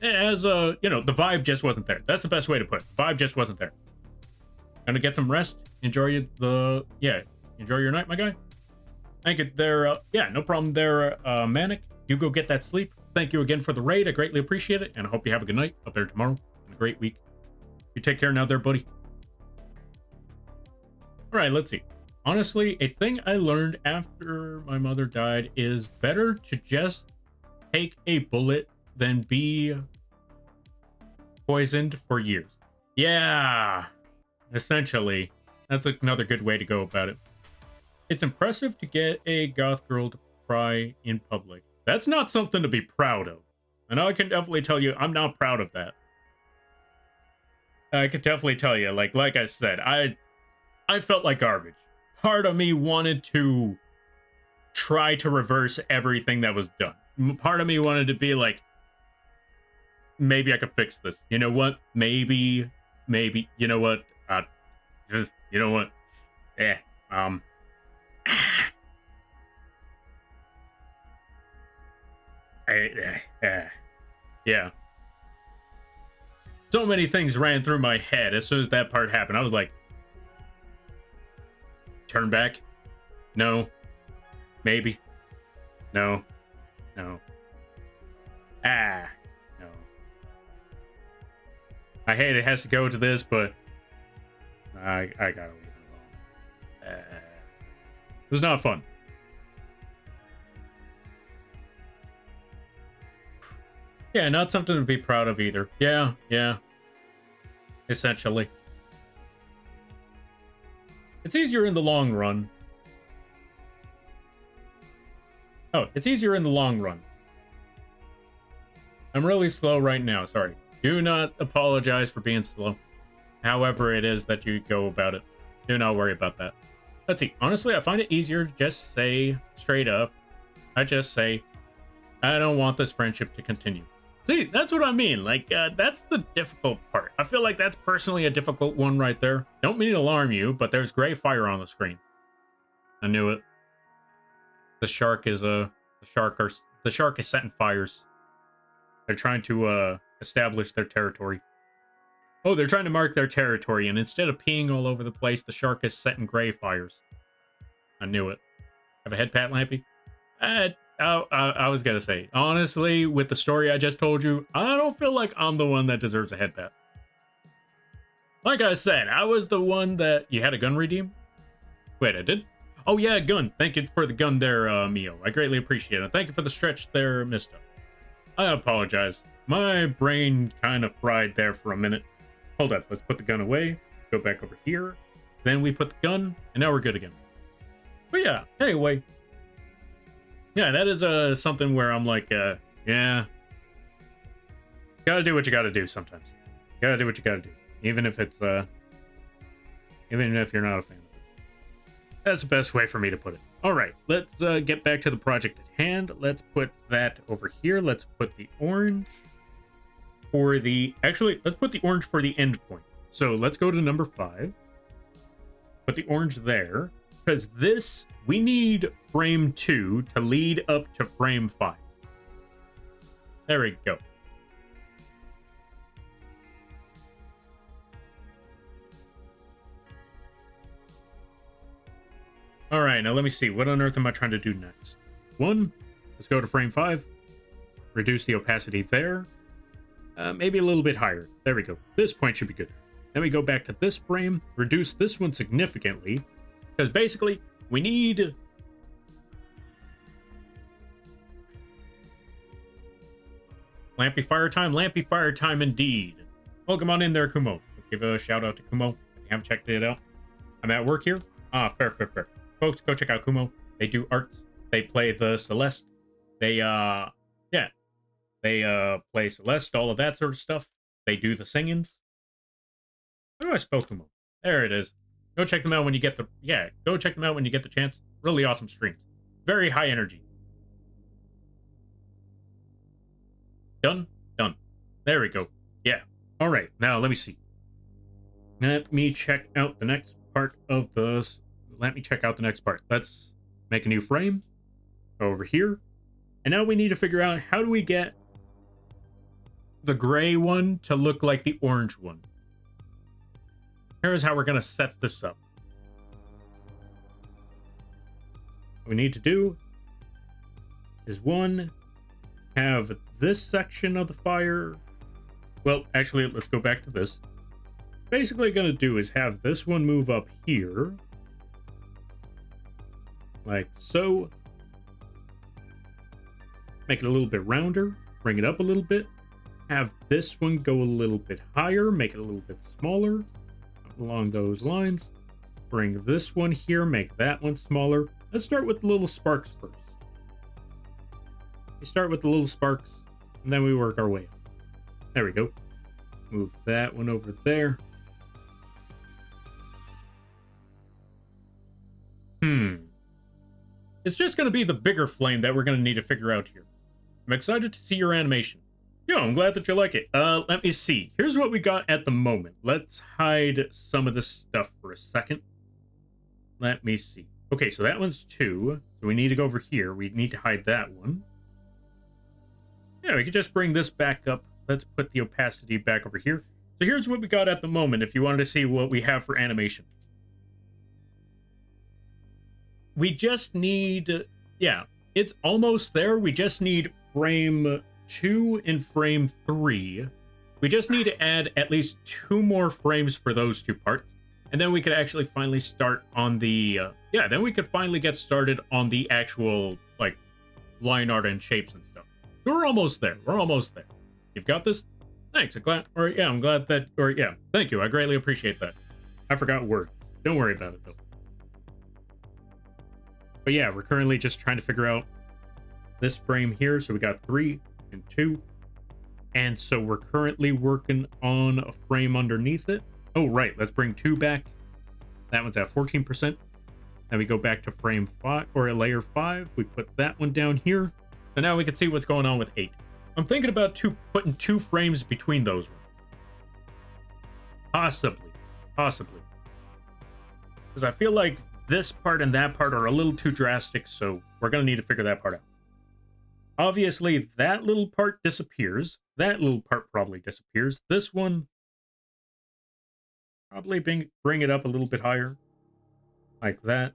As you know, the vibe just wasn't there. That's the best way to put it. The vibe just wasn't there. Gonna get some rest. Enjoy your night, my guy. Thank you there. Yeah, no problem there, Manic. You go get that sleep. Thank you again for the raid. I greatly appreciate it, and I hope you have a good night up there tomorrow and a great week. You take care now there, buddy. All right, let's see. Honestly, a thing I learned after my mother died is better to just take a bullet than be poisoned for years. Yeah, essentially, that's another good way to go about it. It's impressive to get a goth girl to cry in public. That's not something to be proud of. And I can definitely tell you, I'm not proud of that. I could definitely tell you, like I said, I felt like garbage. Part of me wanted to try to reverse everything that was done. Part of me wanted to be like, maybe I could fix this. You know what? Maybe, you know what? Just, you know what? Eh, um, yeah. So many things ran through my head as soon as that part happened. I was like, turn back? No. Maybe. No. No. No. I hate it has to go to this, but I gotta leave it alone. It was not fun. Yeah, not something to be proud of either. Yeah. Essentially. It's easier in the long run. Oh, it's easier in the long run. I'm really slow right now, sorry. Do not apologize for being slow. However it is that you go about it. Do not worry about that. Let's see. Honestly, I find it easier to just say straight up. I just say, I don't want this friendship to continue. See, that's what I mean. Like, that's the difficult part. I feel like that's personally a difficult one right there. Don't mean to alarm you, but there's gray fire on the screen. I knew it. The shark is the shark is setting fires. They're trying to establish their territory. Oh, they're trying to mark their territory, and instead of peeing all over the place, the shark is setting gray fires. I knew it. Have a head pat, Lampy? I was gonna say, honestly, with the story I just told you, I don't feel like I'm the one that deserves a head pat. Like I said, I was the one that... You had a gun redeem? Wait, I did? Oh yeah, gun. Thank you for the gun there, Mio. I greatly appreciate it. Thank you for the stretch there, Mister. I apologize. My brain kind of fried there for a minute. Hold up, let's put the gun away. Go back over here. Then we put the gun, and now we're good again. But yeah, anyway. Yeah, that is something where I'm like, yeah. Gotta do what you gotta do sometimes. Gotta do what you gotta do. Even if it's, even if you're not a fan of it. That's the best way for me to put it. Alright, let's get back to the project at hand. Let's put that over here. Let's put the orange for the... Actually, let's put the orange for the end point. So let's go to number 5. Put the orange there. Because this, we need frame 2 to lead up to frame 5. There we go. All right, now let me see. What on earth am I trying to do next? 1, let's go to frame 5. Reduce the opacity there. Maybe a little bit higher. There we go. This point should be good. Then we go back to this frame. Reduce this one significantly. Because basically, we need... Lampy fire time indeed. Welcome on in there, Kumo. Let's give a shout out to Kumo. If you haven't checked it out. I'm at work here. Fair. Folks, go check out Kumo. They do arts. They play the Celeste. They, They play Celeste, all of that sort of stuff. They do the singings. How do I spell Kumo? There it is. Go check them out when you get the... Yeah, go check them out when you get the chance. Really awesome streams. Very high energy. Done? Done. There we go. Yeah. All right. Now, let me see. Let me check out the next part of this. Let me check out the next part. Let's make a new frame. Go over here. And now we need to figure out how do we get the gray one to look like the orange one. Here's how we're going to set this up. What we need to do is 1, have this section of the fire. Well, actually, let's go back to this. Basically, going to do is have this one move up here. Like so. Make it a little bit rounder. Bring it up a little bit. Have this one go a little bit higher. Make it a little bit smaller. Along those lines. Bring this one here. Make that one smaller. Let's start with the little sparks first. You start with the little sparks. And then we work our way up. There we go. Move that one over there. It's just going to be the bigger flame that we're going to need to figure out here. I'm excited to see your animation. Yo, I'm glad that you like it. Let me see. Here's what we got at the moment. Let's hide some of this stuff for a second. Let me see. Okay, so that one's 2. So we need to go over here. We need to hide that one. Yeah, we could just bring this back up. Let's put the opacity back over here. So here's what we got at the moment if you wanted to see what we have for animation. We just need, yeah, it's almost there. We just need frame 2 and frame 3. We just need to add at least 2 more frames for those 2 parts. And then we could actually finally start on the, then we could finally get started on the actual, like, line art and shapes and stuff. So we're almost there. We're almost there. You've got this? Thanks. I'm glad that, thank you. I greatly appreciate that. I forgot words. Don't worry about it, though. But yeah, we're currently just trying to figure out this frame here. So we got 3 and 2. And so we're currently working on a frame underneath it. Oh, right. Let's bring 2 back. That one's at 14%. Then we go back to frame 5 or layer 5. We put that one down here. So now we can see what's going on with 8. I'm thinking about putting 2 frames between those ones. Possibly. Because I feel like this part and that part are a little too drastic, so we're going to need to figure that part out. Obviously, that little part disappears. That little part probably disappears. This one, probably bring it up a little bit higher. Like that.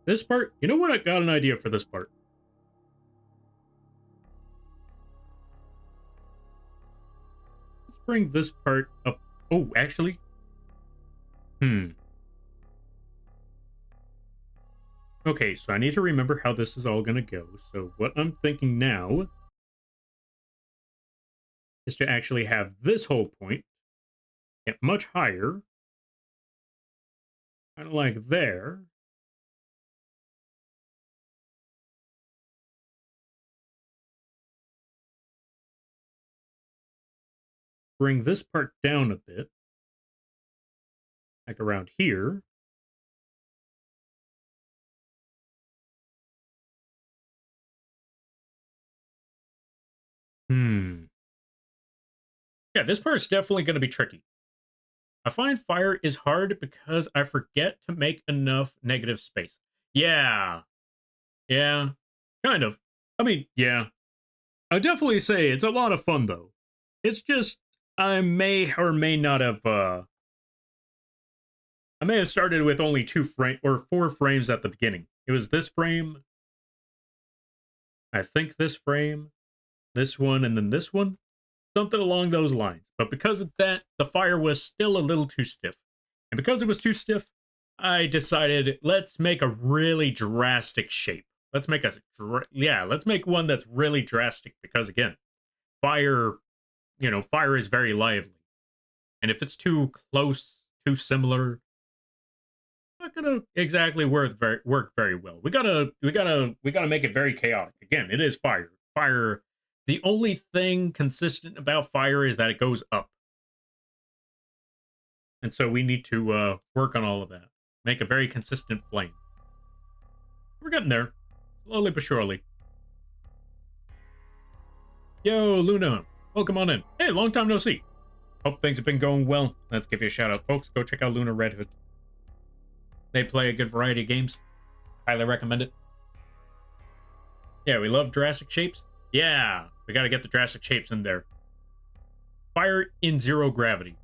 This part, you know what? I got an idea for this part. Let's bring this part up. Oh, actually. Okay, so I need to remember how this is all going to go. So what I'm thinking now is to actually have this whole point get much higher. Kind of like there. Bring this part down a bit. Like around here. Yeah, this part is definitely going to be tricky. I find fire is hard because I forget to make enough negative space. Yeah. Yeah. Kind of. I mean, yeah. I definitely say it's a lot of fun, though. It's just, I may or may not have, I may have started with only 2 frame or 4 frames at the beginning. It was this frame, I think this frame, this one, and then this one. Something along those lines. But because of that, the fire was still a little too stiff. And because it was too stiff, I decided let's make a really drastic shape. Let's make let's make one that's really drastic because again, fire, fire is very lively. And if it's too close, too similar, not gonna exactly work very well. We gotta make it very chaotic. Again, it is fire. Fire. The only thing consistent about fire is that it goes up. And so we need to work on all of that. Make a very consistent flame. We're getting there. Slowly but surely. Yo, Luna. Welcome on in. Hey, long time no see. Hope things have been going well. Let's give you a shout out, folks. Go check out Luna Red Hood. They play a good variety of games. Highly recommend it. Yeah, we love drastic shapes. Yeah, we got to get the drastic shapes in there. Fire in 0 gravity.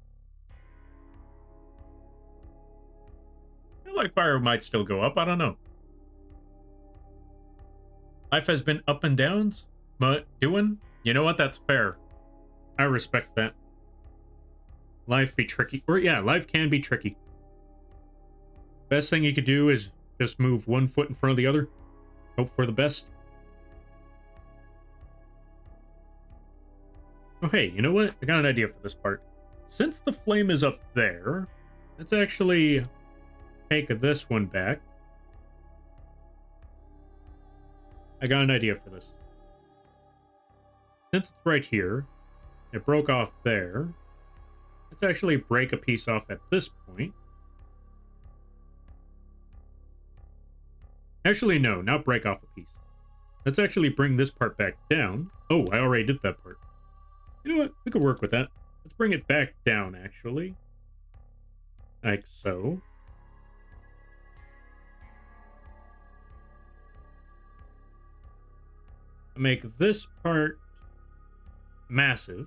I feel like fire might still go up. I don't know. Life has been up and downs, but you know what? That's fair. I respect that. Life be tricky. Or yeah, life can be tricky. Best thing you could do is just move 1 foot in front of the other. Hope for the best. Oh, hey, you know what? I got an idea for this part. Since the flame is up there, let's actually take this one back. I got an idea for this. Since it's right here, it broke off there. Let's actually break a piece off at this point. Actually, no, not break off a piece. Let's actually bring this part back down. Oh, I already did that part. You know what? We could work with that. Let's bring it back down, actually. Like so. Make this part massive.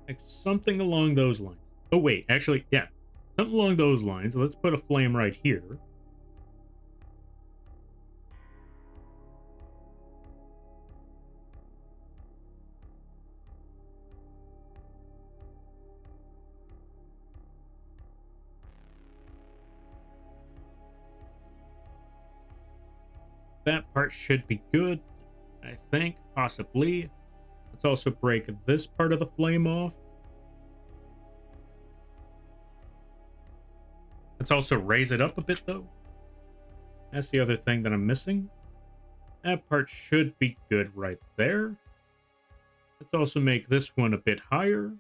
Like something along those lines. Oh, wait, actually, yeah. Something along those lines. Let's put a flame right here. That part should be good, I think, possibly. Let's also break this part of the flame off. Let's also raise it up a bit, though. That's the other thing that I'm missing. That part should be good right there. Let's also make this one a bit higher.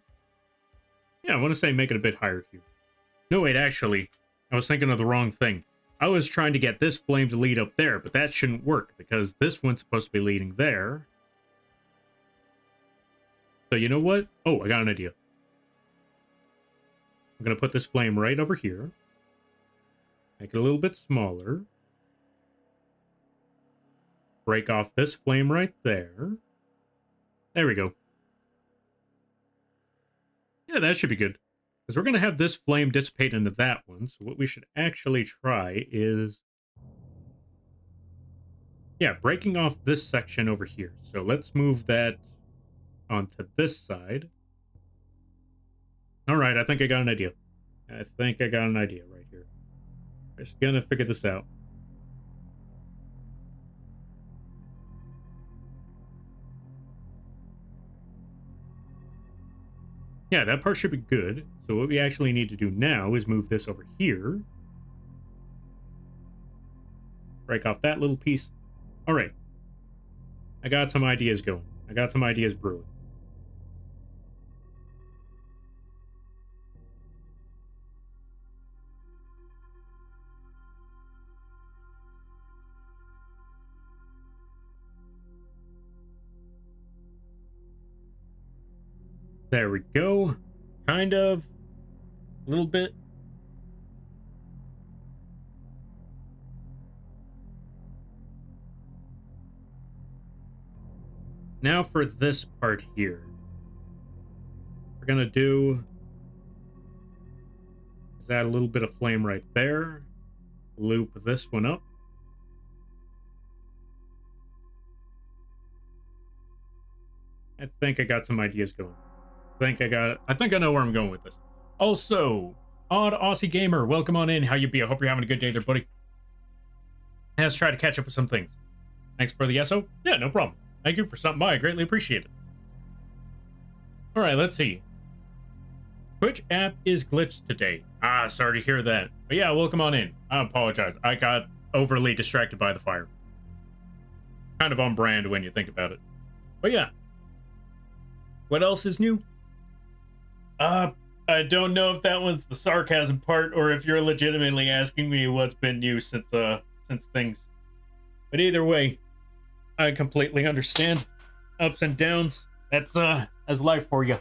Yeah, I want to say make it a bit higher here. No, wait, actually, I was thinking of the wrong thing. I was trying to get this flame to lead up there, but that shouldn't work because this one's supposed to be leading there. So you know what? Oh, I got an idea. I'm going to put this flame right over here. Make it a little bit smaller. Break off this flame right there. There we go. Yeah, that should be good. Because we're going to have this flame dissipate into that one. So what we should actually try is... yeah, breaking off this section over here. So let's move that onto this side. All right, I think I got an idea. I think I got an idea right here. Just gonna figure this out. Yeah, that part should be good. So what we actually need to do now is move this over here. Break off that little piece. All right. I got some ideas going. I got some ideas brewing. There we go. Kind of. A little bit. Now for this part here. We're going to do... is add a little bit of flame right there. Loop this one up. I think I got some ideas going. I think I know where I'm going with this. Also, Odd Aussie Gamer, welcome on in. How you be? I hope you're having a good day there, buddy. Let's try to catch up with some things. Thanks for the SO. Yeah, no problem. Thank you for stopping by. I greatly appreciate it. All right, let's see. Twitch app is glitched today. Ah, sorry to hear that. But yeah, welcome on in. I apologize. I got overly distracted by the fire. Kind of on brand when you think about it. But yeah. What else is new? I don't know if that was the sarcasm part or if you're legitimately asking me what's been new since things. But either way, I completely understand. Ups and downs. That's life for you.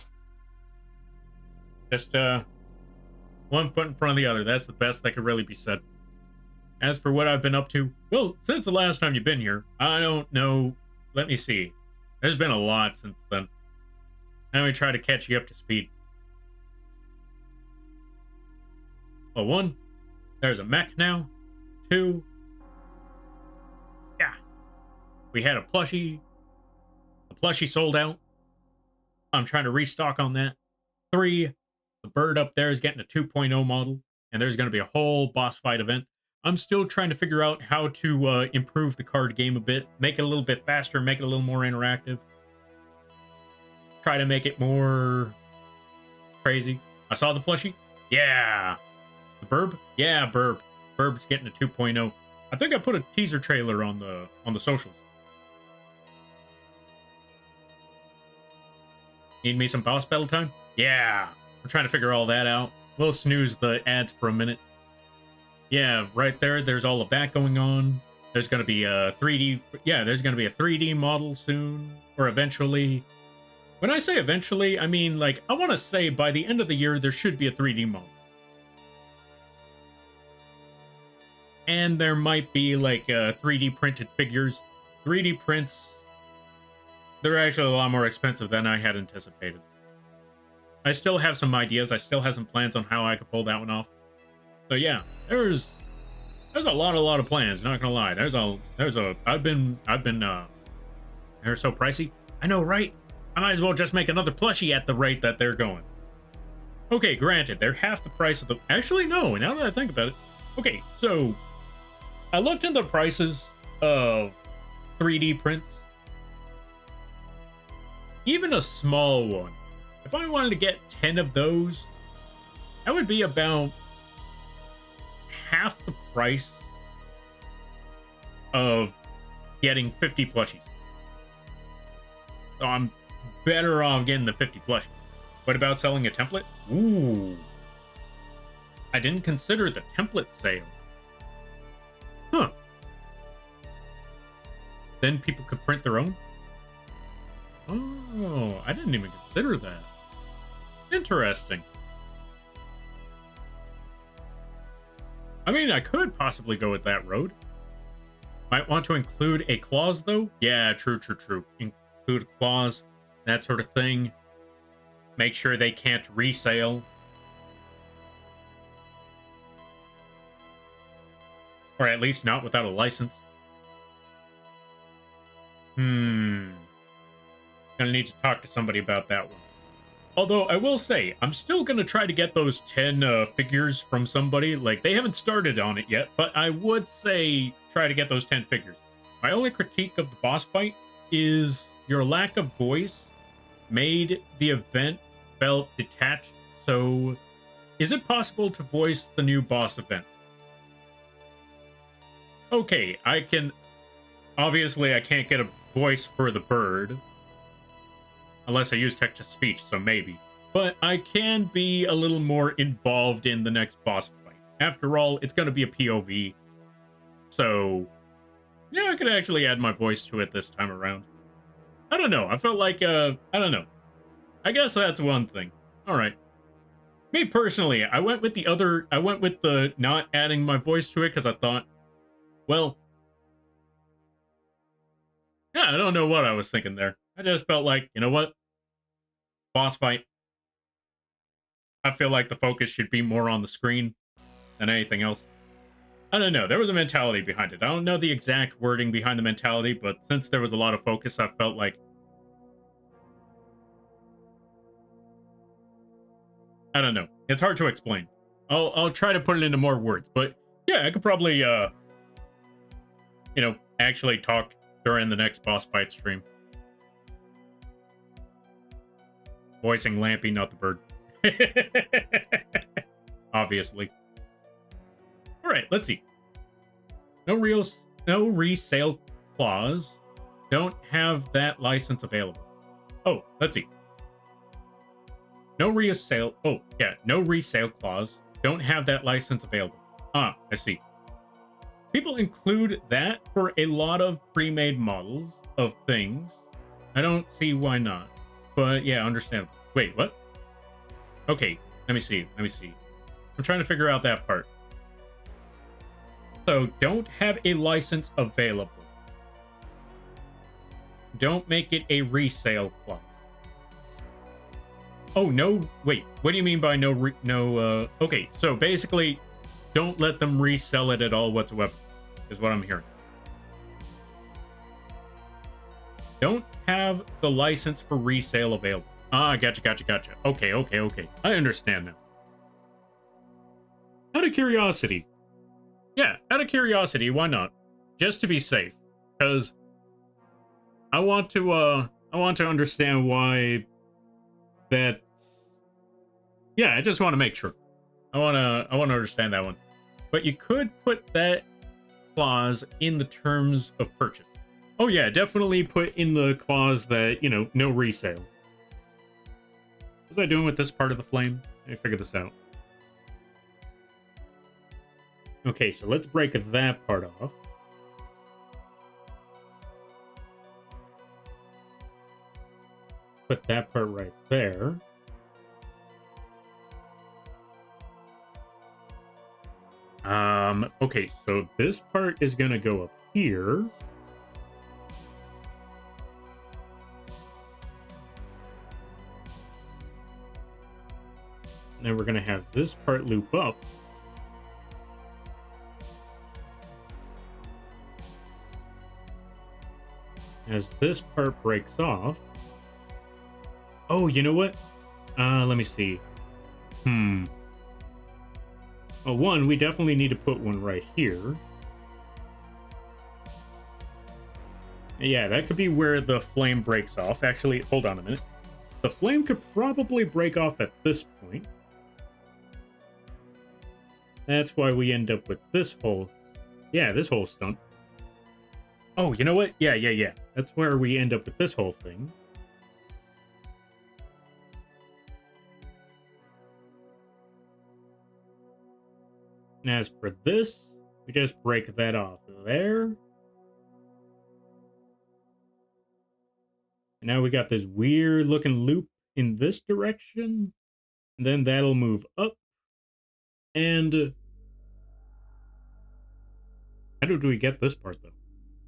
Just one foot in front of the other. That's the best that could really be said. As for what I've been up to, well, since the last time you've been here, I don't know. Let me see. There's been a lot since then. Now we try to catch you up to speed. Well, 1, there's a mech now. 2, yeah, we had a plushie. The plushie sold out. I'm trying to restock on that. 3, the bird up there is getting a 2.0 model, and there's going to be a whole boss fight event. I'm still trying to figure out how to improve the card game a bit, make it a little bit faster, make it a little more interactive. try to make it more crazy. I saw the plushie. Yeah. The Burb? Yeah, Burb. Burb's getting a 2.0. I think I put a teaser trailer on the socials. Need me some boss battle time? Yeah. I'm trying to figure all that out. We'll snooze the ads for a minute. Yeah, right there. There's all of that going on. There's going to be a 3D. Yeah, there's going to be a 3D model soon, or eventually. When I say eventually, I mean, like, I want to say by the end of the year, there should be a 3D model. And there might be, like, 3D printed figures. 3D prints, they're actually a lot more expensive than I had anticipated. I still have some ideas. I still have some plans on how I could pull that one off. So yeah, there's a lot of plans, not gonna lie. They're so pricey. I know, right? I might as well just make another plushie at the rate that they're going. Okay, granted, they're half the price of the... Actually, no, now that I think about it. Okay, so I looked into the prices of 3D prints. Even a small one. If I wanted to get 10 of those, that would be about half the price of getting 50 plushies. So I'm better off getting the 50 plushies. What about selling a template? Ooh. I didn't consider the template sale. Huh. Then people could print their own? Oh, I didn't even consider that. Interesting. I mean, I could possibly go with that road. Might want to include a clause, though. Yeah, true. Include a clause, that sort of thing. Make sure they can't resale. Or at least not without a license. Gonna need to talk to somebody about that one. Although, I will say, I'm still going to try to get those 10 figures from somebody. Like, they haven't started on it yet, but I would say try to get those 10 figures. My only critique of the boss fight is your lack of voice made the event felt detached. So, is it possible to voice the new boss event? Okay, I can... Obviously, I can't get a voice for the bird. Unless I use text-to-speech, so maybe. But I can be a little more involved in the next boss fight. After all, it's going to be a POV. So, yeah, I could actually add my voice to it this time around. I don't know. I felt like, I don't know. I guess that's one thing. Alright. Me personally, I went with the not adding my voice to it because I thought, well... Yeah, I don't know what I was thinking there. I just felt like, you know what? Boss fight. I feel like the focus should be more on the screen than anything else. I don't know. There was a mentality behind it. I don't know the exact wording behind the mentality, but since there was a lot of focus, I felt like... I don't know. It's hard to explain. I'll try to put it into more words, but yeah, I could probably, you know, actually talk during the next boss fight stream. Voicing Lampy, not the bird. Obviously. Alright, let's see. No resale clause. Don't have that license available. Oh, let's see. No resale. Oh, yeah. No resale clause. Don't have that license available. Ah, I see. People include that for a lot of pre-made models of things. I don't see why not. But yeah, understandable. Wait, what? Okay, let me see. I'm trying to figure out that part. So, don't have a license available. Don't make it a resale clause. Oh, no. Wait, what do you mean by okay, so basically, don't let them resell it at all whatsoever, is what I'm hearing. Don't have the license for resale available. Ah, gotcha. Okay. I understand now. Out of curiosity. Yeah, out of curiosity, why not? Just to be safe. Because I want to understand why that... Yeah, I just want to make sure. I want to understand that one. But you could put that clause in the terms of purchase. Oh yeah, definitely put in the clause that, you know, no resale. What was I doing with this part of the flame? Let me figure this out. Okay, so let's break that part off. Put that part right there. Okay, so this part is gonna go up here. And then we're gonna have this part loop up. As this part breaks off. Oh, you know what? Let me see. Well, one, we definitely need to put one right here. Yeah, that could be where the flame breaks off. Actually, hold on a minute. The flame could probably break off at this point. That's why we end up with this whole... Yeah, this whole stunt. Oh, you know what? Yeah. That's where we end up with this whole thing. And as for this, we just break that off there. And now we got this weird looking loop in this direction. And then that'll move up. And how do we get this part, though?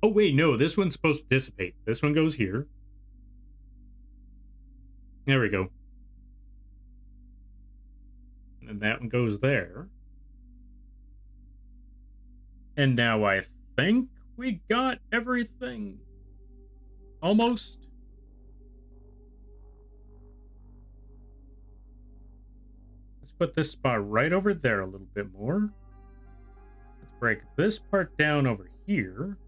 Oh, wait, no. This one's supposed to dissipate. This one goes here. There we go. And then that one goes there. And now I think we got everything. Almost. Let's put this spot right over there a little bit more. Let's break this part down over here.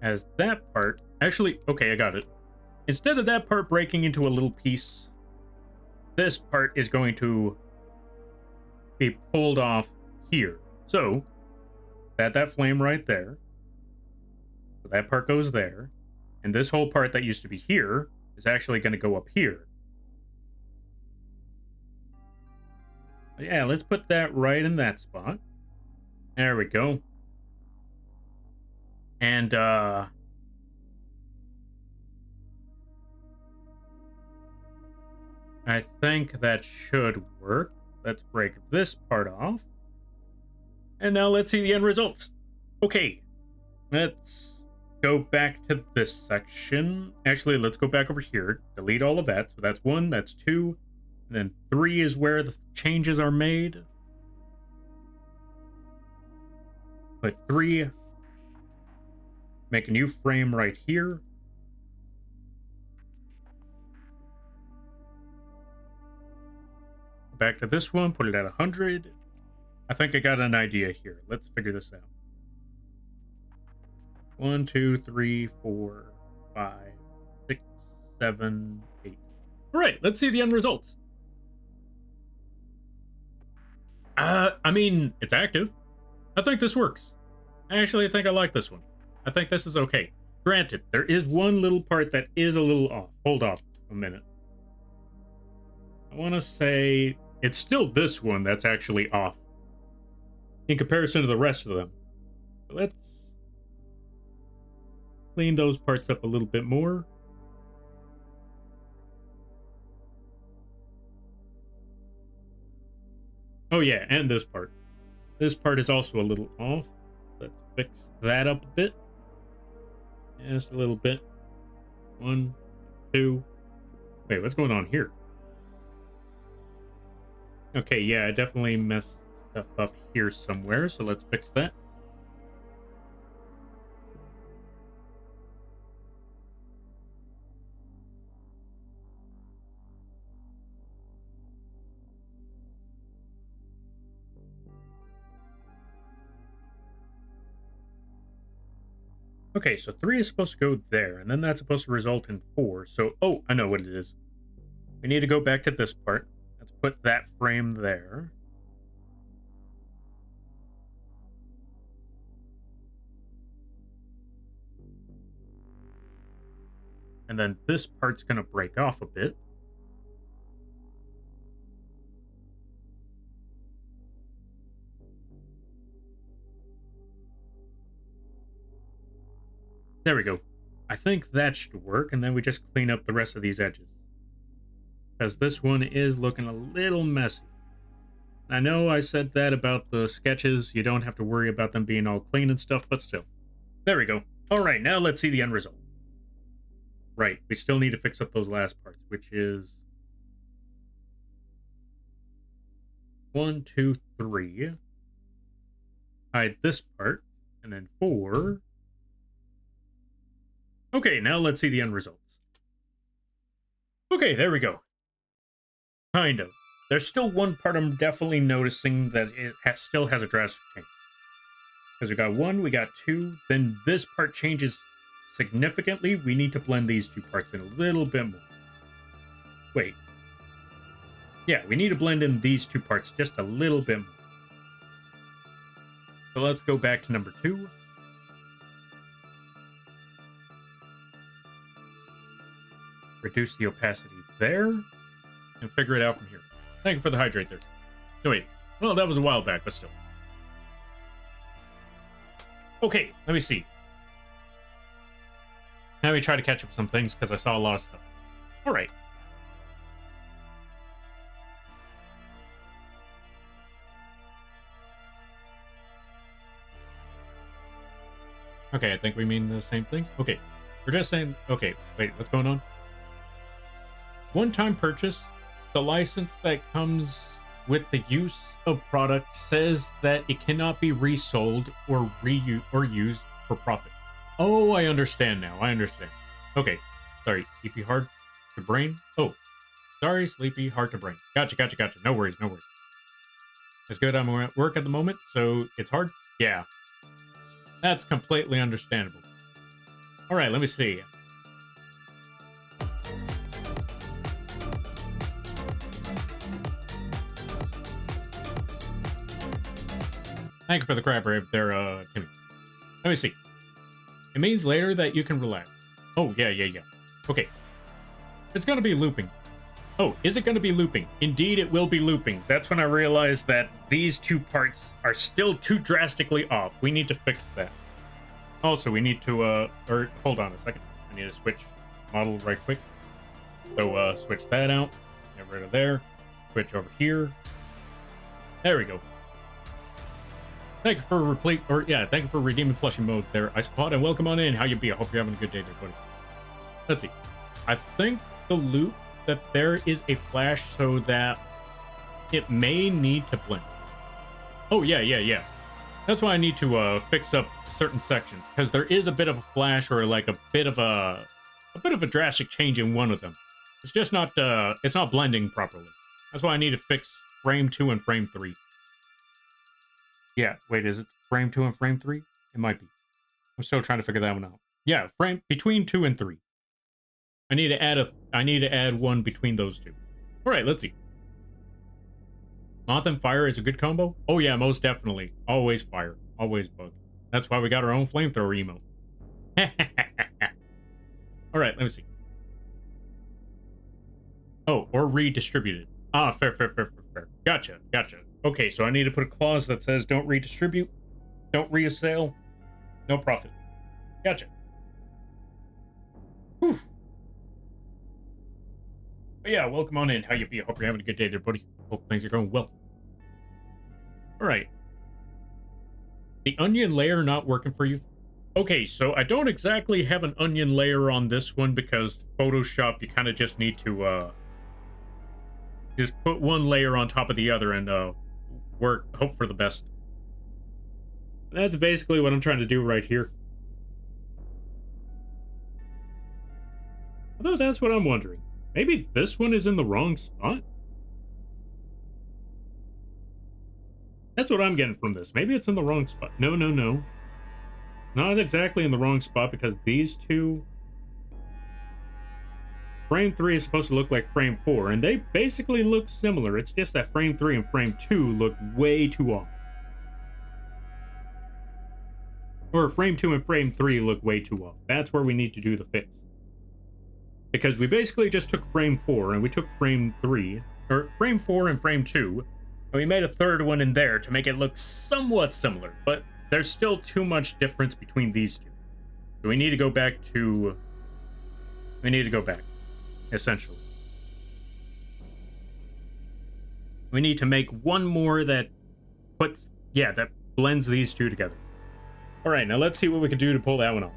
As that part... Actually, okay, I got it. Instead of that part breaking into a little piece, this part is going to be pulled off here. So, that flame right there. So that part goes there. And this whole part that used to be here is actually going to go up here. Yeah, let's put that right in that spot. There we go. And, I think that should work. Let's break this part off. And now let's see the end results. Okay, let's go back to this section. Actually, let's go back over here. Delete all of that. So that's 1, that's 2. And then 3 is where the changes are made. Put 3. Make a new frame right here. Back to this one, put it at 100. I think I got an idea here. Let's figure this out. 1, 2, 3, 4, 5, 6, 7, 8. All right, let's see the end results. I mean, it's active. I think this works. I actually think I like this one. I think this is okay. Granted, there is one little part that is a little off. Hold off a minute. I want to say it's still this one that's actually off in comparison to the rest of them. Let's clean those parts up a little bit more. Oh yeah, and this part. This part is also a little off. Let's fix that up a bit. Just a little bit. 1, 2. Wait, what's going on here? Okay, yeah, I definitely messed stuff up here somewhere, so let's fix that. Okay, so 3 is supposed to go there, and then that's supposed to result in 4. So, oh, I know what it is. We need to go back to this part. Let's put that frame there. And then this part's going to break off a bit. There we go. I think that should work, and then we just clean up the rest of these edges. Because this one is looking a little messy. I know I said that about the sketches. You don't have to worry about them being all clean and stuff, but still. There we go. All right, now let's see the end result. Right, we still need to fix up those last parts, which is 1, 2, 3. Hide this part, and then 4. Okay, now let's see the end results. Okay, there we go. Kind of. There's still one part I'm definitely noticing that it still has a drastic change. Because we got 1, we got 2, then this part changes significantly. We need to blend these 2 parts in a little bit more. Wait. Yeah, we need to blend in these 2 parts just a little bit more. So let's go back to number 2. Reduce the opacity there, and figure it out from here. Thank you for the hydrate there. No, wait. Well, that was a while back, but still. Okay, let me see. Now we try to catch up some things, because I saw a lot of stuff. All right. Okay, I think we mean the same thing. Okay, we're just saying... Okay, wait, what's going on? One-time purchase. The license that comes with the use of product says that it cannot be resold or used for profit. Oh, I understand now. I understand. Okay, sorry. Sleepy, hard to brain. Oh, sorry, sleepy, hard to brain. Gotcha, gotcha, gotcha. No worries, no worries. It's good. I'm at work at the moment, so it's hard. Yeah, that's completely understandable. All right, let me see. Thank you for the crab rave there, Timmy. Let me see. It means later that you can relax. Oh, yeah. Okay. It's going to be looping. Oh, is it going to be looping? Indeed, it will be looping. That's when I realized that these 2 parts are still too drastically off. We need to fix that. Also, we need to, or hold on a second. I need to switch model right quick. So, switch that out. Get rid of there. Switch over here. There we go. Thank you for thank you for redeeming plushie mode there, Icepod, and welcome on in. How you be? I hope you're having a good day there, buddy. Let's see. I think the loop that there is a flash so that it may need to blend. Oh, yeah. That's why I need to fix up certain sections, because there is a bit of a flash or like a bit of a drastic change in one of them. It's just not it's not blending properly. That's why I need to fix frame 2 and frame 3. Yeah, wait, is it frame 2 and frame 3? It might be. I'm still trying to figure that one out. Yeah, frame between 2 and 3. I need to add one between those 2. All right, let's see. Moth and fire is a good combo? Oh yeah, most definitely. Always fire, always bug. That's why we got our own flamethrower emote. All right, let me see. Oh, or redistributed. Ah, fair. Gotcha. Okay, so I need to put a clause that says don't redistribute, don't resale, no profit. Gotcha. Whew. But yeah, welcome on in. How you be? I hope you're having a good day there, buddy. Hope things are going well. All right. The onion layer not working for you? Okay, so I don't exactly have an onion layer on this one because Photoshop, you kind of just need to just put one layer on top of the other and hope for the best. That's basically what I'm trying to do right here. Although that's what I'm wondering. Maybe this one is in the wrong spot? That's what I'm getting from this. Maybe it's in the wrong spot. No. not exactly in the wrong spot because these two, frame 3 is supposed to look like frame 4, and they basically look similar. It's just that frame 3 and frame 2 look way too off. Or frame 2 and frame 3 look way too off. That's where we need to do the fix. Because we basically just took frame 4 and we took frame 3, or frame 4 and frame 2, and we made a third one in there to make it look somewhat similar, but there's still too much difference between these two. So we need to go back to... We need to go back, essentially. We need to make one more that puts... Yeah, that blends these two together. Alright, now let's see what we can do to pull that one off.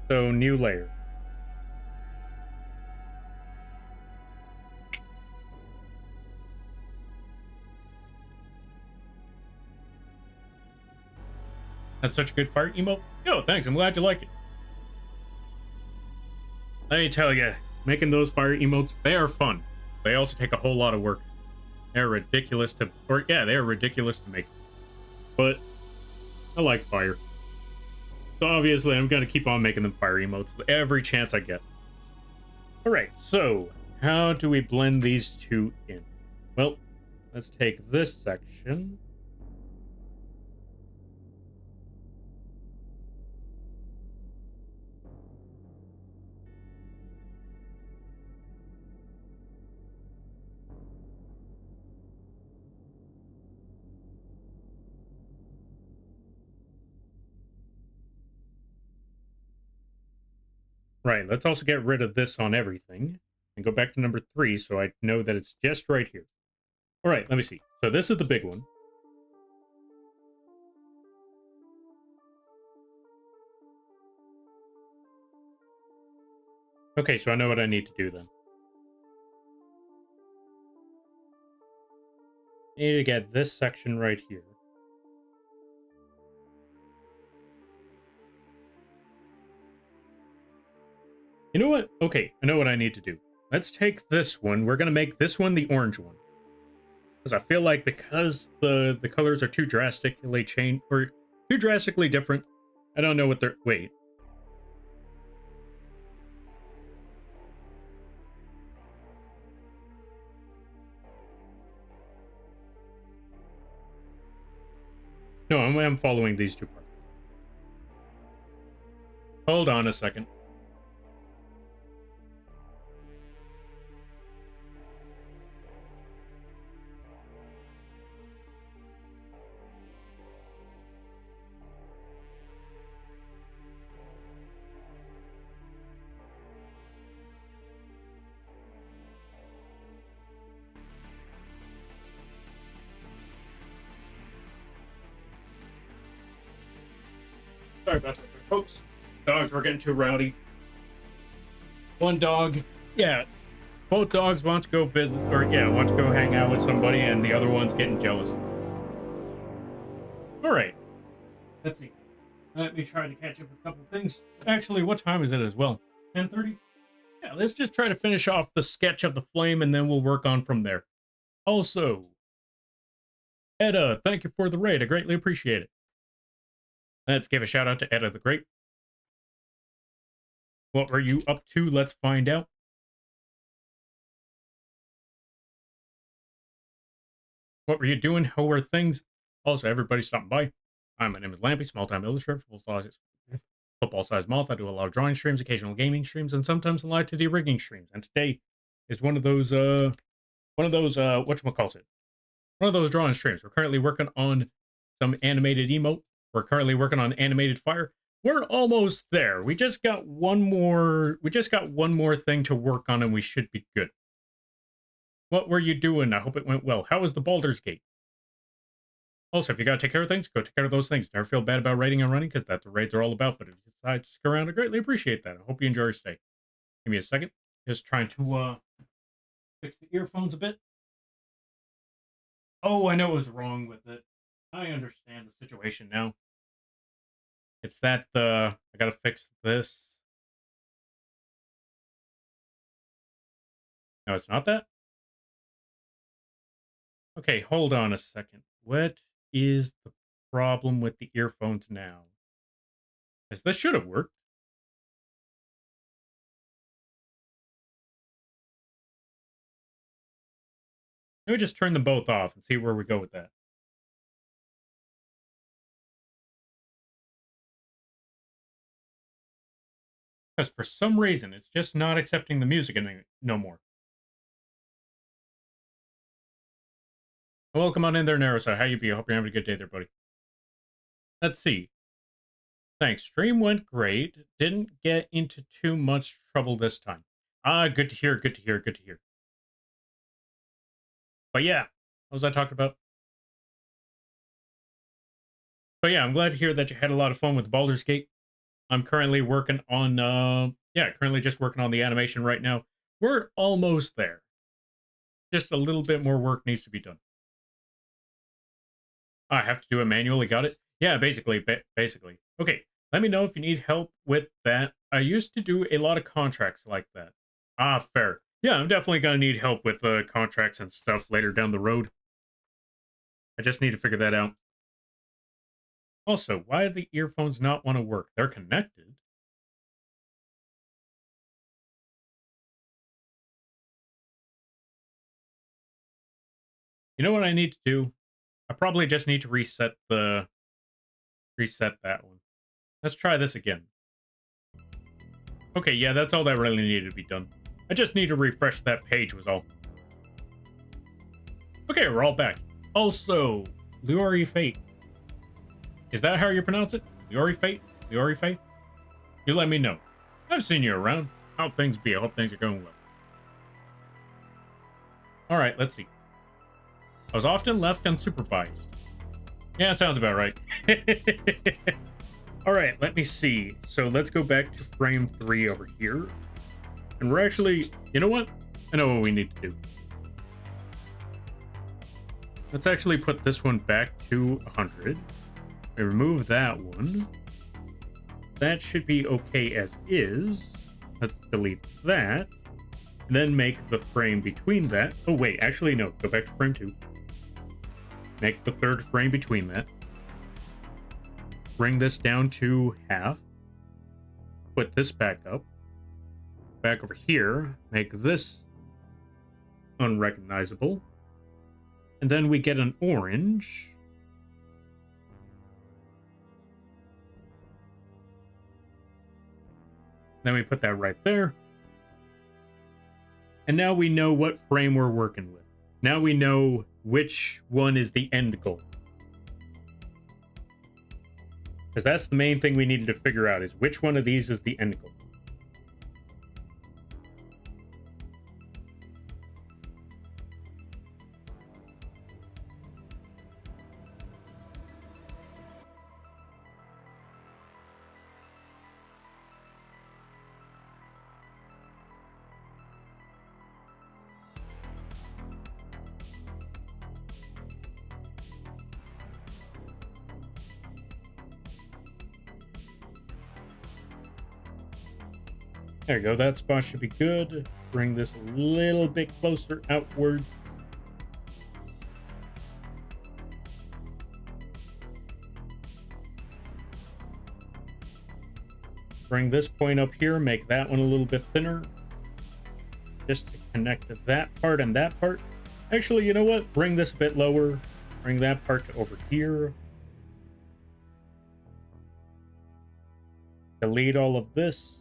So, new layer. That's such a good fire emote. Yo, thanks. I'm glad you like it. Let me tell you, making those fire emotes, they are fun. They also take a whole lot of work. They're ridiculous to... Or, yeah, they're ridiculous to make. But I like fire. So, obviously, I'm going to keep on making them fire emotes every chance I get. Alright, so, how do we blend these two in? Well, let's take this section. Right, let's also get rid of this on everything. And go back to number 3 so I know that it's just right here. Alright, let me see. So this is the big one. Okay, so I know what I need to do then. I need to get this section right here. You know what? Okay, I know what I need to do. Let's take this one. We're going to make this one the orange one. Because I feel like because the colors are too drastically changed, or too drastically different, I don't know what they're... Wait. No, I'm following these two parts. Hold on a second. Sorry about that, folks. Dogs were getting too rowdy. One dog, yeah, both dogs want to go visit, or yeah, want to go hang out with somebody, and the other one's getting jealous. All right, let's see. Let me try to catch up with a couple things. Actually, what time is it as well? 10:30? Yeah, let's just try to finish off the sketch of the flame, and then we'll work on from there. Also, Edda, thank you for the raid. I greatly appreciate it. Let's give a shout out to Edda the Great. What were you up to? Let's find out. What were you doing? How were things? Also, everybody stopping by. Hi, my name is Lampy, small-time illustrator, football-sized moth. I do a lot of drawing streams, occasional gaming streams, and sometimes a live 2D rigging streams. And today is one of those whatchamacallit, one of those drawing streams. We're currently working on some animated emote. We're currently working on animated fire. We're almost there. We just got one more thing to work on, and we should be good. What were you doing? I hope it went well. How was the Baldur's Gate? Also, if you gotta take care of things, go take care of those things. Never feel bad about raiding and running, because that's what raids are all about. But if you decide to stick around, I greatly appreciate that. I hope you enjoy your stay. Give me a second. Just trying to fix the earphones a bit. Oh, I know what was wrong with it. I understand the situation now. It's that I gotta fix this. No, it's not that. Okay, hold on a second. What is the problem with the earphones now? Because this should have worked. Let me just turn them both off and see where we go with that. Because for some reason, it's just not accepting the music no more. Welcome on in there, Narusa. How you be? I hope you're having a good day there, buddy. Let's see. Thanks. Stream went great. Didn't get into too much trouble this time. Ah, good to hear, good to hear, good to hear. But yeah, what was I talking about? But yeah, I'm glad to hear that you had a lot of fun with Baldur's Gate. I'm currently working on, currently just working on the animation right now. We're almost there. Just a little bit more work needs to be done. I have to do it manually. Got it? Yeah, basically. Basically. Okay, let me know if you need help with that. I used to do a lot of contracts like that. Ah, fair. Yeah, I'm definitely going to need help with contracts and stuff later down the road. I just need to figure that out. Also, why do the earphones not want to work? They're connected. You know what I need to do? I probably just need to reset that one. Let's try this again. Okay, yeah, that's all that really needed to be done. I just need to refresh that page was all. Okay, we're all back. Also, Luori Fate. Is that how you pronounce it? Luori Fate? Luori Fate? You let me know. I've seen you around. How things be? I hope things are going well. Alright, let's see. I was often left unsupervised. Yeah, sounds about right. Alright, let me see. So let's go back to frame 3 over here. And we're actually, you know what? I know what we need to do. Let's actually put this one back to 100. We remove that one. That should be okay as is. Let's delete that. And then make the frame between that. Oh, wait, actually, no. Go back to frame 2. Make the third frame between that. Bring this down to half. Put this back up. Back over here. Make this unrecognizable. And then we get an orange. Then we put that right there. And now we know what frame we're working with. Now we know which one is the end goal. Because that's the main thing we needed to figure out, is which one of these is the end goal. There you go. That spot should be good. Bring this a little bit closer outward. Bring this point up here. Make that one a little bit thinner. Just to connect to that part and that part. Actually, you know what? Bring this a bit lower. Bring that part to over here. Delete all of this.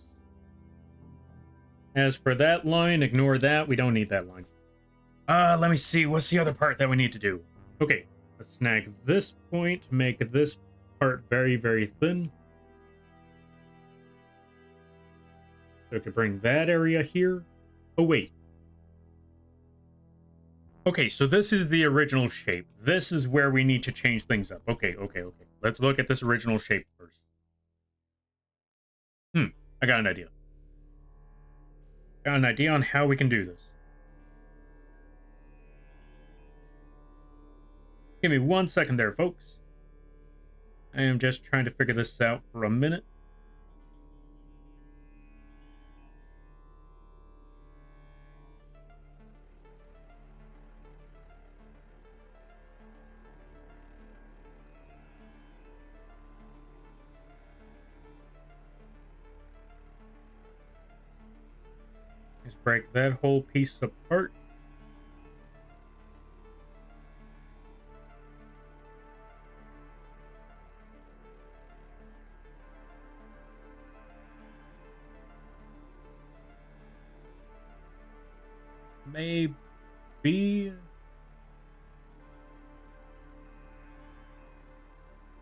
As for that line, ignore that. We don't need that line. Let me see. What's the other part that we need to do? Okay, let's snag this point. Make this part very, very thin. So we can bring that area here. Oh, wait. Okay, so this is the original shape. This is where we need to change things up. Okay. Let's look at this original shape first. I got an idea. Got an idea on how we can do this. Give me 1 second there, folks. I am just trying to figure this out for a minute. break that whole piece apart. Maybe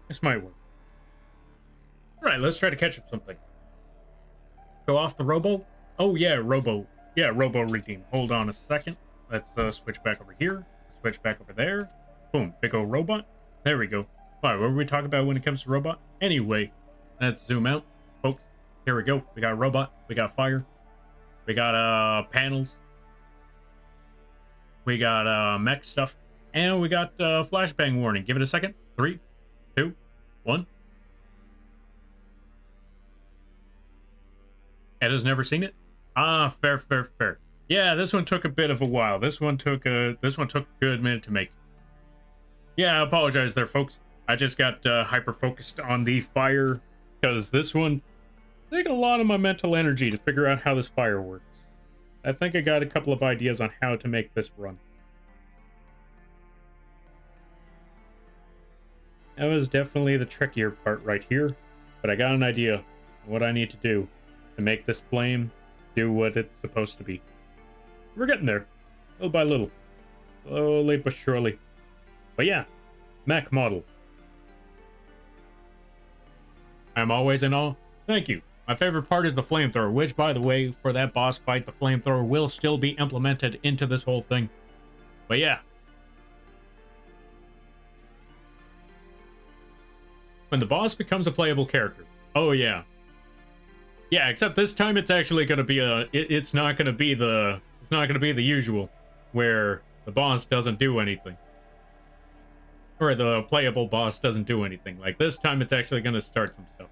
this might work. All right, let's try to catch up some things. Go off the robo. Oh yeah, robo. Yeah, robo redeem. Hold on a second. Let's switch back over here. Switch back over there. Boom, big old robot. There we go. All right, what were we talking about when it comes to robot? Anyway, let's zoom out, folks. Here we go. We got robot. We got fire. We got panels. We got mech stuff. And we got flashbang warning. Give it a second. 3, 2, 1. Ed has never seen it? Ah, fair. Yeah, this one took a bit of a while. This one took a good minute to make. Yeah, I apologize there, folks. I just got hyper focused on the fire because this one took a lot of my mental energy to figure out how this fire works. I think I got a couple of ideas on how to make this run. That was definitely the trickier part right here, but I got an idea of what I need to do to make this flame do what it's supposed to be. We're getting there, little by little, slowly but surely. But yeah, mech model. I'm always in awe. Thank you. My favorite part is the flamethrower, which, by the way, for that boss fight, the flamethrower will still be implemented into this whole thing. But yeah. When the boss becomes a playable character. Oh yeah. Yeah, except this time it's actually going to be it's not going to be the usual where the boss doesn't do anything. Or the playable boss doesn't do anything. Like this time it's actually going to start some stuff.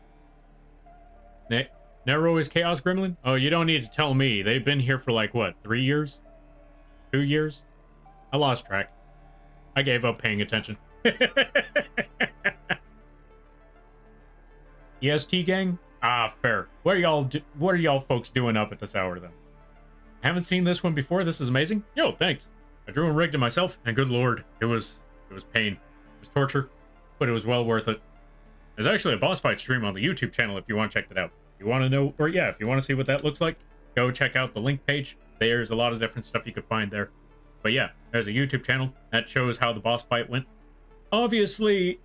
Nero is Chaos Gremlin? Oh, you don't need to tell me. They've been here for like what, 3 years? 2 years? I lost track. I gave up paying attention. EST gang? Ah, fair. What are y'all folks doing up at this hour then? Haven't seen this one before. This is amazing. Yo, thanks. I drew and rigged it myself, and good lord, it was pain. It was torture, but it was well worth it. There's actually a boss fight stream on the YouTube channel if you want to check that out. If you want to know, or yeah, if you want to see what that looks like, go check out the link page. There's a lot of different stuff you could find there. But yeah, there's a YouTube channel that shows how the boss fight went. Obviously,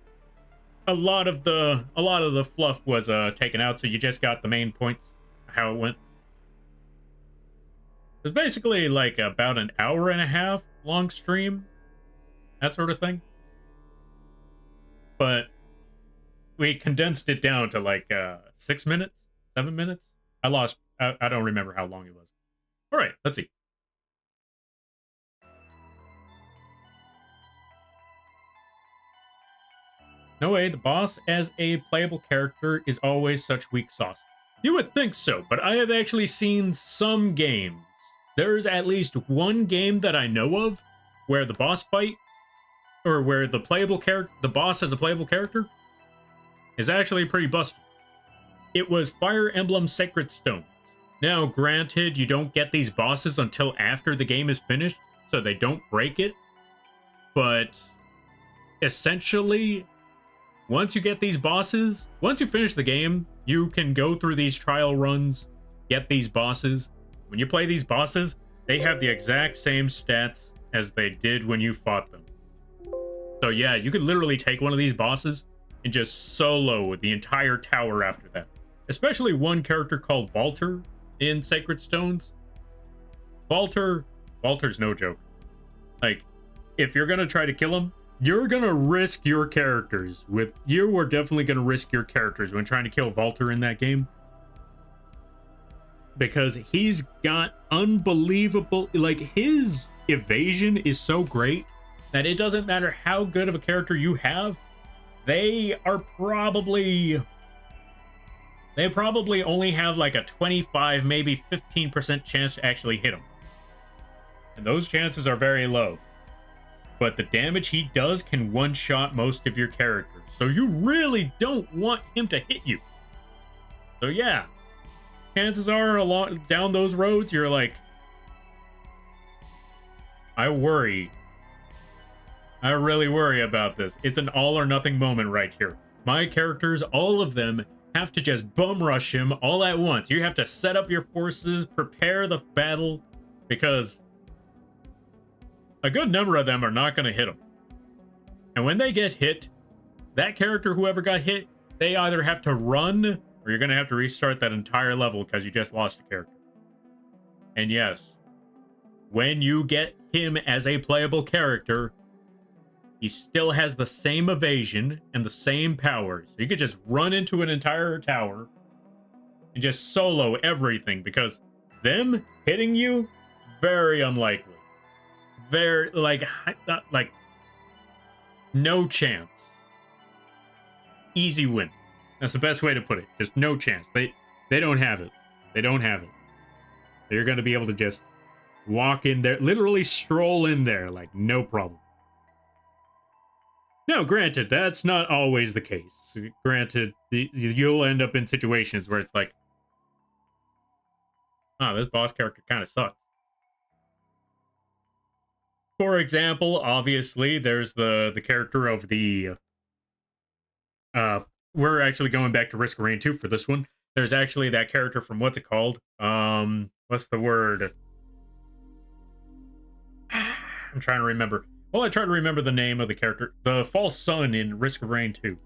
a lot of the fluff was taken out, so you just got the main points, how it went. It was basically like about an hour and a half long stream, that sort of thing. But we condensed it down to like 6 minutes, 7 minutes. I don't remember how long it was. All right, let's see. No way, the boss as a playable character is always such weak sauce. You would think so, but I have actually seen some games. There's at least one game that I know of where the boss fight, or where the boss as a playable character, is actually pretty busted. It was Fire Emblem Sacred Stones. Now, granted, you don't get these bosses until after the game is finished, so they don't break it. But essentially, once you get these bosses, once you finish the game, you can go through these trial runs, get these bosses. When you play these bosses, they have the exact same stats as they did when you fought them. So yeah, you could literally take one of these bosses and just solo the entire tower after that. Especially one character called Walter in Sacred Stones. Walter's no joke. Like, if you're gonna try to kill him, you're gonna risk your characters. You are definitely gonna risk your characters when trying to kill Walter in that game. Because he's got unbelievable, like, his evasion is so great that it doesn't matter how good of a character you have, they probably only have like a 25, maybe 15% chance to actually hit him. And those chances are very low. But the damage he does can one-shot most of your characters. So you really don't want him to hit you. So yeah, chances are down those roads, you're like, I worry. I really worry about this. It's an all or nothing moment right here. My characters, all of them, have to just bum rush him all at once. You have to set up your forces, prepare the battle, because a good number of them are not going to hit him. And when they get hit, that character, whoever got hit, they either have to run or you're going to have to restart that entire level because you just lost a character. And yes, when you get him as a playable character, he still has the same evasion and the same powers. So you could just run into an entire tower and just solo everything, because them hitting you, very unlikely. Very, like no chance. Easy win. That's the best way to put it. Just no chance. They don't have it. They don't have it. They're going to be able to just walk in there, literally stroll in there like no problem. Now, granted, that's not always the case. Granted, you'll end up in situations where it's like, oh, this boss character kind of sucks. For example, obviously, there's the character of the... we're actually going back to Risk of Rain 2 for this one. There's actually that character from, what's it called? What's the word? I'm trying to remember. Well, I try to remember the name of the character. The false sun in Risk of Rain 2.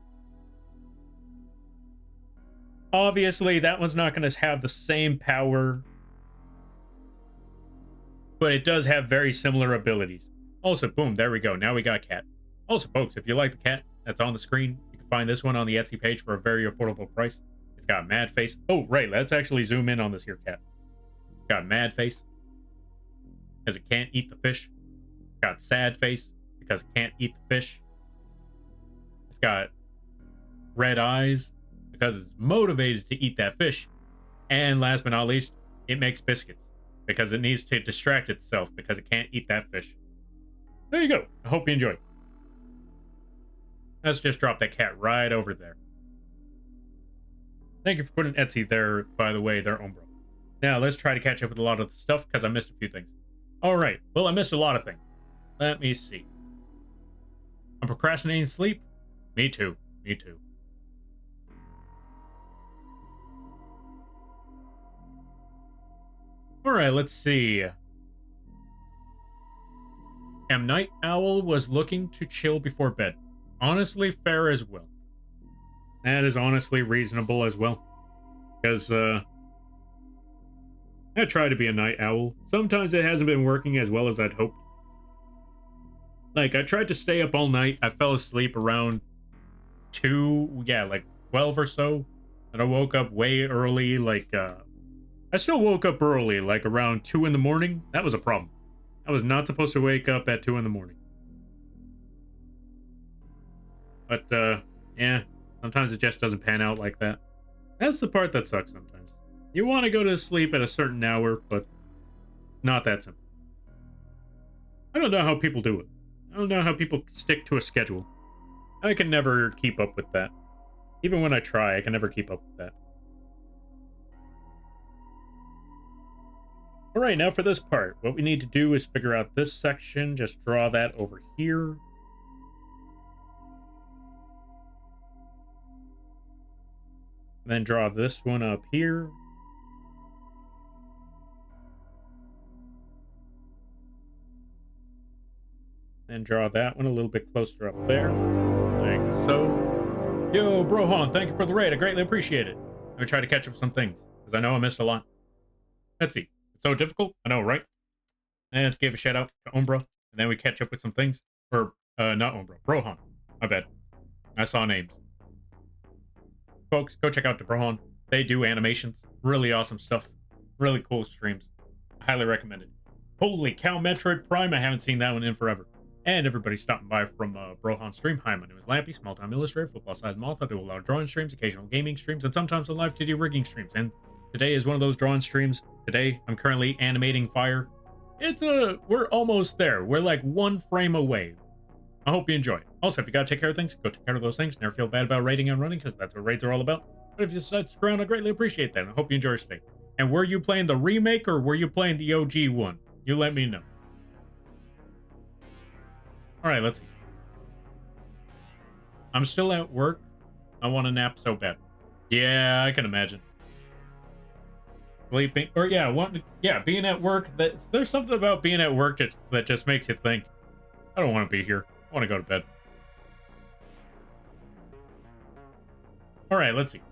Obviously, that one's not going to have the same power, but it does have very similar abilities. Also, boom, there we go. Now we got cat. Also, folks, if you like the cat that's on the screen, you can find this one on the Etsy page for a very affordable price. It's got mad face. Oh, right, let's actually zoom in on this here cat. It's got mad face because it can't eat the fish. It's got sad face because it can't eat the fish. It's got red eyes because it's motivated to eat that fish. And last but not least, it makes biscuits because it needs to distract itself because it can't eat that fish. There you go. I hope you enjoyed. Let's just drop that cat right over there. Thank you for putting Etsy there, by the way, there, Umbro. Now, let's try to catch up with a lot of the stuff because I missed a few things. All right. Well, I missed a lot of things. Let me see. I'm procrastinating sleep? Me too. Me too. All right, let's see. Night Owl was looking to chill before bed. Honestly, fair as well. That is honestly reasonable as well. Because, I try to be a night owl. Sometimes it hasn't been working as well as I'd hoped. Like, I tried to stay up all night. I fell asleep around 12 or so. And I woke up way early, I still woke up early, like around 2 in the morning. That was a problem. I was not supposed to wake up at 2 in the morning. But, yeah, sometimes it just doesn't pan out like that. That's the part that sucks sometimes. You want to go to sleep at a certain hour, but not that simple. I don't know how people do it. I don't know how people stick to a schedule. I can never keep up with that. Even when I try, I can never keep up with that. All right, now for this part. What we need to do is figure out this section. Just draw that over here. And then draw this one up here. And draw that one a little bit closer up there. Like so. Yo, Brohan, thank you for the raid. I greatly appreciate it. I'm going to try to catch up some things, because I know I missed a lot. Let's see. It's so difficult. I know, right? And let's give a shout out to Umbra. And then we catch up with some things. Or, not Umbra. Brohan. My bad. I saw names. Folks, go check out the Brohan. They do animations. Really awesome stuff. Really cool streams. I highly recommend it. Holy cow, Metroid Prime. I haven't seen that one in forever. And everybody stopping by from Brohan stream. Hi, my name is Lampy, small time illustrator, football size Moth. I do a lot of drawing streams, occasional gaming streams, and sometimes a live 2D rigging streams. And today is one of those drawing streams. Today, I'm currently animating Fire. We're almost there. We're like 1 frame away. I hope you enjoy it. Also, if you gotta take care of things, go take care of those things. Never feel bad about raiding and running, because that's what raids are all about. But if you decide to stick around, I greatly appreciate that. I hope you enjoy your stay. And were you playing the remake, or were you playing the OG one? You let me know. All right, let's see. I'm still at work. I want a nap so bad. Yeah, I can imagine. Sleeping, or yeah, being at work. There's something about being at work that just makes you think, I don't want to be here. I want to go to bed. All right, let's see.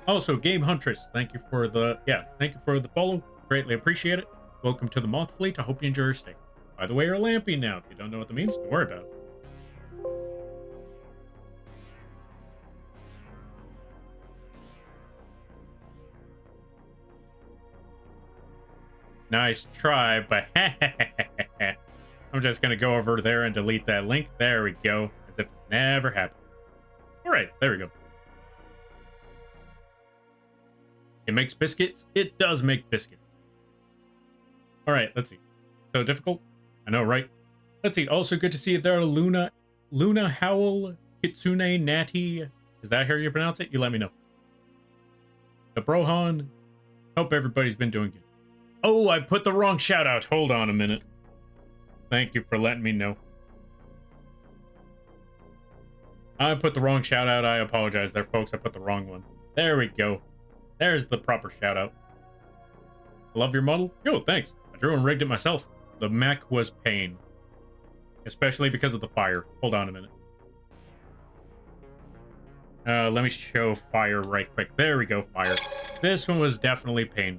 Also, Game Huntress, thank you for the follow. Greatly appreciate it. Welcome to the Moth Fleet. I hope you enjoy your stay. By the way, you're lamping now. If you don't know what that means, don't worry about it. Nice try, but I'm just gonna go over there and delete that link. There we go, as if it never happened. All right, there we go. It makes biscuits. It does make biscuits. All right, let's see. So difficult? I know, right? Let's see. Also good to see you there, Luna Howl, Kitsune Natty. Is that how you pronounce it? You let me know. The Brohan. Hope everybody's been doing good. Oh, I put the wrong shout out. Hold on a minute. Thank you for letting me know. I put the wrong shout out. I apologize there, folks. I put the wrong one. There we go. There's the proper shout out. Love your model? Yo, thanks. I drew and rigged it myself. The mech was pain. Especially because of the fire. Hold on a minute. Let me show fire right quick. There we go, fire. This one was definitely pain.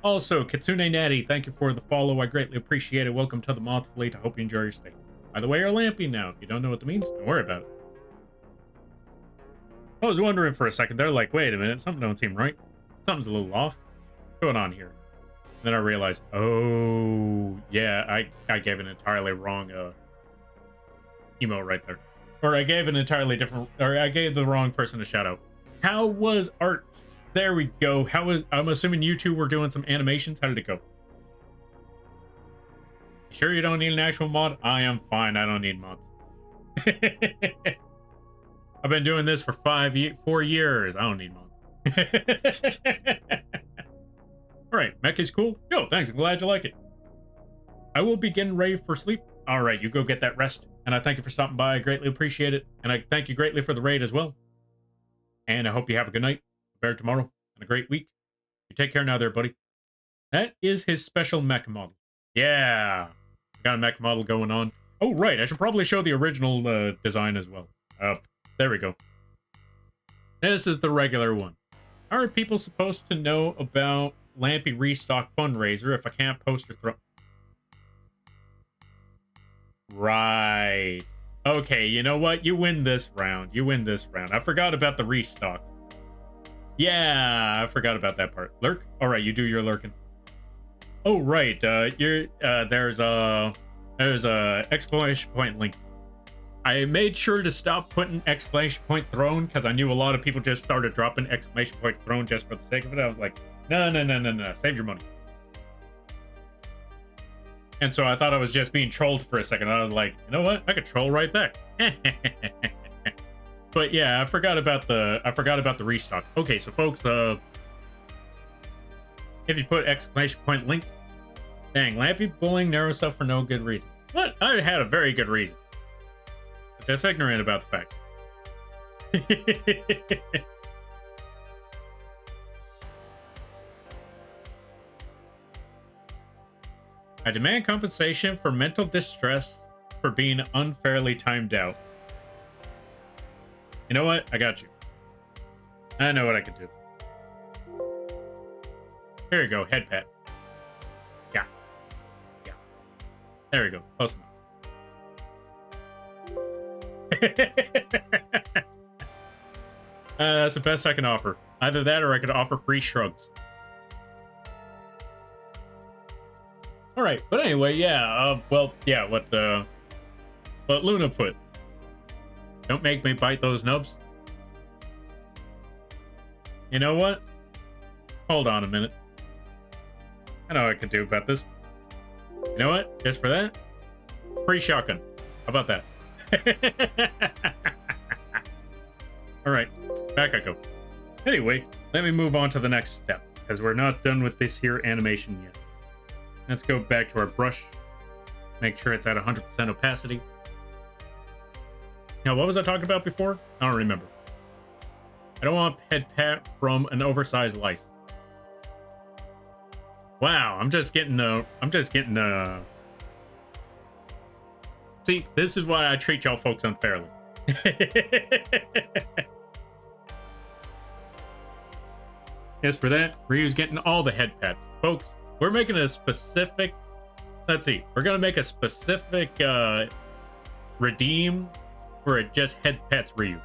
Also, Kitsune Natty, thank you for the follow. I greatly appreciate it. Welcome to the Moth Fleet. I hope you enjoy your stay. By the way, you're lamping now. If you don't know what that means, don't worry about it. I was wondering for a second. They're like, wait a minute. Something don't seem right. Something's a little off. What's going on here? And then I realized, oh, yeah, I gave an entirely wrong emo right there. Or I gave an entirely different, or I gave the wrong person a shout out. How was art? There we go. I'm assuming you two were doing some animations. How did it go? You sure you don't need an actual mod? I am fine. I don't need mods. I've been doing this for 4 years. I don't need mods. All right, mech is cool. Yo, thanks. I'm glad you like it. I will be getting ready for sleep. All right, you go get that rest. And I thank you for stopping by. I greatly appreciate it. And I thank you greatly for the raid as well. And I hope you have a good night. Better tomorrow and a great week. You take care now there, buddy. That is his special mech model. Yeah. Got a mech model going on. Oh, right. I should probably show the original design as well. There we go. This is the regular one. How are people supposed to know about Lampy Restock Fundraiser if I can't post or throw? Right. Okay, you know what? You win this round. You win this round. I forgot about the restock. Yeah, I forgot about that part. Lurk? All right, you do your lurking. Oh, right. There's a exclamation point link. I made sure to stop putting exclamation point throne because I knew a lot of people just started dropping exclamation point throne just for the sake of it. I was like, no, save your money. And so I thought I was just being trolled for a second. I was like, you know what? I could troll right back. But yeah, I forgot about the restock. Okay, so folks, if you put exclamation point link, dang, Lampy bullying narrow stuff for no good reason. What? I had a very good reason. But just ignorant about the fact. I demand compensation for mental distress for being unfairly timed out. You know what? I got you. I know what I can do. Here you go, head pat. Yeah. Yeah. There we go. Close enough. That's the best I can offer. Either that or I could offer free shrugs. All right, but anyway, yeah. Well, yeah. What Luna put. Don't make me bite those nubs. You know what? Hold on a minute. I know what I can do about this. You know what? Just for that, free shotgun. How about that? All right, back I go. Anyway, let me move on to the next step. because we're not done with this here animation yet. Let's go back to our brush. Make sure it's at 100% opacity. Now, what was I talking about before? I don't remember. I don't want head pat from an oversized lice. Wow, I'm just getting See, this is why I treat y'all folks unfairly. As for that, Ryu's getting all the head pats. Folks, we're making a specific... Let's see. We're going to make a specific redeem for a just head pats Ryu.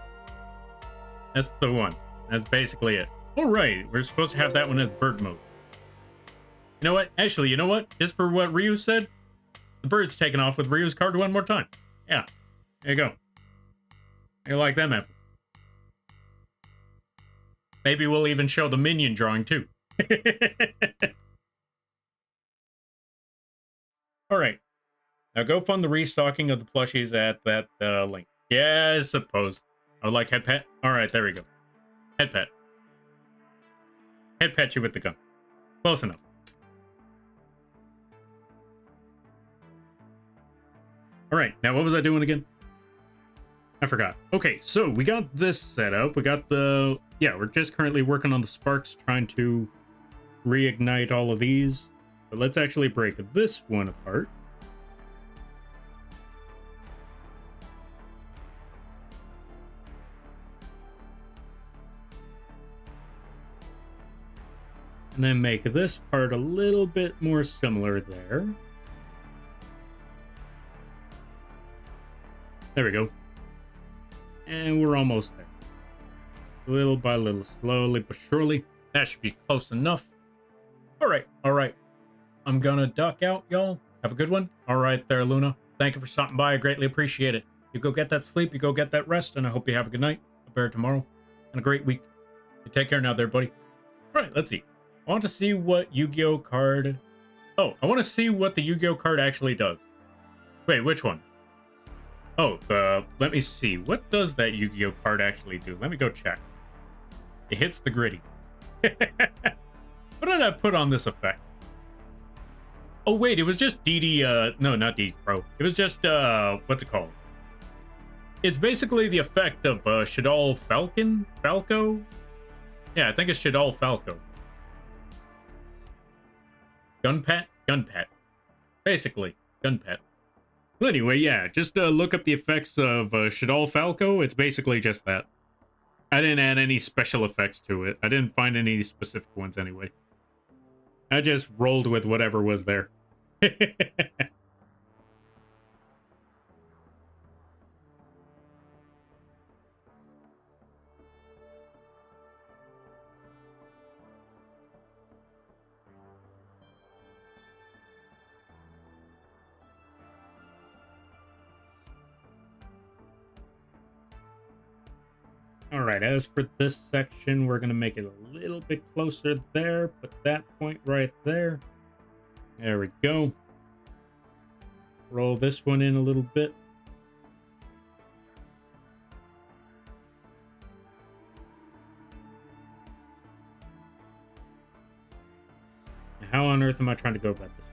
That's the one. That's basically it. All right. We're supposed to have that one as bird mode. You know what? Actually, you know what? Just for what Ryu said, the bird's taking off with Ryu's card one more time. Yeah. There you go. I like that map. Maybe we'll even show the minion drawing too. All right. Now go fund the restocking of the plushies at that link. Yeah, I suppose. I would like head pet. All right, there we go. Head pet. Head pet you with the gun. Close enough. All right, now what was I doing again? I forgot. Okay, so we got this set up. We got the... Yeah, we're just currently working on the sparks, trying to reignite all of these. But let's actually break this one apart. And then make this part a little bit more similar there. There we go. And we're almost there. Little by little, slowly but surely. That should be close enough. All right, all right. I'm gonna duck out, y'all. Have a good one. All right there, Luna. Thank you for stopping by. I greatly appreciate it. You go get that sleep, you go get that rest, and I hope you have a good night, a better tomorrow, and a great week. You take care now there, buddy. All right, let's see. I want to see what Yu-Gi-Oh card... Oh, I want to see what the Yu-Gi-Oh card actually does. Wait, which one? Oh, let me see. What does that Yu-Gi-Oh card actually do? Let me go check. It hits the gritty. What did I put on this effect? Oh, wait, it was just DD, no, not DD Pro. It was just, what's it called? It's basically the effect of, Shadal Falco? Yeah, I think it's Shadal Falco. Gunpet. Basically, Gunpet. Well, anyway, yeah, just look up the effects of Shadal Falco. It's basically just that. I didn't add any special effects to it. I didn't find any specific ones anyway. I just rolled with whatever was there. All right, as for this section, we're going to make it a little bit closer there. Put that point right there. There we go. Roll this one in a little bit. Now, how on earth am I trying to go about this?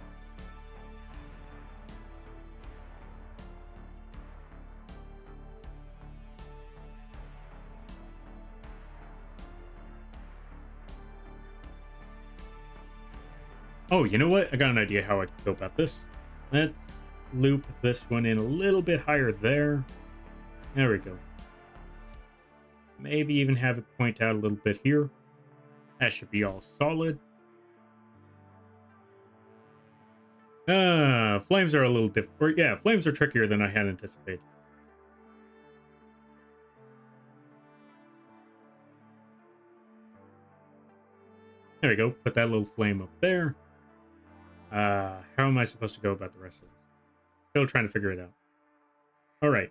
Oh, you know what? I got an idea how I can go about this. Let's loop this one in a little bit higher there. There we go. Maybe even have it point out a little bit here. That should be all solid. Flames are a little different. Yeah, flames are trickier than I had anticipated. There we go. Put that little flame up there. How am I supposed to go about the rest of this? Still trying to figure it out. All right.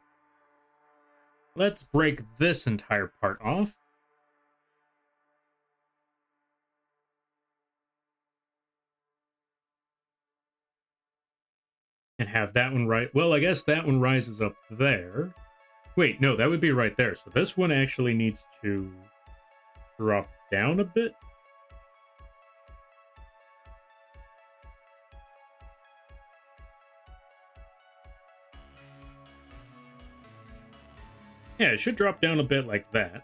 Let's break this entire part off. And have that one right. Well, I guess that one rises up there. Wait, no, that would be right there. So this one actually needs to drop down a bit. Yeah, it should drop down a bit like that.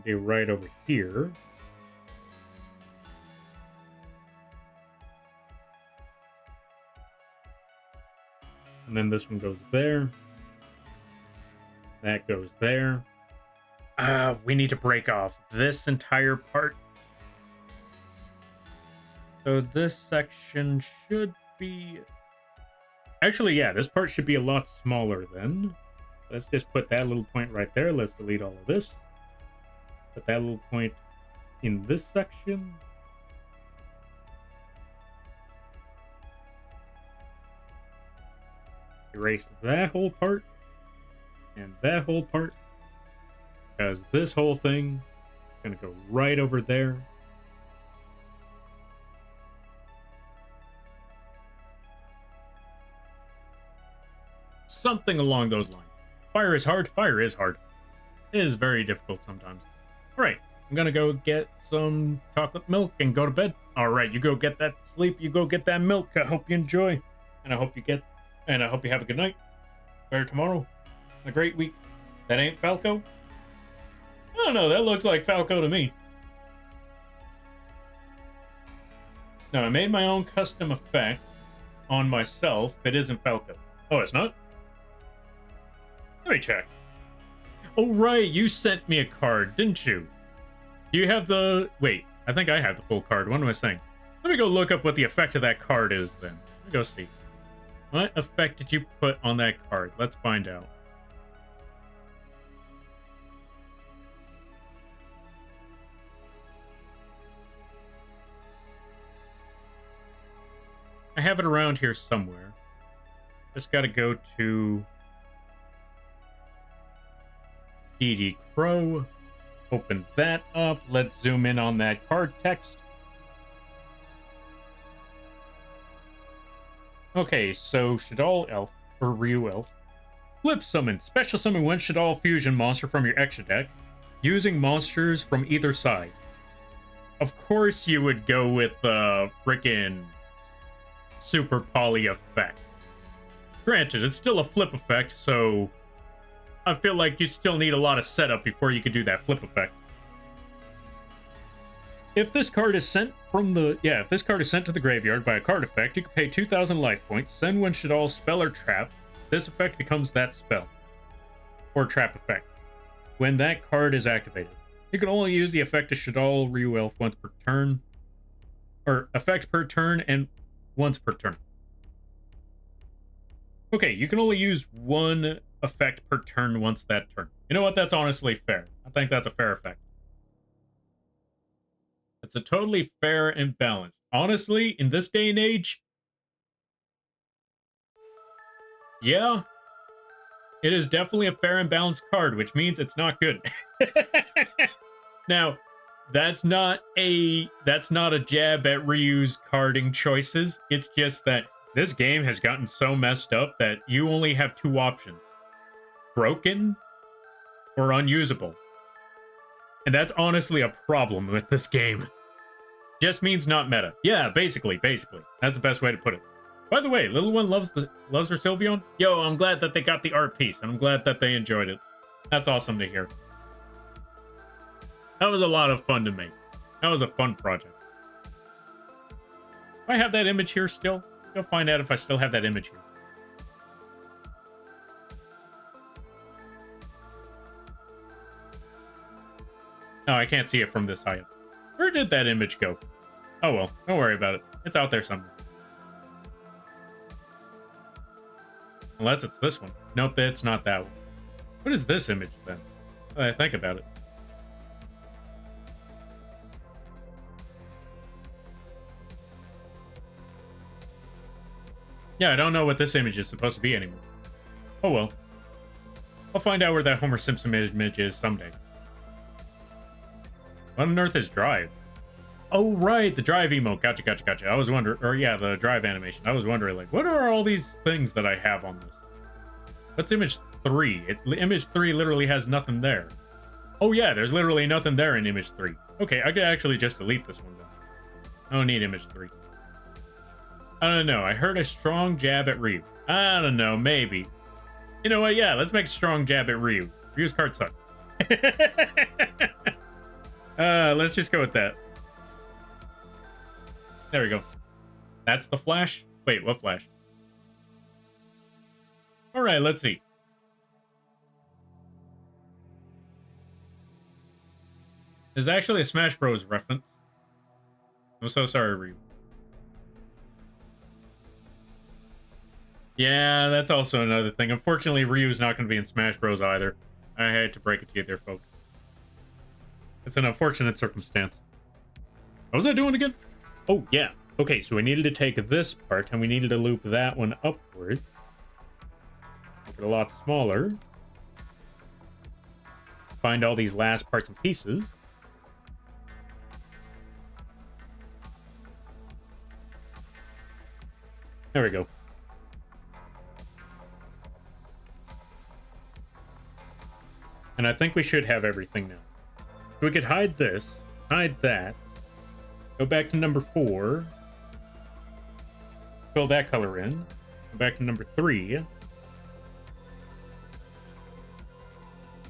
Be right over here. And then this one goes there. That goes there. We need to break off this entire part. So this section should be... Actually, yeah, this part should be a lot smaller then. Let's just put that little point right there. Let's delete all of this. Put that little point in this section. Erase that whole part. And that whole part. Because this whole thing is going to go right over there. Something along those lines. Fire is hard. Fire is hard. It is very difficult sometimes. All right, I'm gonna go get some chocolate milk and go to bed. All right, you go get that sleep. You go get that milk. I hope you enjoy, and I hope you have a good night. Better tomorrow. A great week. That ain't Falco. I don't know. That looks like Falco to me. Now I made my own custom effect on myself. It isn't Falco. Oh, it's not. Let me check. Oh, right, you sent me a card, didn't you? Do you have the... Wait, I think I have the full card. What am I saying? Let me go look up what the effect of that card is, then. Let me go see. What effect did you put on that card? Let's find out. I have it around here somewhere. Just gotta go to... DD Crow. Open that up. Let's zoom in on that card text. Okay, so Shaddoll Elf, or Ryu Elf. Flip summon. Special summon one Shaddoll fusion monster from your extra deck, using monsters from either side. Of course you would go with the frickin' Super Poly effect. Granted, it's still a flip effect, so... I feel like you still need a lot of setup before you could do that flip effect. If this card is sent from the... Yeah, if this card is sent to the graveyard by a card effect, you can pay 2,000 life points, send one Shaddoll spell or trap. This effect becomes that spell. Or trap effect. When that card is activated. You can only use the effect of Shaddoll Ryu Elf once per turn. Or effect per turn and once per turn. Okay, you can only use one effect per turn once that turn. You know what? That's honestly fair. I think that's a fair effect. It's a totally fair and balanced. Honestly, in this day and age, yeah, it is definitely a fair and balanced card, which means it's not good. Now, that's not a jab at Ryu's carding choices. It's just that this game has gotten so messed up that you only have two options. Broken or unusable. And that's honestly a problem with this game. Just means not meta. Yeah, basically. That's the best way to put it. By the way, little one loves her Sylveon. Yo, I'm glad that they got the art piece, and I'm glad that they enjoyed it. That's awesome to hear. That was a lot of fun to make. That was a fun project. Do I have that image here still? Go find out if I still have that image here. No, I can't see it from this high up. Where did that image go? Oh well, don't worry about it. It's out there somewhere. Unless it's this one. Nope, it's not that one. What is this image then? I think about it. Yeah, I don't know what this image is supposed to be anymore. Oh well. I'll find out where that Homer Simpson image is someday. What on earth is Drive? Oh, right, the Drive emote. Gotcha. I was wondering, or yeah, the Drive animation. I was wondering, like, what are all these things that I have on this? What's image 3? Image 3 literally has nothing there. Oh yeah, there's literally nothing there in image 3. Okay, I could actually just delete this one then. I don't need image 3. I don't know. I heard a strong jab at Ryu. I don't know, maybe. You know what? Yeah, let's make a strong jab at Ryu. Ryu's card sucks. Let's just go with that. There we go. That's the flash. Wait, what flash? All right, let's see. There's actually a Smash Bros. Reference. I'm so sorry, Ryu. Yeah, that's also another thing. Unfortunately, Ryu's not going to be in Smash Bros. Either. I had to break it to you there, folks. It's an unfortunate circumstance. What was I doing again? Oh, yeah. Okay, so we needed to take this part, and we needed to loop that one upwards. Make it a lot smaller. Find all these last parts and pieces. There we go. And I think we should have everything now. So we could hide this, hide that, go back to number 4, fill that color in, go back to number 3,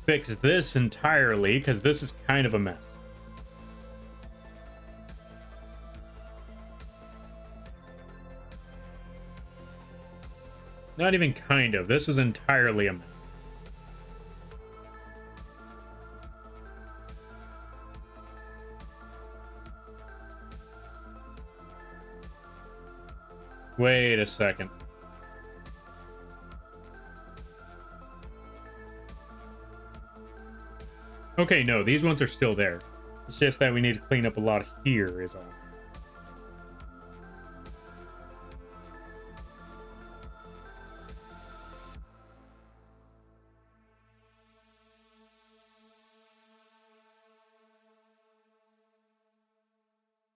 fix this entirely, because this is kind of a mess. Not even kind of, this is entirely a mess. Wait a second. Okay, no, these ones are still there. It's just that we need to clean up a lot here is all.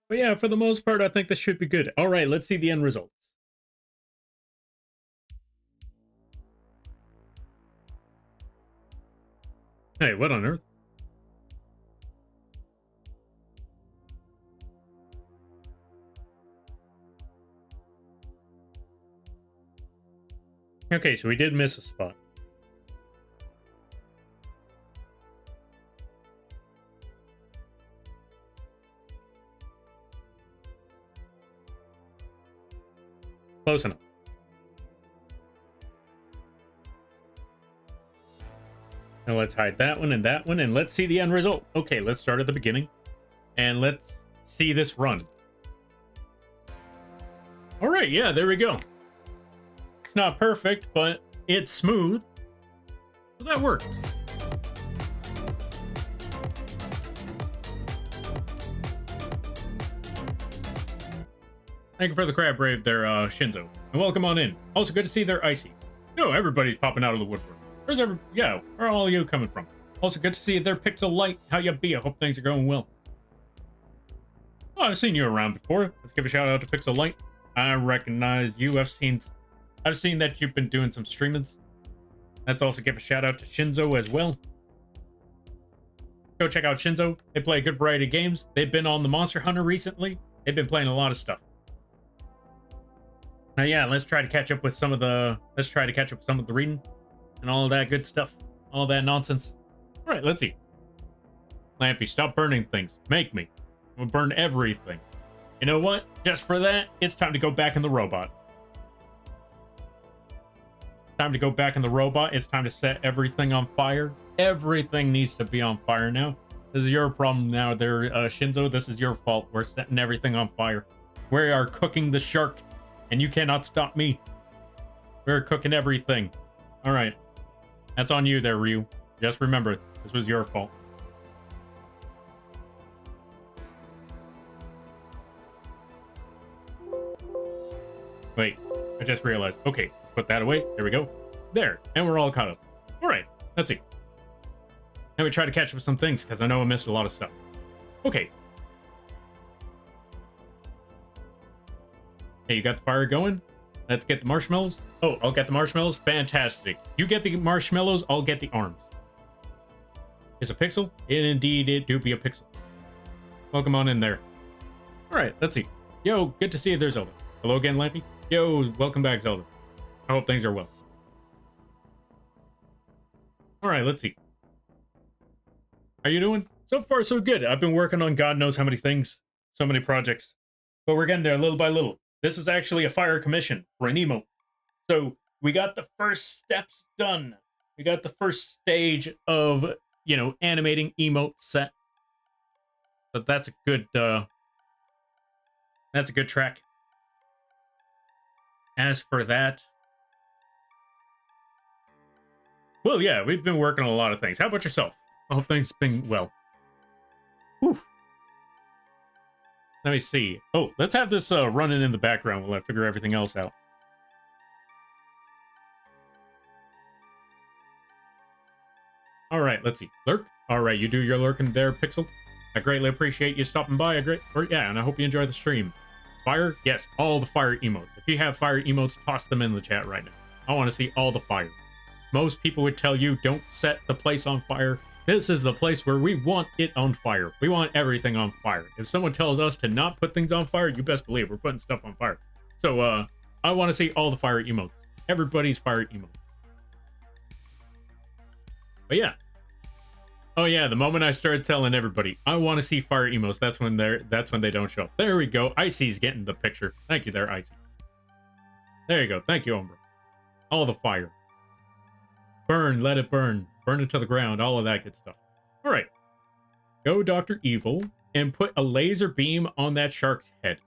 But yeah, for the most part, I think this should be good. All right, let's see the end results. Hey, what on earth? Okay, so we did miss a spot. Close enough. Now let's hide that one, and let's see the end result. Okay, let's start at the beginning, and let's see this run. All right, yeah, there we go. It's not perfect, but it's smooth. So that works. Thank you for the crab brave there, Shinzo. And welcome on in. Also good to see they're icy. No, everybody's popping out of the woodwork. Where are all you coming from? Also good to see they're Pixel Light. How you be? I hope things are going well. Oh, I've seen you around before. Let's give a shout out to Pixel Light. I recognize you. I've seen that you've been doing some streamings. Let's also give a shout out to Shinzo as well. Go check out Shinzo. They play a good variety of games. They've been on the Monster Hunter recently. They've been playing a lot of stuff. Now, yeah, let's try to catch up with some of the reading and all of that good stuff. All that nonsense. All right, let's see. Lampy, stop burning things. Make me. We'll burn everything. You know what? Just for that, it's time to go back in the robot. Time to go back in the robot. It's time to set everything on fire. Everything needs to be on fire now. This is your problem now there, Shinzo. This is your fault. We're setting everything on fire. We are cooking the shark, and you cannot stop me. We're cooking everything. All right. That's on you there, Ryu. Just remember, this was your fault. Wait, I just realized. Okay, put that away. There we go. There, and we're all caught up. All right, let's see. Now we try to catch up with some things, because I know I missed a lot of stuff. Okay. Hey, you got the fire going? Let's get the marshmallows. Oh, I'll get the marshmallows. Fantastic. You get the marshmallows, I'll get the arms. Is a pixel? Indeed, it do be a pixel. Welcome on in there. All right, let's see. Yo, good to see you there, Zelda. Hello again, Lampy. Yo, welcome back, Zelda. I hope things are well. All right, let's see. How you doing? So far, so good. I've been working on God knows how many things, so many projects, but we're getting there little by little. This is actually a fire commission for an emote. So we got the first steps done. We got the first stage of, you know, animating emote set. So that's a good track. As for that, well, yeah, we've been working on a lot of things. How about yourself? I hope things been well. Whew. Let me see. Oh, let's have this running in the background while I figure everything else out. All right, let's see. Lurk. All right, you do your lurking there, Pixel. I greatly appreciate you stopping by. And I hope you enjoy the stream. Fire? Yes, all the fire emotes. If you have fire emotes, toss them in the chat right now. I want to see all the fire. Most people would tell you, don't set the place on fire. This is the place where we want it on fire. We want everything on fire. If someone tells us to not put things on fire, you best believe we're putting stuff on fire. So, I want to see all the fire emotes. Everybody's fire emotes. But yeah. Oh yeah, the moment I started telling everybody, I want to see fire emotes, that's when they don't show up. There we go. Icy's getting the picture. Thank you there, Icy. There you go. Thank you, Umbra. All the fire. Burn, let it burn. Burn it to the ground, all of that good stuff. All right. Go Dr. Evil and put a laser beam on that shark's head.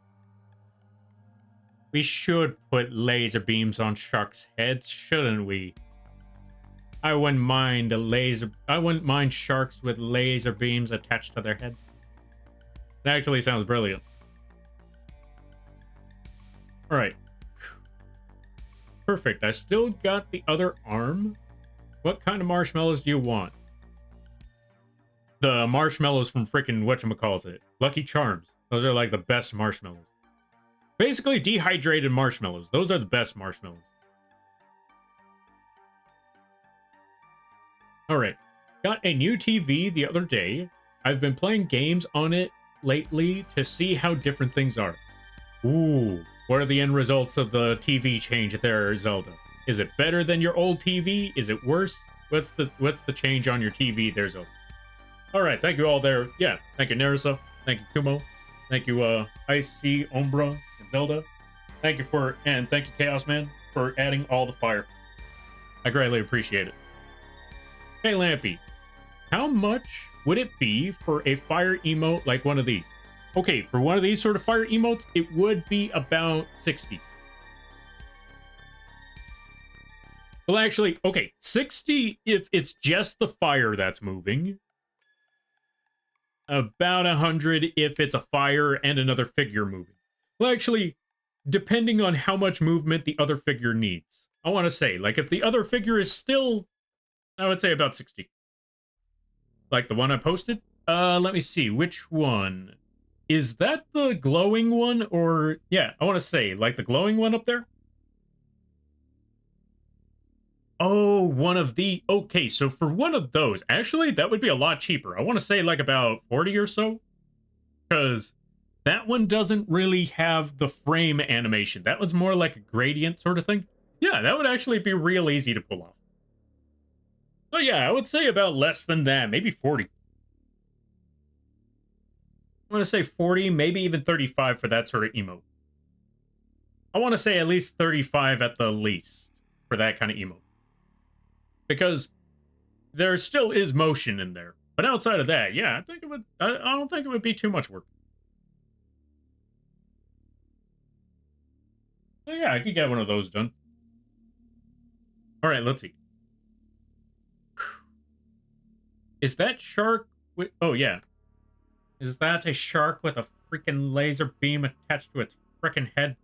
We should put laser beams on sharks' heads, shouldn't we? I wouldn't mind sharks with laser beams attached to their heads. That actually sounds brilliant. All right. Perfect. I still got the other arm. What kind of marshmallows do you want? The marshmallows from freaking whatchamacallit. Lucky Charms. Those are like the best marshmallows. Basically dehydrated marshmallows. Those are the best marshmallows. Alright. Got a new TV the other day. I've been playing games on it lately to see how different things are. Ooh. What are the end results of the TV change there, Zelda? Is it better than your old TV? Is it worse? What's the change on your TV there, Zelda? Alright, thank you all there. Yeah, thank you, Narisa. Thank you, Kumo. Thank you, Icy, Umbra, and Zelda. Thank you, Chaos Man, for adding all the fire. I greatly appreciate it. Hey, Lampy, how much would it be for a fire emote like one of these? Okay, for one of these sort of fire emotes, it would be about 60. Well, actually, okay, 60 if it's just the fire that's moving. About 100 if it's a fire and another figure moving. Well, actually, depending on how much movement the other figure needs. I want to say, like, if the other figure is still, I would say about 60. Like the one I posted? Let me see, which one? Is that the glowing one, or... Yeah, I want to say, like the glowing one up there? Oh, one of the... Okay, so for one of those, actually, that would be a lot cheaper. I want to say, like, about 40 or so. Because that one doesn't really have the frame animation. That one's more like a gradient sort of thing. Yeah, that would actually be real easy to pull off. So yeah, I would say about less than that, maybe 40. I want to say 40, maybe even 35 for that sort of emote. I want to say at least 35 at the least for that kind of emote. Because there still is motion in there. But outside of that, yeah, I think it would. I don't think it would be too much work. So yeah, I could get one of those done. All right, let's see. Is that shark with... Oh, yeah. Is that a shark with a freaking laser beam attached to its freaking head?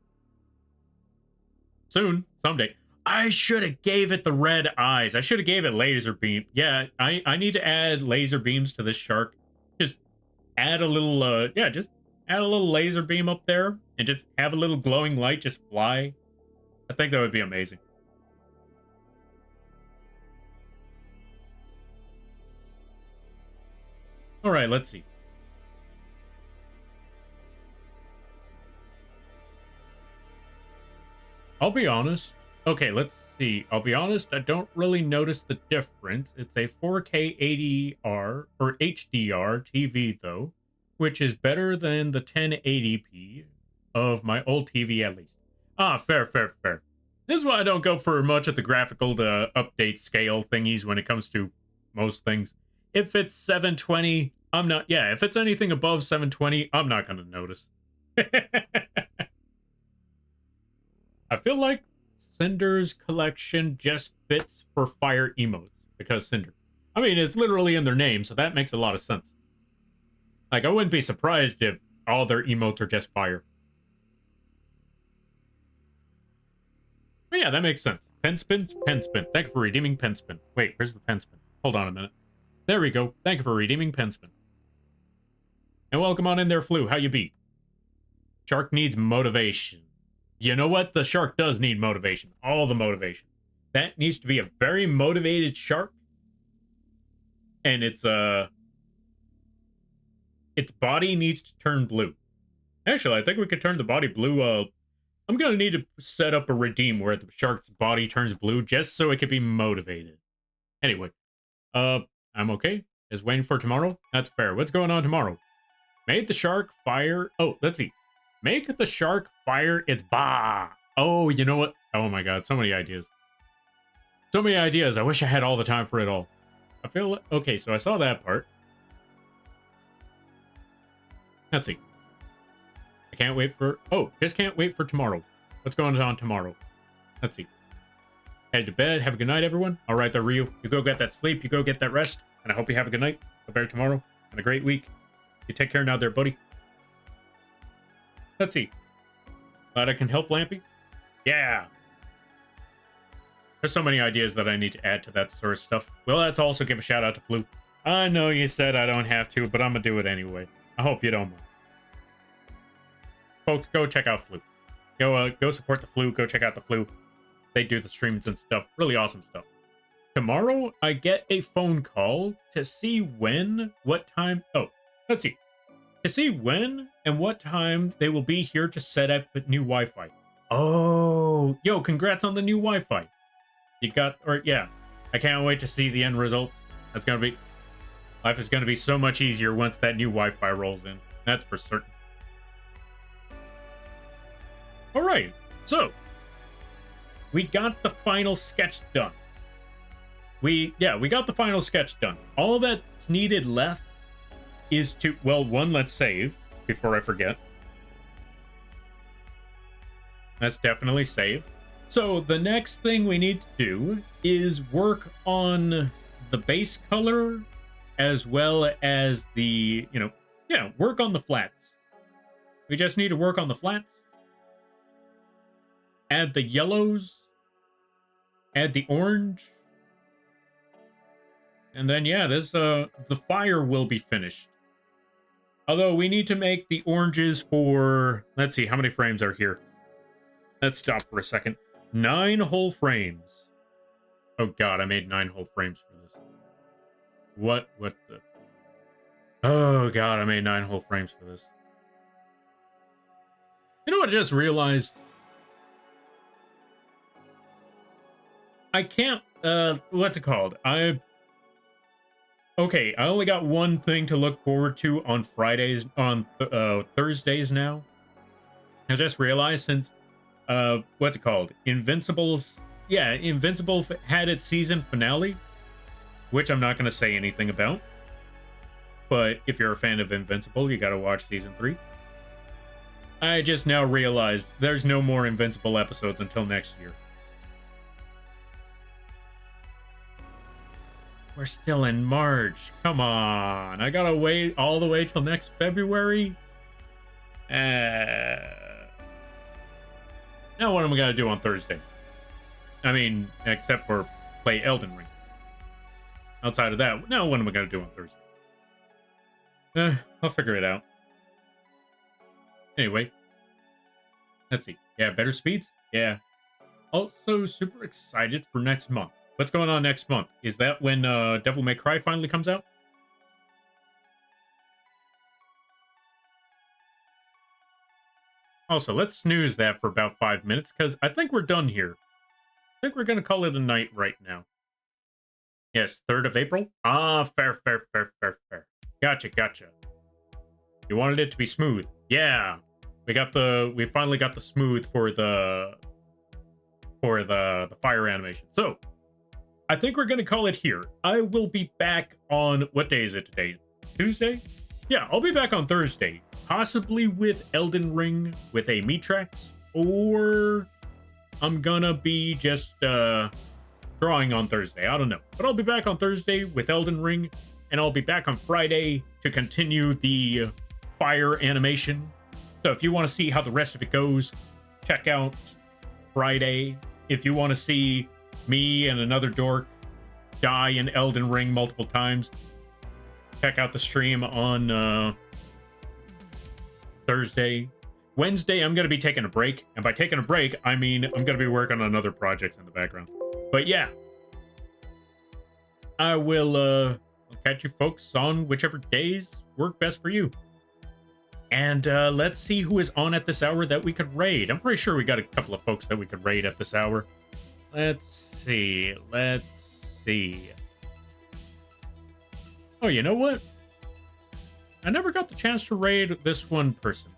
Soon. Someday. I should have gave it the red eyes. I should have gave it laser beam. Yeah, I need to add laser beams to this shark. Just add a little, just add a little laser beam up there and just have a little glowing light just fly. I think that would be amazing. All right, let's see. I'll be honest. Okay, let's see. I'll be honest, I don't really notice the difference. It's a 4K 80R or HDR TV though, which is better than the 1080p of my old TV at least. Ah, fair, fair, fair. This is why I don't go for much of the graphical to update scale thingies when it comes to most things. If it's 720, I'm not, yeah, if it's anything above 720, I'm not going to notice. I feel like Cinder's collection just fits for fire emotes because Cinder. I mean, it's literally in their name, so that makes a lot of sense. Like, I wouldn't be surprised if all their emotes are just fire. But yeah, that makes sense. Pen spin, pen spin. Thank you for redeeming pen spin. Wait, where's the pen spin? Hold on a minute. There we go. Thank you for redeeming pen spin. And welcome on in there, Flu. How you be? Shark needs motivation. You know what? The shark does need motivation. All the motivation. That needs to be a very motivated shark. And its body needs to turn blue. Actually, I think we could turn the body blue. I'm gonna need to set up a redeem where the shark's body turns blue just so it could be motivated. Anyway, I'm okay. Is waiting for tomorrow? That's fair. What's going on tomorrow? Make the shark fire. Oh, let's see. Make the shark fire its bah. Oh, you know what? Oh my god, so many ideas. So many ideas. I wish I had all the time for it all. I feel like, okay, so I saw that part. Let's see. I can't wait for, oh, just can't wait for tomorrow. What's going on tomorrow? Let's see. Head to bed. Have a good night, everyone. All right, there, Ryu. You go get that sleep. You go get that rest. And I hope you have a good night, a better tomorrow, and a great week. You take care now there, buddy. Let's see. Glad I can help, Lampy. Yeah. There's so many ideas that I need to add to that sort of stuff. Well, let's also give a shout out to Flu. I know you said I don't have to, but I'm going to do it anyway. I hope you don't mind. Folks, go check out Flu. Go support the Flu. Go check out the Flu. They do the streams and stuff. Really awesome stuff. Tomorrow, I get a phone call to see when, what time. Oh, let's see. To see when and what time they will be here to set up new Wi-Fi. Oh, yo, congrats on the new Wi-Fi. You got, or yeah, I can't wait to see the end results. That's gonna be, life is gonna be so much easier once that new Wi-Fi rolls in. That's for certain. All right, so we got the final sketch done. We got the final sketch done. All that's needed left is to, well, one, let's save before I forget. Let's definitely save. So the next thing we need to do is work on the base color as well as the, work on the flats. We just need to work on the flats. Add the yellows. Add the orange. And then, yeah, the fire will be finished. Although we need to make the oranges for, let's see, how many frames are here? Let's stop for a second. 9 whole frames. Oh god, I made 9 whole frames for this. What the? Oh god, I made 9 whole frames for this. You know what I just realized? I can't, what's it called? Okay, I only got one thing to look forward to on Fridays, on Thursdays now. I just realized since, what's it called? Invincible's, yeah, Invincible had its season finale, which I'm not going to say anything about. But if you're a fan of Invincible, you got to watch season 3. I just now realized there's no more Invincible episodes until next year. We're still in March. Come on. I gotta wait all the way till next February? Now what am I gonna do on Thursdays? I mean, except for play Elden Ring. Outside of that, now what am I gonna do on Thursday? I'll figure it out. Anyway. Let's see. Yeah, better speeds? Yeah. Also super excited for next month. What's going on next month? Is that when Devil May Cry finally comes out? Also, let's snooze that for about 5 minutes, because I think we're done here. think we're going to call it a night right now. Yes, 3rd of April. Ah, fair. Gotcha. You wanted it to be smooth. Yeah. We finally got the smooth for the fire animation. So, I think we're going to call it here. I will be back on, what day is it today? Tuesday? Yeah, I'll be back on Thursday. Possibly with Elden Ring with a Meatrax, or I'm gonna be just drawing on Thursday. I don't know. But I'll be back on Thursday with Elden Ring, and I'll be back on Friday to continue the fire animation. So if you want to see how the rest of it goes, check out Friday. If you want to see me and another dork die in Elden Ring multiple times, check out the stream on Thursday. Wednesday, I'm going to be taking a break. And by taking a break, I mean I'm going to be working on other projects in the background. But yeah, I will catch you folks on whichever days work best for you. And let's see who is on at this hour that we could raid. I'm pretty sure we got a couple of folks that we could raid at this hour. Let's see. Oh, you know what? I never got the chance to raid this one person.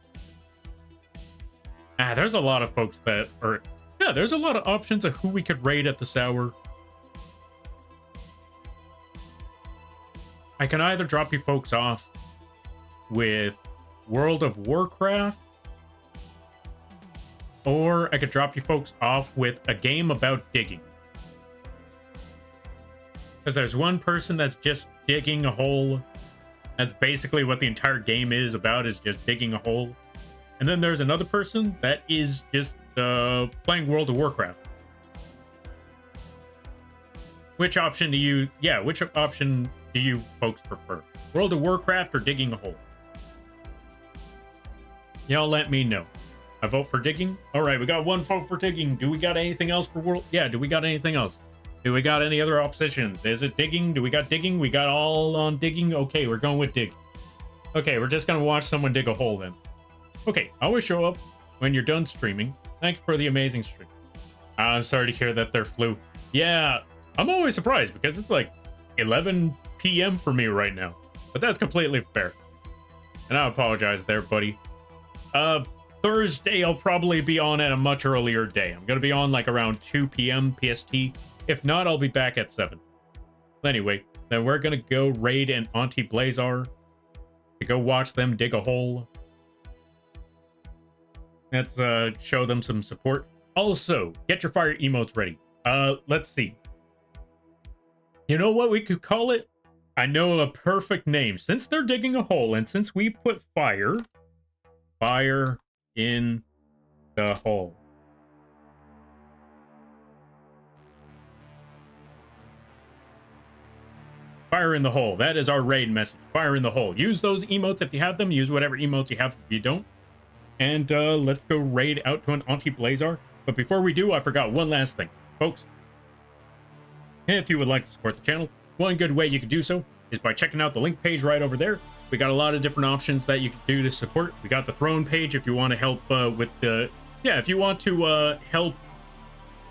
There's a lot of folks that are... Yeah, there's a lot of options of who we could raid at this hour. I can either drop you folks off with World of Warcraft, or I could drop you folks off with a game about digging. Because there's one person that's just digging a hole. That's basically what the entire game is about, is just digging a hole. And then there's another person that is just playing World of Warcraft. Which option do you folks prefer? World of Warcraft or digging a hole? Y'all let me know. I vote for digging. All right, we got one vote for digging. Do we got anything else for world? Yeah, do we got anything else? Do we got any other oppositions? Is it digging? Do we got digging? We got all on digging? Okay, we're going with dig. Okay, we're just going to watch someone dig a hole then. Okay, always show up when you're done streaming. Thank you for the amazing stream. I'm sorry to hear that there flew. Yeah, I'm always surprised because it's like 11 p.m. for me right now. But that's completely fair. And I apologize there, buddy. Thursday, I'll probably be on at a much earlier day. I'm going to be on like around 2 p.m. PST. If not, I'll be back at 7. Anyway, then we're going to go raid an Auntie Blazar to go watch them dig a hole. Let's show them some support. Also, get your fire emotes ready. Let's see. You know what we could call it? I know a perfect name. Since they're digging a hole and since we put fire in the hole. Fire in the hole. That is our raid message. Fire in the hole. Use those emotes if you have them. Use whatever emotes you have if you don't. And let's go raid out to an Auntie Blazar. But before we do, I forgot one last thing. Folks, if you would like to support the channel, one good way you can do so is by checking out the link page right over there. We got a lot of different options that you can do to support. We got the throne page if you want to help with the... Yeah, if you want to help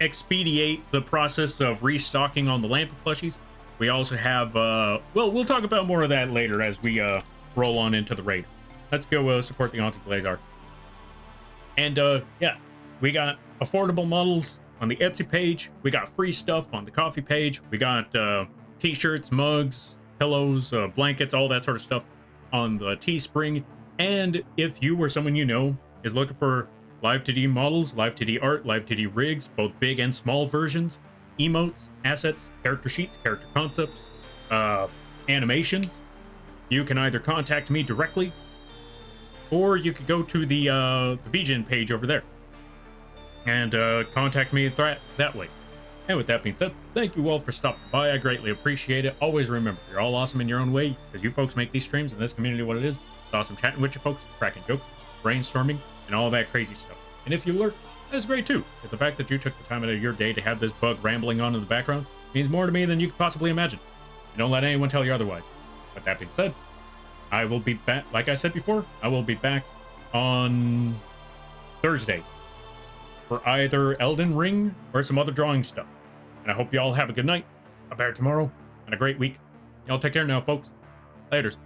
expedite the process of restocking on the Lamp plushies. We also have... well, we'll talk about more of that later as we roll on into the raid. Let's go support the Auntie Blazar. And, yeah, we got affordable models on the Etsy page. We got free stuff on the Coffee page. We got t-shirts, mugs, pillows, blankets, all that sort of stuff on the Teespring. And if you or someone you know is looking for live 2D models, live 2D art, live 2D rigs, both big and small versions, emotes, assets, character sheets, character concepts, animations, you can either contact me directly or you could go to the vgen page over there and contact me that way. And with that being said, thank you all for stopping by. I greatly appreciate it. Always remember, you're all awesome in your own way, because you folks make these streams and this community what it is. It's awesome chatting with you folks, cracking jokes, brainstorming, and all that crazy stuff. And if you lurk, that's great too. But the fact that you took the time out of your day to have this bug rambling on in the background means more to me than you could possibly imagine. And don't let anyone tell you otherwise. With that being said, I will be back, like I said before, I will be back on Thursday for either Elden Ring or some other drawing stuff. And I hope you all have a good night, a better tomorrow, and a great week. Y'all take care now, folks. Laters.